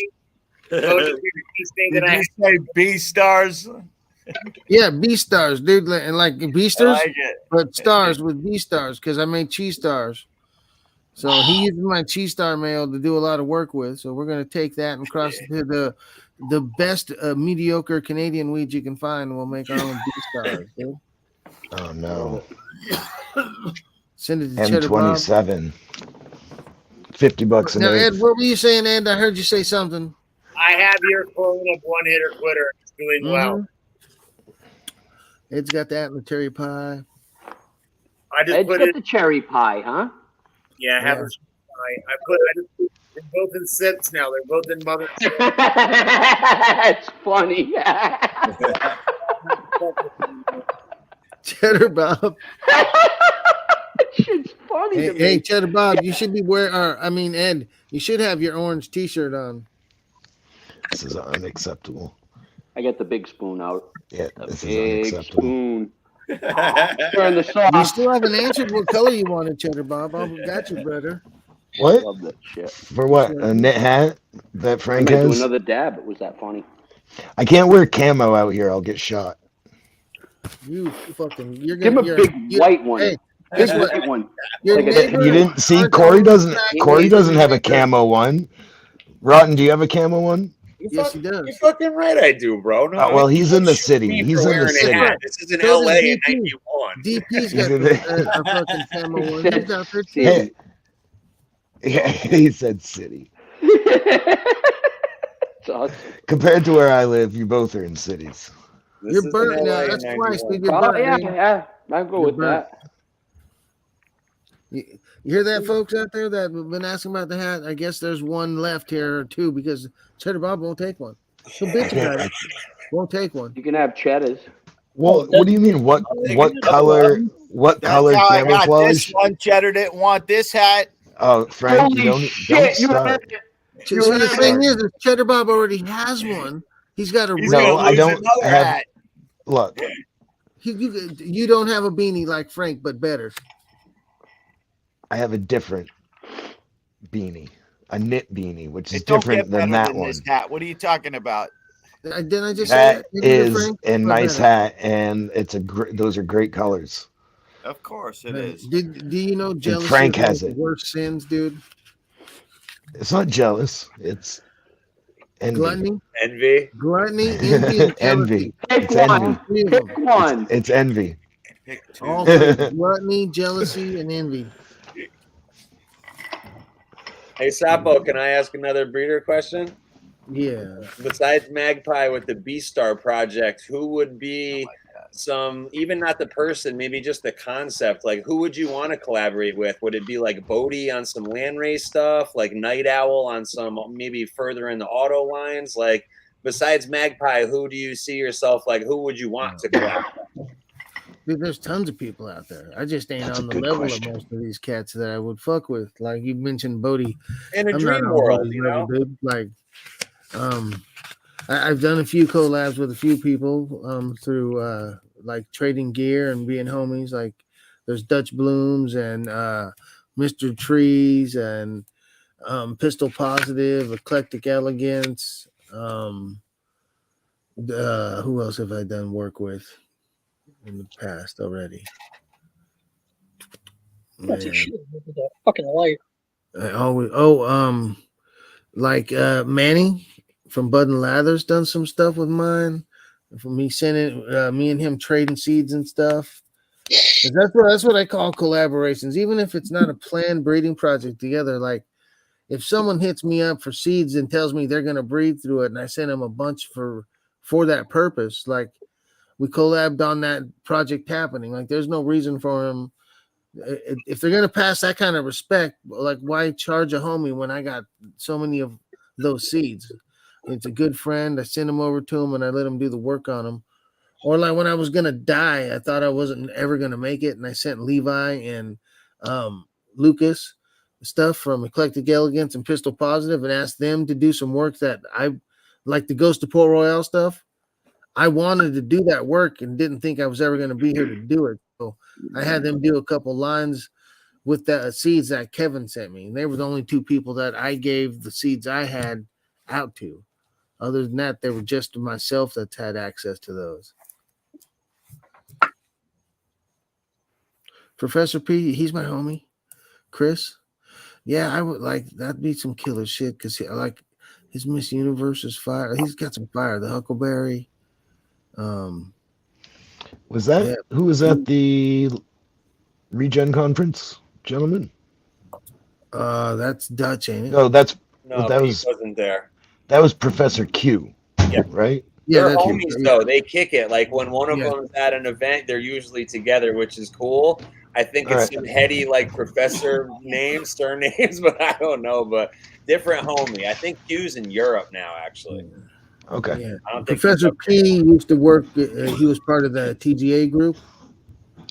Did you say B stars? Yeah, B Stars, dude, and like B I Stars, like it. but stars with B Stars because I made cheese stars. So he uses my cheese star mail to do a lot of work with. So we're gonna take that and cross it to the best mediocre Canadian weed you can find. And we'll make our own B Stars, dude. Oh no. Send it to Cheddar Bob. M27. $50 an Now, Ed, eighth. what were you saying, Ed? I heard you say something. I have your clone of One Hitter Quitter. It's doing well. Ed's got that in the cherry pie. I just Ed's put got it. the cherry pie, huh? Yeah, I have. They're both in sips now. They're both in mother. It's funny. Cheddar Bob. Shit's funny to me. Hey, Cheddar Bob, you should be wearing. Ed, you should have your orange T-shirt on. This is unacceptable. I got the big spoon out. Yeah, The this is big unacceptable. spoon. Turn the You sauce. still haven't answered what color you wanted, Cheddar Bob. I got you, brother. What? Love that shit. For what? A knit hat that I Frank might do has? another dab. It was that funny. I can't wear camo out here. I'll get shot. You fucking. You're Give gonna. him a big white one. Hey, Big guess what? white one. Your Like a- neighbor- You didn't see Aren't Corey those doesn't. back- Corey doesn't have a camo one. Rotten, do you have a camo one? Yes, he does. You're fucking right, I do, bro. No, Oh, well, he's in the shoot city. me He's for in the wearing a city. hat. This is in So LA does in DP. 91. DP's got He's in a fucking camo one. He's out there too. Hey, yeah, he said city. Compared to where I live, you both are in cities. This You're is burnt. an LA Yeah, in that's twice, 91. dude. You're Oh burnt, yeah, dude. yeah. I go You're with burnt. that. You hear that, folks out there that have been asking about the hat? I guess there's one left here or two because Cheddar Bob won't take one. He'll bitch about it. Won't take one. You can have cheddars. Well, what do you mean? What color? What That's color how I got this camouflage? one. Cheddar didn't want this hat. Oh, Frank, Holy don't shit! You start. heard it. See, You the heard thing it. is Cheddar Bob already has one. He's got a He's No, gonna I lose don't another have. hat. Look, You don't have a beanie like Frank, but better. I have a different beanie, a knit beanie, which is It don't different get than better that than one. this hat. What are you talking about? Didn't I just That say that? is Frank, a but nice better. hat, and it's those are great colors. Of course it is. Do you know jealousy Frank is one has of the it. worst sins, dude? It's not jealous. It's envy. Gluttony, Envy. envy, and Envy. jealousy. Pick It's one. envy. Three of Pick them. one. It's envy. Pick two. All three: gluttony, jealousy, and envy. Hey, Sapo, can I ask another breeder question? Yeah. Besides Magpie with the B-Star project, who would be some, even not the person, maybe just the concept, like who would you want to collaborate with? Would it be like Bodie on some landrace stuff, like Night Owl on some maybe further in the auto lines? Like besides Magpie, who do you see yourself, like who would you want to collaborate? Dude, there's tons of people out there. I just ain't That's a on the good level question. of most of these cats that I would fuck with. Like you mentioned Bodie. In a I'm dream not on world, Bodie's you level, know? dude. Like I've done a few collabs with a few people through like trading gear and being homies. Like there's Dutch Blooms and Mr. Trees and Pistol Positive, Eclectic Elegance. Who else have I done work with in the past already? That's a Man. shit with that fucking light. I always like Manny from Bud and Lather's done some stuff with mine. For me sending me and him trading seeds and stuff. 'Cause that's what I call collaborations. Even if it's not a planned breeding project together, like if someone hits me up for seeds and tells me they're gonna breed through it, and I send them a bunch for that purpose, like we collabed on that project happening. Like there's no reason for them. If they're gonna pass that kind of respect, like why charge a homie when I got so many of those seeds? It's a good friend. I send them over to him and I let him do the work on them. Or like when I was gonna die, I thought I wasn't ever gonna make it, and I sent Levi and Lucas stuff from Eclectic Elegance and Pistol Positive and asked them to do some work that I like the Ghost of Port Royale stuff. I wanted to do that work and didn't think I was ever going to be here to do it. So I had them do a couple lines with the seeds that Kevin sent me. And they were the only two people that I gave the seeds I had out to. Other than that, they were just myself that's had access to those. Professor P, he's my homie. Chris, yeah, I would like that'd be some killer shit because like his Miss Universe is fire. He's got some fire. The Huckleberry. Was that Yeah. who was at the Regen conference, gentlemen? That's Dutch, ain't it? No, No, that Pete was wasn't there. Professor Q. Yeah. Right? Yeah, They're that's homies though. They kick it. Like when one of Yeah. them's at an event, they're usually together, which is cool. I think All it's right. some heady like professor names, surnames, but I don't know. But different homie. I think Q's in Europe now, actually. Okay. Yeah. I don't think Professor he's P used to work. He was part of the TGA group.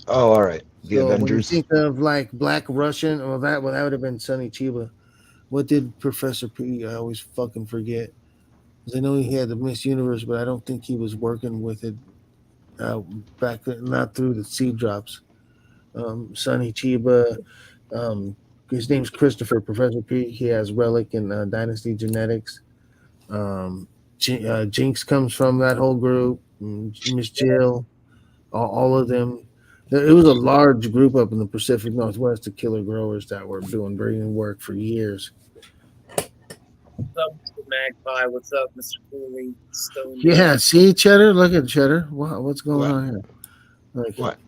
Oh, all right. The So when you Avengers. think of like Black Russian, or that would have been Sonny Chiba. What did Professor P? I always fucking forget. 'Cause I know he had the Miss Universe, but I don't think he was working with it back then, not through the seed drops. Sonny Chiba. His name's Christopher. Professor P. He has Relic and Dynasty Genetics. Jinx comes from that whole group. Miss Jill, all of them. It was a large group up in the Pacific Northwest of killer growers that were doing breeding work for years. What's up, Mr. Magpie? What's up, Mr. Cooley? Stone. Yeah, see Cheddar. Look at Cheddar. What's going on here? Like, what?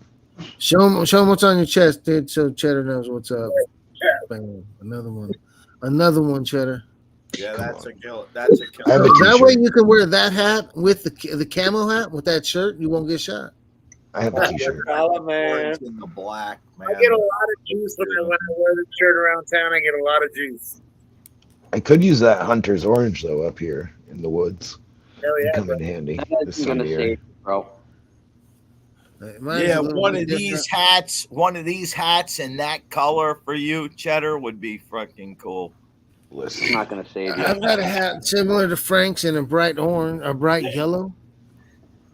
Show him what's on your chest, dude, so Cheddar knows what's up. Bam. Another one, Cheddar. Yeah, Come that's on. a kill. That's a I have killer. a That way t-shirt. you can wear that hat with the camo hat with that shirt. You won't get shot. I have a Good t-shirt. fella, man. Orange and the black, man. I get a lot of juice when I wear the shirt around town. I get a lot of juice. I could use that hunter's orange though up here in the woods. Hell It'd yeah, come bro. in handy That's this time gonna of save year. you, bro. Mine's Yeah, a little one bit of these different. one of these hats in that color for you, Cheddar, would be freaking cool. It's Listen, not gonna save you. I've got a hat similar to Frank's in a bright orange, a bright yellow,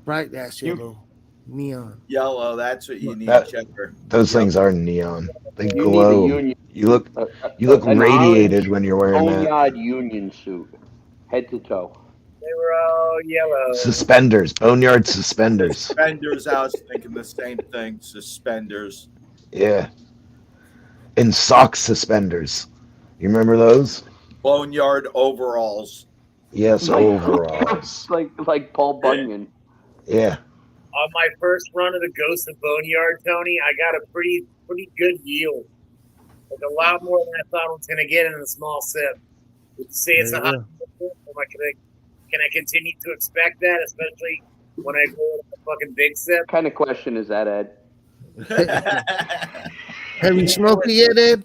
bright ass You- yellow, neon. Yellow, that's what you need, That- Cheddar. those Yep. things are neon. They You need a glow. union. You look An radiated orange when you're wearing that. Boneyard union suit, head to toe. They were all yellow. Suspenders, boneyard suspenders. Suspenders, I was thinking the same thing. Suspenders. Yeah. And sock suspenders. You remember those? Boneyard overalls. Yes, overalls. like Paul Bunyan. Yeah. On my first run of the Ghost of Boneyard, Tony, I got a pretty good yield. Like a lot more than I thought I was going to get in a small sip. Would you say it's There a you hot sip? Can I continue to expect that, especially when I go with a fucking big sip? What kind of question is that, Ed? Have you smoked it yet, Ed?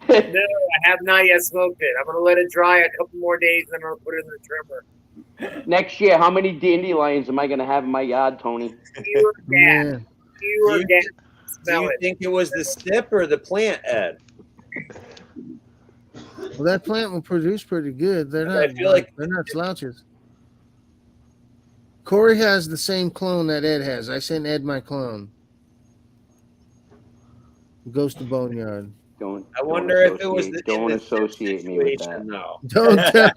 No, I have not yet smoked it. I'm going to let it dry a couple more days, and then I'll put it in the trimmer. Next year, how many dandelions am I gonna have in my yard, Tony? Pure gas. Yeah. Pure Do gas. Do Smell you it. think it was the sip or the plant, Ed? Well, that plant will produce pretty good. They're I not. feel like- they're not slouches. Corey has the same clone that Ed has. I sent Ed my clone. Ghost of Boneyard. I wonder if it was the Don't in the sip associate me with that. situation, though. Don't tell.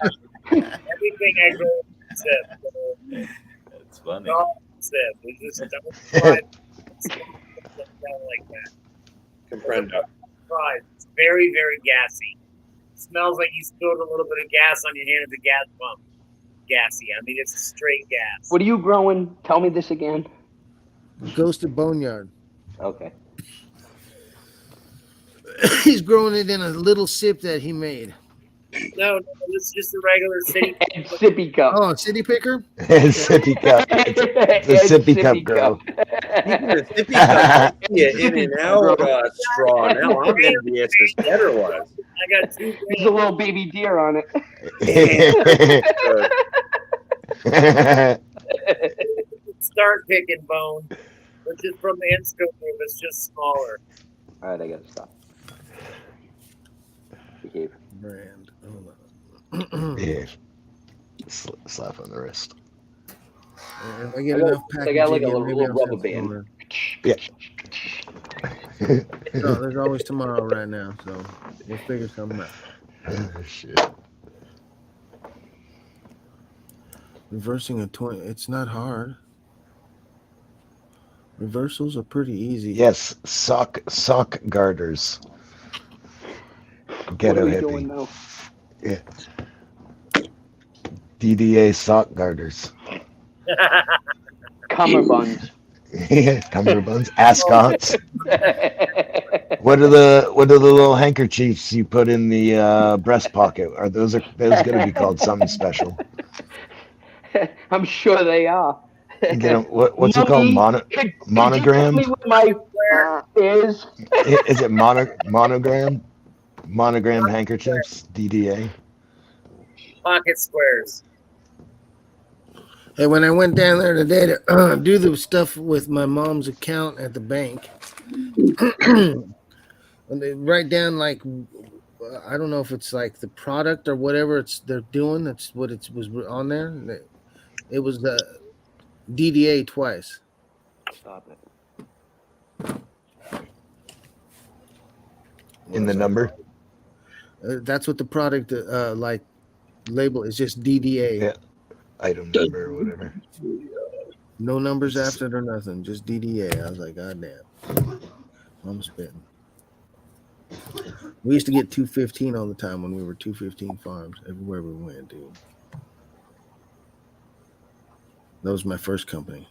Everything I go with sip. That's funny. All sip. It's just don't try like that. Comprendo. Try. It's very, very gassy. It smells like you spilled a little bit of gas on your hand at the gas pump. Gassy. I mean, it's straight gas. What are you growing? Tell me this again. Ghost of Boneyard. Okay. He's growing it in a little sip that he made. No, it's just a regular city. Sippy cup. Oh, city picker? Sippy cup. It's the sippy cup girl. Speaking of sippy cup, in and out straw. Now I'm envious as Cheddar was. I got two. There's a little baby deer on it. Start picking bone, which is from the Enscope room. It's just smaller. All right, I gotta stop. Behave. Brand. Hold on. Yeah. Slap on the wrist. If I get enough I got like a packaging, maybe little I'll rubber send some band. Yeah. No, there's always tomorrow right now, so we'll figure something out. Oh, shit. Reversing a 20, it's not hard. Reversals are pretty easy. Yes, sock garters. Ghetto What are we hippie. doing now? Yeah. DDA sock garters. Cummerbunds. Yeah, cummerbunds, ascots. What are the little handkerchiefs you put in the breast pocket? Are those going to be called something special? I'm sure they are. You get 'em- what's it called? Mommy, could you Monogram? tell me what my is? Is it monogram? Monogram handkerchiefs, DDA. Pocket squares. Hey, when I went down there today to do the stuff with my mom's account at the bank, when they write down like, I don't know if it's like the product or whatever they're doing. That's what it was on there. It was the DDA twice. Stop it. In the number? That's what the product like label is, just DDA. Yeah. Item number or whatever. No numbers after it or nothing, just DDA. I was like, God damn. I'm spitting. We used to get 215 all the time when we were 215 Farms, everywhere we went, dude. That was my first company.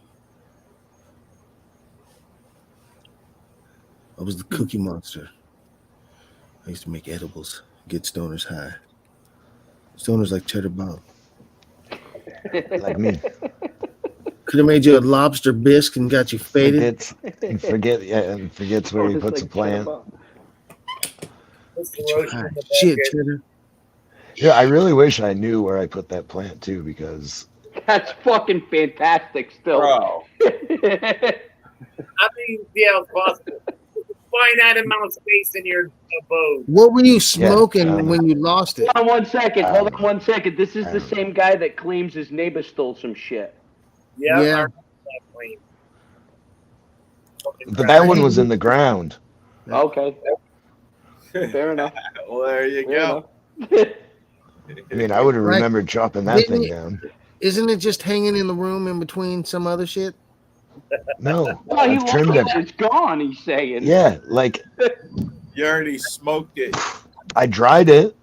I was the Cookie Monster. I used to make edibles, get stoners high. Stoners like cheddar Bob. Like me. Could have made you a lobster bisque and got you faded. Forgets where he puts a plant. What's the roast in the Shit, bucket? cheddar. Yeah, I really wish I knew where I put that plant too, because That's fucking fantastic still. Bro. I mean, yeah, it's possible. Finite amount of space in your abode. What were you smoking Yeah, when you lost it? Hold on 1 second. Hold on Um, 1 second. This is the same guy that claims his neighbor stole some shit. Yeah. Yeah. I remember that claim. Fucking but crap. that one was in the ground. Okay. Fair enough. Well, there you Fair go. enough. I mean, I would have Right. remembered chopping that Didn't thing he- down. Isn't it just hanging in the room in between some other shit? No, Well, he I've trimmed lost it. it. It's gone, he's saying. Yeah, like You already smoked it. I dried it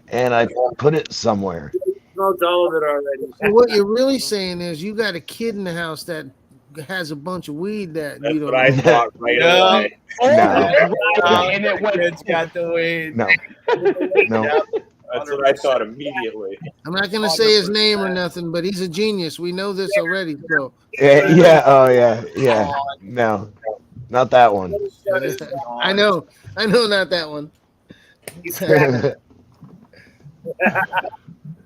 and I put it somewhere. Smoked all of it already. So what you're really saying is you got a kid in the house that has a bunch of weed that That's you don't what I know. thought right No. away. Oh, No. and it went. Kid's got the weed. No, no. Yep. That's what I thought immediately. I'm not gonna say his name or nothing, but he's a genius. We know this already. So Yeah, oh yeah. No, not that one. I know, not that one. He's trapped.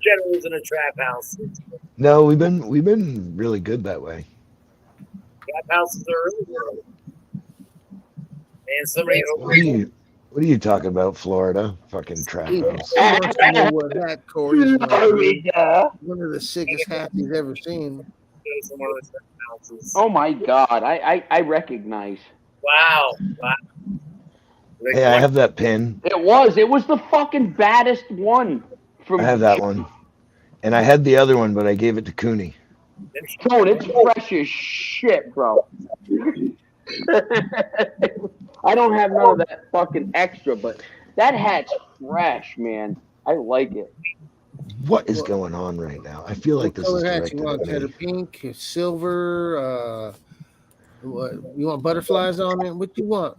Jenna was in a trap house. No, we've been really good that way. Trap houses are really good. Man, somebody What are you talking about, Florida? Fucking trap He house. wants to know what hat Corey's wearing. Oh One of the sickest hats he's ever seen. goes in one of those trap houses. my God, I recognize. Wow. Wow. Hey, I have that pin. It was the fucking baddest one. From I have that one. And I had the other one, but I gave it to Cooney. Tone, it's fresh as shit, bro. I don't have none of that fucking extra, but that hat's fresh, man. I like it. What is going on right now? I feel like What this is color hat you directed want? at Cheddar me. pink, silver, what you want butterflies on it? What you want?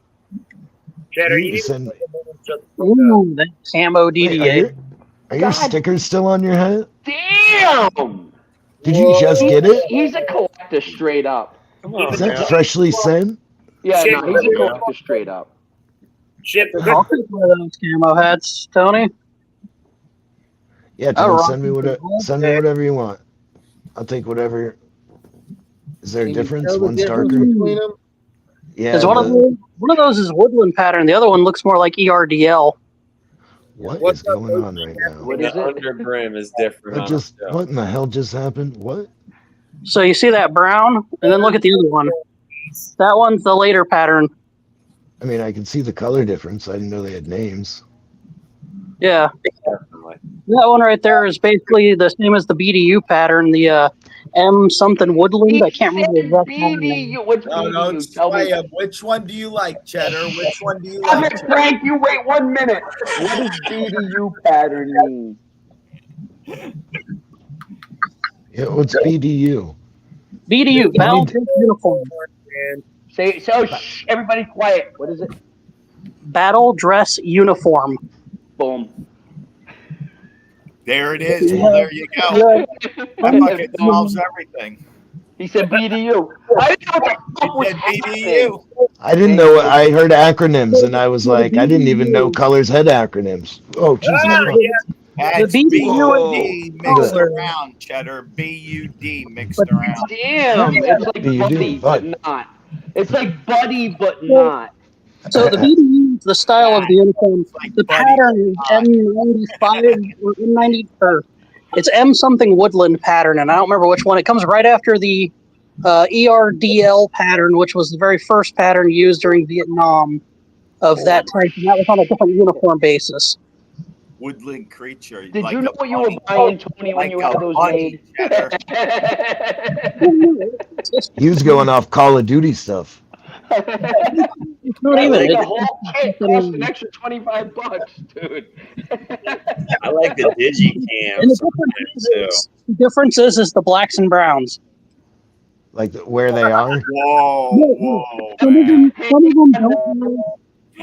Cheddar, You you need need to send- to shut the fuck up. Ooh, that camo Wait, DDA. are your stickers still on your hat? Damn! Did you just get it? He's a collector straight up. Come on, Is that man. freshly sent? Yeah, Shit, no, he's a yeah. collector straight up. Shit, the I'll good take one of those camo hats, Tony. Yeah, I'll Tony, rock send me it. whatever you want. I'll take whatever. Is there a Can you difference? tell the One's difference darker. between them? Yeah. Because one of those is woodland pattern. The other one looks more like ERDL. What What's is up, going on right now? What The is it? under brim is different. What on just? the show. What in the hell just happened? What? So you see that brown, and then look at the other one. That one's the later pattern. I mean, I can see the color difference. I didn't know they had names. Yeah, Definitely. that one right there is basically the same as the BDU pattern. The M something woodland. I can't remember the exact pattern name. BDU. What's No, no, BDU? Tell me. which one do you like, Cheddar? Which one do you Damn like? it, Frank, you wait 1 minute. What does BDU pattern mean? Yeah, what's BDU? BDU, Battle Dress Uniform. man. Say so. Shh, everybody quiet. What is it? Battle Dress Uniform. Boom. There it is. Well, there you go. That fucking solves everything. He said BDU. I didn't know what the fuck was Said happening. BDU. I didn't know. I heard acronyms, and I was like, I didn't even know colors had acronyms. Oh, Jesus! Ah, Christ. yeah. That's The BUD mixed Good. around, Cheddar. BUD mixed around. Damn, it's like BDU, buddy, but not. It's like buddy, but not. So the BDU is the style of the uniform. Like The buddy. pattern is M95 or M90 or it's M something woodland pattern, and I don't remember which one. It comes right after the ERDL pattern, which was the very first pattern used during Vietnam of that type, and that was on a different uniform basis. Woodland creature. Did like you a know what you were bunny. buying, Tony, when Like you a had those bunny, made? Cheddar. He was going off Call of Duty stuff. It's not even. Like a It's, whole kit cost an extra $25, dude. I like the digi and cams. the difference is the blacks and browns. Like where they are. Whoa, whoa, Some of man. them don't.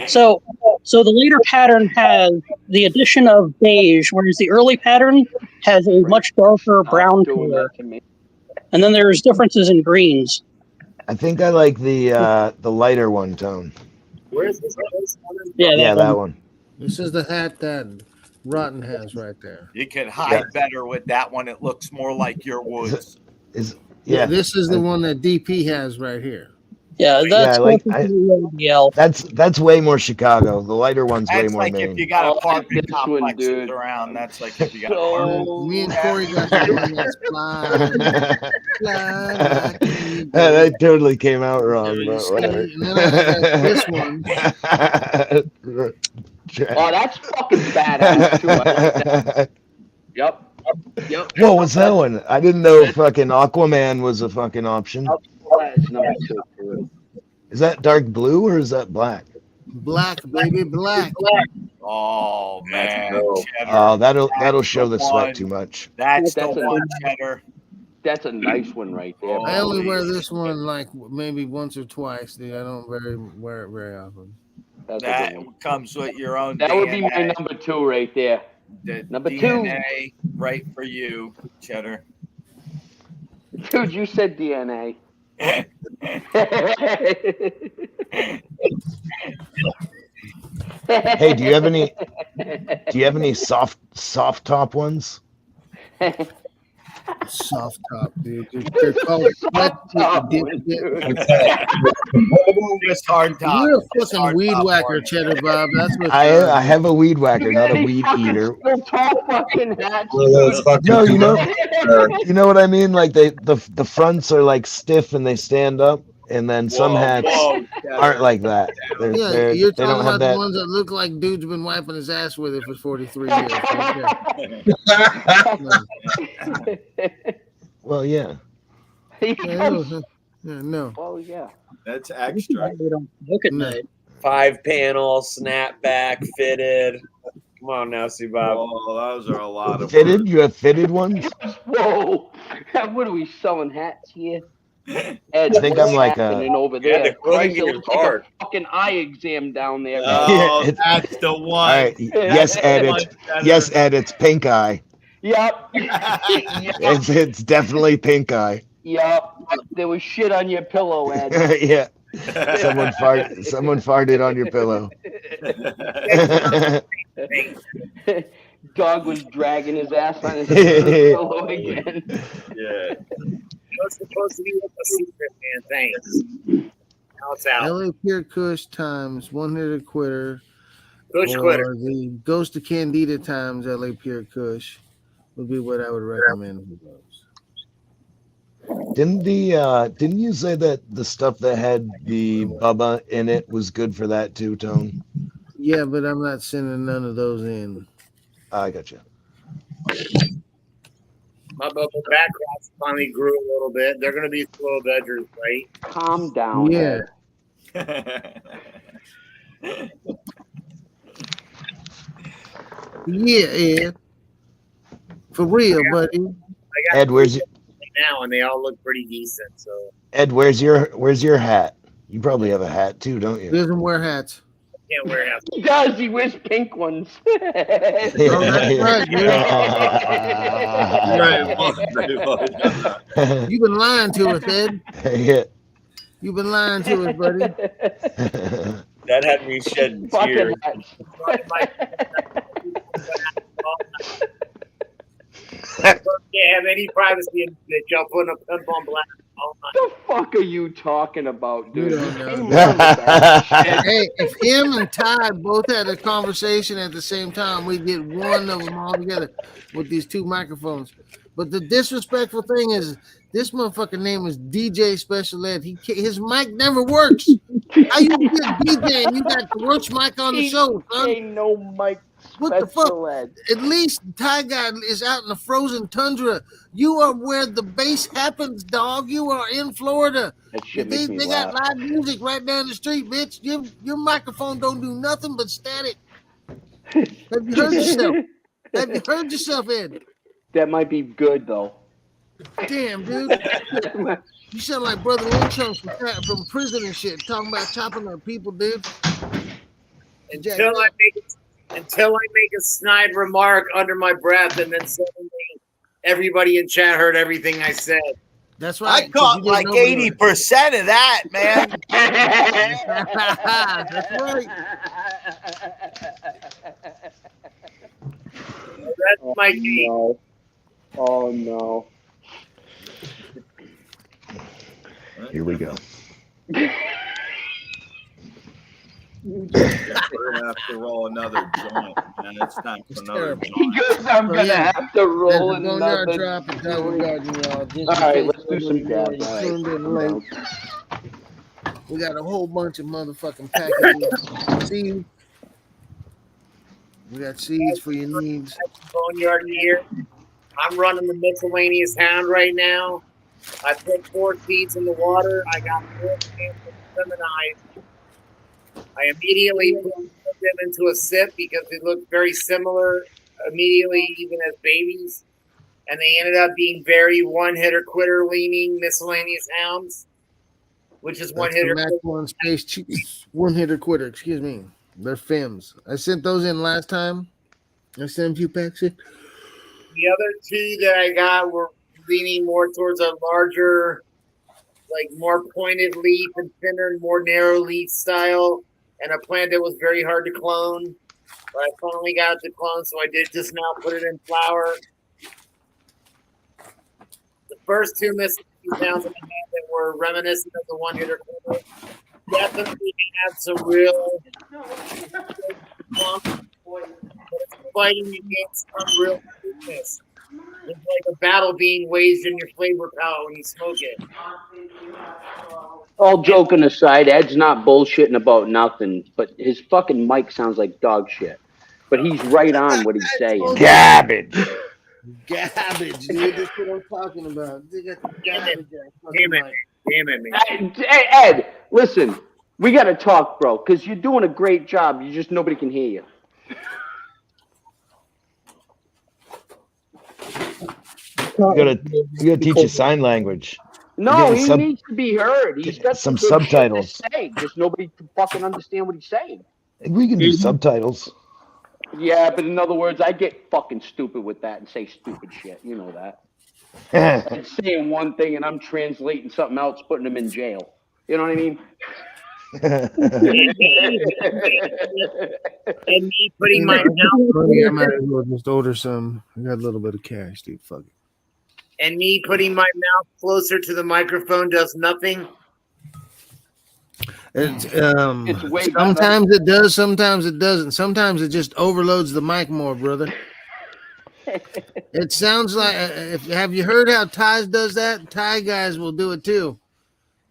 So So the later pattern has the addition of beige, whereas the early pattern has a much darker brown Doing color. that to me. And then there's differences in greens. I think I like the lighter one tone. Where's this one? Yeah, Yeah, that one. This is the hat that Rotten has right there. You can hide better with that one. It looks more like your woods. Yeah, This is the one that DP has right here. Yeah, that's that's way more Chicago. The lighter one's way That's more like Maine. if you got Oh, apartment this one, complexes dude. around. That's like if you got So- apartment. Me and Corey got the one that's fly like an eagle. That totally came out wrong, You but see, whatever. and then I got this one. Oh, that's fucking badass too. I like that. Yep. What was that one? I didn't know fucking Aquaman was a fucking option. That's number 2. Is that dark blue or is that black? Black, baby, black. Oh man, cheddar. Oh, that'll show the the sweat one. too much. That's the That's a- one, cheddar. That's a nice one right there. I only wear this one like maybe once or twice, dude. I don't wear it very often. That's a That good one. comes with your own. That would be my DNA. number 2 right there. The number 2. DNA, right for you, cheddar. Dude, you said DNA. Hey, do you have any soft top ones? Soft top, dude. They're called sweat top dip. one, dude. Just hard top. You're a Just fucking hard weed top whacker, one. Cheddar Bob. That's what I have a weed whacker, not a weed eater. Little tall fucking hats. No, you know what I mean. Like the fronts are like stiff and they stand up, and then some hats aren't like that. Yeah, you're they talking don't have about the that. ones that look like dude's been wiping his ass with it for 43 years. Well, yeah. No. Oh yeah. That's extra. Look at that. 5-panel, snapback, fitted. Come on now, see Bob. Oh, those are a lot of Fitted? You have fitted ones? Whoa. What are we selling hats here? Ed, I think I'm like happening over Yeah, there. the clothing Christ, it in your looks like card. a fucking eye exam down there. Oh, It's- that's the one. All right. Yes, Ed. It's pink eye. Yep. It's definitely pink eye. Yep. There was shit on your pillow, Ed. Yeah. Someone farted on your pillow. Dog was dragging his ass on his pillow again. Yeah. What's supposed to be with the secret, man? Thanks. Now it's out. LA Pure Kush times 100 Quitter. Kush or Quitter. the Ghost of Candida times LA Pure Kush would be what I would recommend for those. Didn't you say that the stuff that had the Bubba in it was good for that too, Tone? Yeah, but I'm not sending none of those in. I got you. My bubble backgrounds finally grew a little bit. They're going to be slow veggers, right? Calm down. Yeah. Ed. Yeah, Ed. For real, buddy. I got Ed, where's now, and they all look pretty decent. So where's your hat? You probably have a hat too, don't you? Doesn't wear hats. can't wear hats. He does. He wears pink ones. Oh, that's right, dude. You've been lying to us, Ed. Yeah. You've been lying to us, buddy. That had me shedding Fucking tears. Can't have any privacy in bitch. Y'all putting a pimp on black all night. What the fuck are you talking about, dude? You don't know. Ain't none of that shit. Hey, if him and Ty both had a conversation at the same time, we'd get one of them all together with these two microphones. But the disrespectful thing is, this motherfucker name is DJ Special Ed. His mic never works. How you get DJ and you got the worst mic on the show, son? Ain't no mic. What the fuck? Special Ed. At least Ty Guy is out in the frozen tundra. You are where the bass happens, dog. You are in Florida. That shit They, makes me they got laugh. live music right down the street, bitch. Your microphone don't do nothing but static. Have you heard yourself? Have you heard yourself, Ed? That might be good though. Damn, dude. You sound like Brother Lynch from prison and shit, talking about chopping up people, dude. until I make a snide remark under my breath, and then suddenly everybody in chat heard everything I said. That's I caught like 80% of that, man. That's right. That's my game. No. Oh no. Here we go. We're gonna have to roll another joint, man. It's time for another joint. Because I'm gonna have to roll another. Drop and Garden, y'all. Just All in right, case let's do some nobody dabs. tuned in I'm late. We got a whole bunch of motherfucking packages of seeds. We got seeds for your needs. Boneyard here. I'm running the miscellaneous hound right now. I put 4 seeds in the water. I got 4 cans of feminized. I immediately put them into a sip because they looked very similar immediately, even as babies. And they ended up being very one-hitter quitter leaning miscellaneous hounds, which is one-hitter. One space one hitter quitter. Excuse me. They're FIMs. I sent those in last time. I sent a few packs in. The other 2 that I got were leaning more towards a larger, like more pointed leaf and thinner and more narrow leaf style, and a plant that was very hard to clone. But I finally got it to clone, so I did just now put it in flower. The first 2 miscellaneous sounds that I had that were reminiscent of the one-hitter quitter definitely had some real fighting against some real weakness. It's like a battle being waged in your flavor palette when you smoke it. All joking aside, Ed's not bullshitting about nothing, but his fucking mic sounds like dog shit. But he's right on what he's saying. Garbage. Garbage, dude. That's what I'm talking about. They got the garbage. Damn it, man. Hey, Ed, listen, we got to talk, bro, because you're doing a great job. You just, nobody can hear you. You gotta teach you sign language. No, he needs to be heard. He's got some good shit subtitles. to say. Just nobody can fucking understand what he's saying. We can do subtitles. Yeah, but in other words, I get fucking stupid with that and say stupid shit. You know that. I'm saying one thing and I'm translating something else, putting him in jail. You know what I mean? And me putting my mouth I might as well just order some. I got a little bit of cash, dude. Fuck it. and me putting my mouth closer to the microphone does nothing. It's way sometimes it does, sometimes it doesn't. Sometimes it just overloads the mic more, brother. It sounds like have you heard how Ty does that? Ty guys will do it too.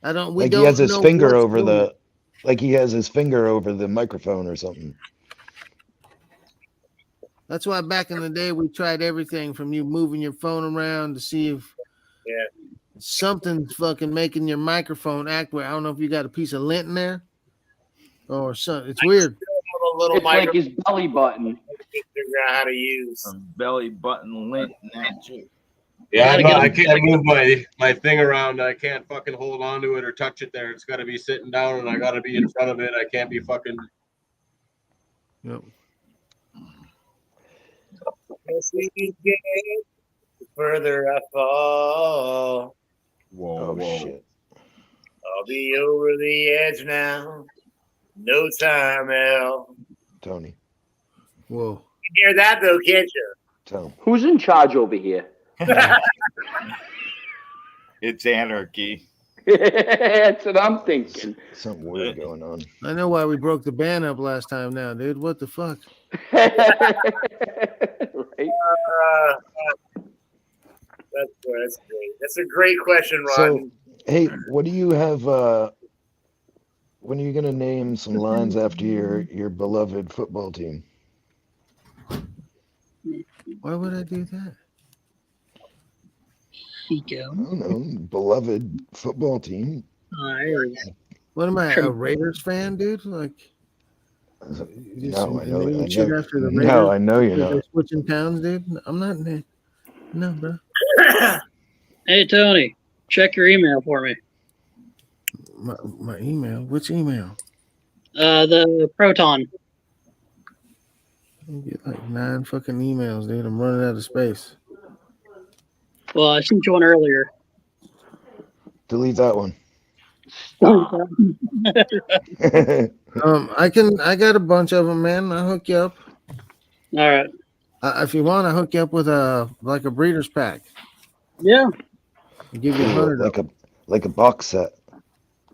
He has his finger over he has his finger over the microphone or something. That's why back in the day we tried everything from you moving your phone around to see if something's fucking making your microphone act weird. I don't know if you got a piece of lint in there or something. It's weird. Little it's like his belly button. Figure out how to use some belly button lint and that shit. Yeah, I can't move my thing around. I can't fucking hold on to it or touch it there. It's got to be sitting down, and I got to be in front of it. I can't be fucking. Yep. Further I fall. Whoa. Shit. I'll be over the edge now. No time, Al. Tony. Whoa. You hear that though, can't you? Tell him. Who's in charge over here? It's anarchy. That's what I'm thinking. Something weird going on. I know why we broke the band up last time now, dude. What the fuck? Right? That's great. That's a great question, Ron. So, hey, what do you have? When are you going to name some lines after your beloved football team? Why would I do that? I don't know. Beloved football team. What am I, a Raiders fan, dude? Like, No, I know. I know you're not. Switching towns, dude. I'm not. No, bro. Hey, Tony, check your email for me. My email? Which email? The Proton. You get like 9 fucking emails, dude. I'm running out of space. Well, I sent you one earlier. Delete that one. I got a bunch of them, man. I'll hook you up. All right. If you want, I'll hook you up with a breeder's pack. Yeah. I'll give you 100 like a box set.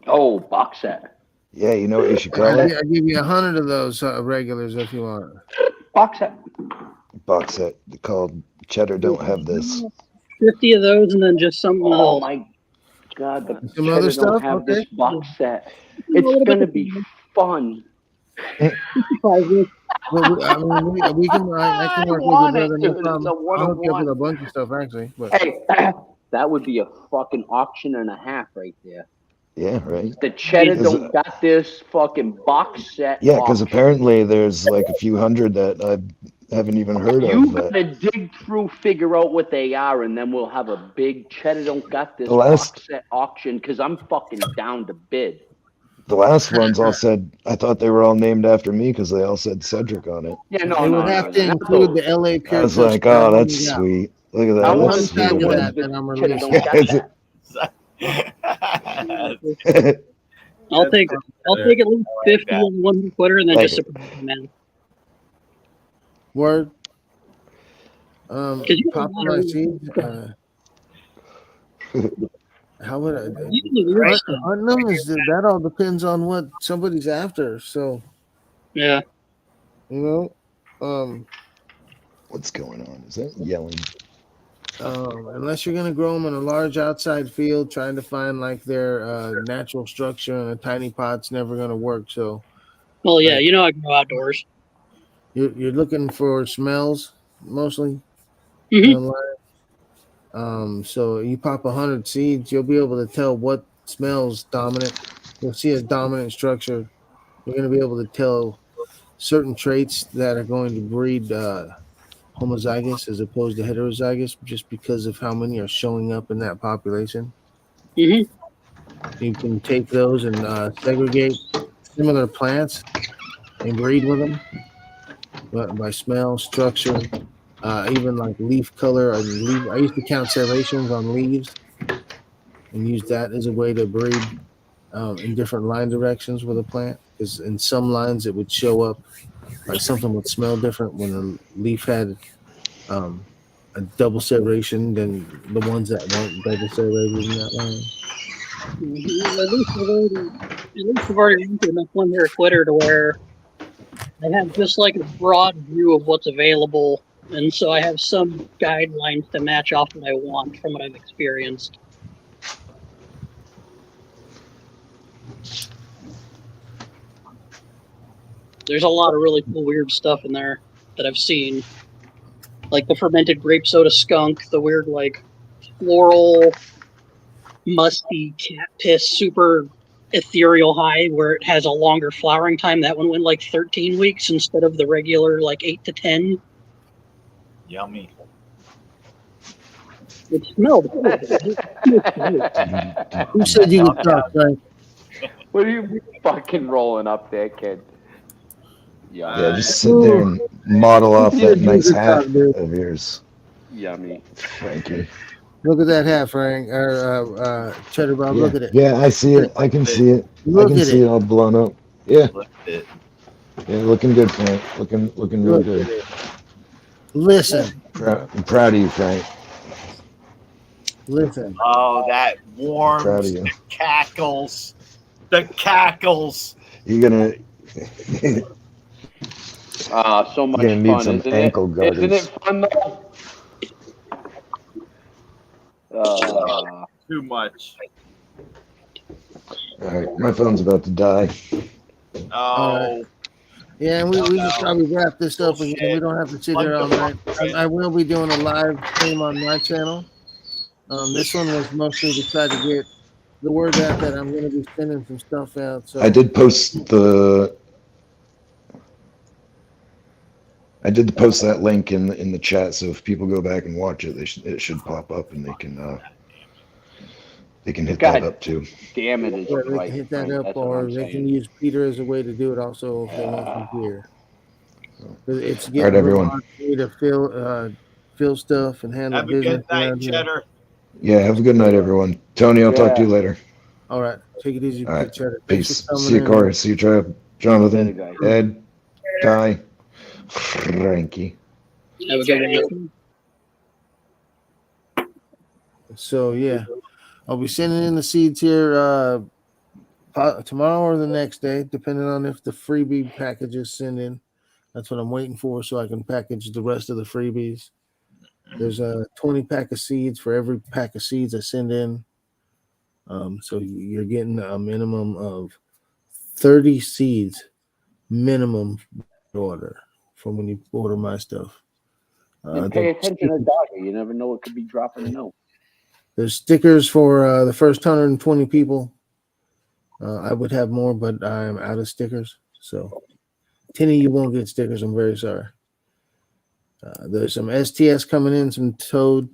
Oh, box set. Yeah, you know what you should call I'll it? give you 100 of those regulars if you want. Box set. Box set called Cheddar Don't Have This. 50 of those, and then just some. Oh my God, the Some Cheddar other don't stuff. have Okay. this box set. It's gonna be fun. Well, we can. I can work with you, brother. No Dude, problem. it's a I'll hook you up with a 101. bunch of stuff, actually. But Hey, that would be a fucking auction and a half right there. Yeah, right. The Cheddar don't got this fucking box set. Yeah, because auction. apparently there's like a few hundred that I haven't even heard You of. gotta dig through, figure out what they are, and then we'll have a big Cheddar don't got this The last- box set auction because I'm fucking down to bid. The last ones all said, I thought they were all named after me because they all said Cedric on it. Yeah, no, they no, would no, have no, to not include those. the LA I Pure was Kush. like, oh, that's Yeah. sweet. Look at that. I want That's to see the sweet. ones that that I'm Cheddar releasing. don't got that. I'll take at least 50 on one Twitter, and then Like just it. support them, man. Word. you Pop got my a- seeds. How would I? You can do weird stuff. On them is that all depends on what somebody's after. So Yeah. you know, What's going on? Is that yelling? unless you're gonna grow them in a large outside field, trying to find like their natural structure in a tiny pot's never gonna work. So Well, yeah, you know I grow outdoors. you're looking for smells mostly. Mhm. So you pop 100 seeds, you'll be able to tell what smells dominant. You'll see a dominant structure. You're going to be able to tell certain traits that are going to breed homozygous as opposed to heterozygous, just because of how many are showing up in that population. Mhm. You can take those and segregate similar plants and breed with them by smell, structure, even like leaf color. I used to count serrations on leaves and use that as a way to breed in different line directions with a plant. Because in some lines it would show up like something would smell different when the leaf had a double serration than the ones that weren't double serrated in that line. At least I've already run through enough one here at Twitter to where I have just like a broad view of what's available, and so I have some guidelines to match off what I want from what I've experienced. There's a lot of really cool, weird stuff in there that I've seen, like the fermented grape soda skunk, the weird like floral, musty cat piss, super ethereal high where it has a longer flowering time. That one went like 13 weeks instead of the regular like 8 to 10. Yummy. It smelled good. Who said you could talk, Frank? What are you fucking rolling up there, kid? Yeah, just sit there and model off that nice hat of yours, Yummy. Frankie. Look at that hat, Frank. Or Cheddar Bob. Yeah, Look at it. yeah, I see it. I can see it. I Look can at see it. it all blown up. Yeah, Look at it. yeah, looking good, Frank. Looking real Look good. at it. Listen. I'm proud of you, Frank. Listen. Oh, that Proud of warms you. the cackles. The cackles. You're gonna So much You're gonna need fun, some isn't ankle it? garters. Isn't it fun though? Too much. All right, my phone's about to die. Oh, Yeah, and we can probably wrap this up again. We don't have to sit here all night. I will be doing a live stream on my channel. This one was mostly to try to get the word out that I'm going to be sending some stuff out. So I did post that link in the chat, so if people go back and watch it, it should pop up and they can hit God that up too. damn it! It's yeah, they right, can hit that Frank. up, That's what or I'm they saying. can use Peter as a way to do it also if they want from here. It's All getting right, a little everyone. hard for me to fill stuff and handle Have a good business night, around here. Cheddar. Yeah, have a good night, everyone. Tony, I'll talk to you later. All right, take it easy, All right, Cheddar. Thanks for peace. coming See you, in. Corey. See you, Jonathan, Later, guys. Ed, Ty, Frankie. Have a good one. So yeah, I'll be sending in the seeds here tomorrow or the next day, depending on if the freebie packages send in. That's what I'm waiting for, so I can package the rest of the freebies. There's a 20 pack of seeds for every pack of seeds I send in. So you're getting a minimum of 30 seeds minimum order from when you order my stuff. And pay attention to Dogger. You never know what could be dropping a note. There's stickers for the first 120 people. I would have more, but I'm out of stickers. So, Tinny, you won't get stickers. I'm very sorry. There's some STS coming in, some toad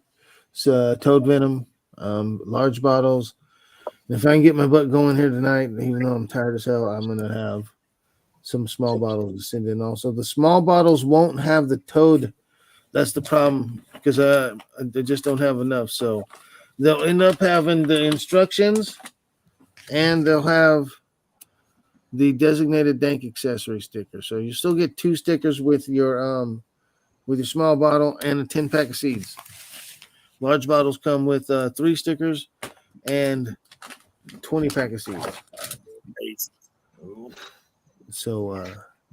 venom, large bottles. And if I can get my butt going here tonight, even though I'm tired as hell, I'm going to have some small bottles to send in. Also, the small bottles won't have the toad. That's the problem because they just don't have enough. So they'll end up having the instructions, and they'll have the designated dank accessory sticker. So you still get 2 stickers with your small bottle and a 10 pack of seeds. Large bottles come with 3 stickers and 20 pack of seeds. So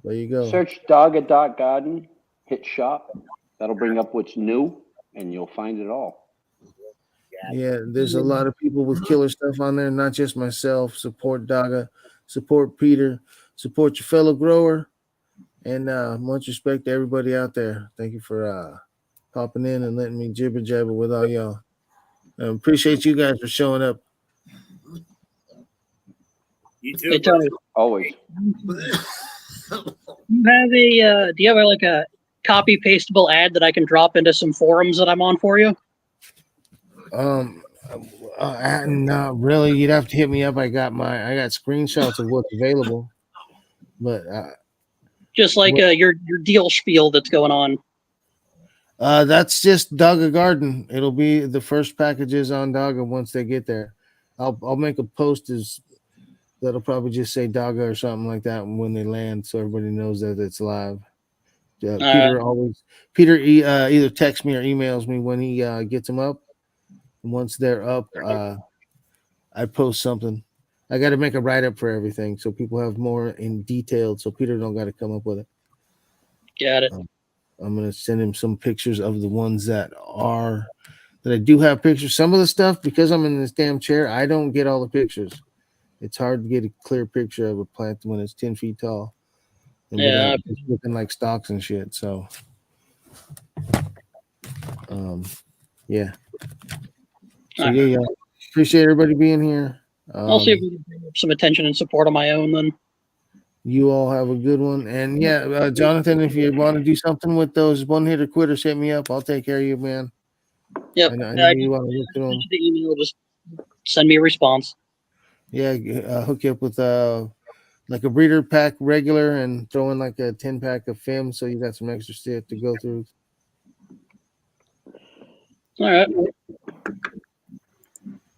there you go. Search Dogger.garden, hit shop. That'll bring up what's new, and you'll find it all. Yeah, there's a lot of people with killer stuff on there, not just myself. Support Daga, support Peter, support your fellow grower, and much respect to everybody out there. Thank you for popping in and letting me jibber jabber with all y'all. Appreciate you guys for showing up. You too. Hey, Tony. Always. Do you have like a copy pastable ad that I can drop into some forums that I'm on for you? Not really. You'd have to hit me up. I got screenshots of what's available, but Just like your deal spiel that's going on. that's just Dogga Garden. It'll be the first packages on Dogga once they get there. I'll make a post that'll probably just say Dogga or something like that when they land, so everybody knows that it's live. Peter either texts me or emails me when he gets them up. And once they're up, I post something. I got to make a write up for everything so people have more in detail. So Peter don't got to come up with it. Got it. I'm gonna send him some pictures of the ones that I do have pictures. Some of the stuff, because I'm in this damn chair, I don't get all the pictures. It's hard to get a clear picture of a plant when it's 10 feet tall. And Yeah, it's looking like stalks and shit. So, yeah. So yeah, y'all. Appreciate everybody being here. I'll see if we can bring up some attention and support on my own then. You all have a good one. And yeah, Jonathan, if you want to do something with those one hitter quitters, hit me up. I'll take care of you, man. Yep. I know you want to look through them. The email, just send me a response. Yeah, hook you up with like a breeder pack regular and throw in like a 10 pack of FIM so you got some extra shit to go through. All right.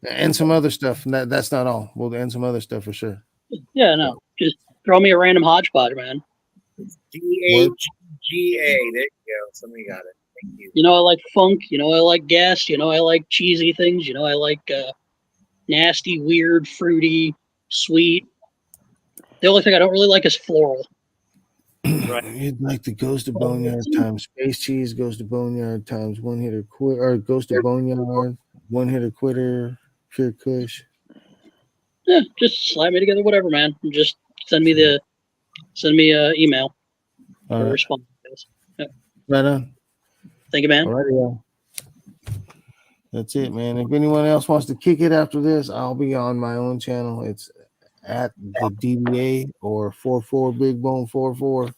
And some other stuff. That's not all. We'll end some other stuff for sure. Yeah, no. Just throw me a random hodgepodge, man. DHGA. There you go. Somebody got it. Thank you. You know, I like funk. You know, I like gas. You know, I like cheesy things. You know, I like nasty, weird, fruity, sweet. The only thing I don't really like is floral. Right. You'd like the Ghost of Boneyard times Space Cheese, Ghost of Boneyard times one hitter quit, or Ghost of Boneyard, one hitter quitter, Pure Kush. Yeah, just slap me together, whatever, man. And just send me a email All or right. response. Yep. Right on. Thank you, man. All righty, y'all. That's it, man. If anyone else wants to kick it after this, I'll be on my own channel. It's at the DBA or 44 Big Bone 44.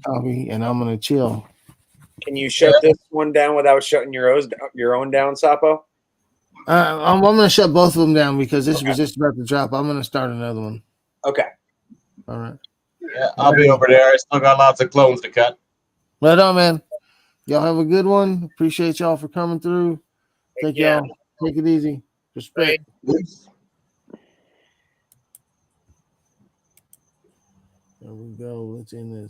Copy, and I'm gonna chill. Can you shut this one down without shutting your own down, Sapo? I'm gonna shut both of them down because this was just about to drop. I'm gonna start another one. Okay. All right. Yeah, I'll be over there. I still got lots of clones to cut. Right on, man. Y'all have a good one. Appreciate y'all for coming through. Thank Yeah. y'all. Take it easy. Respect. There we go. Let's end this.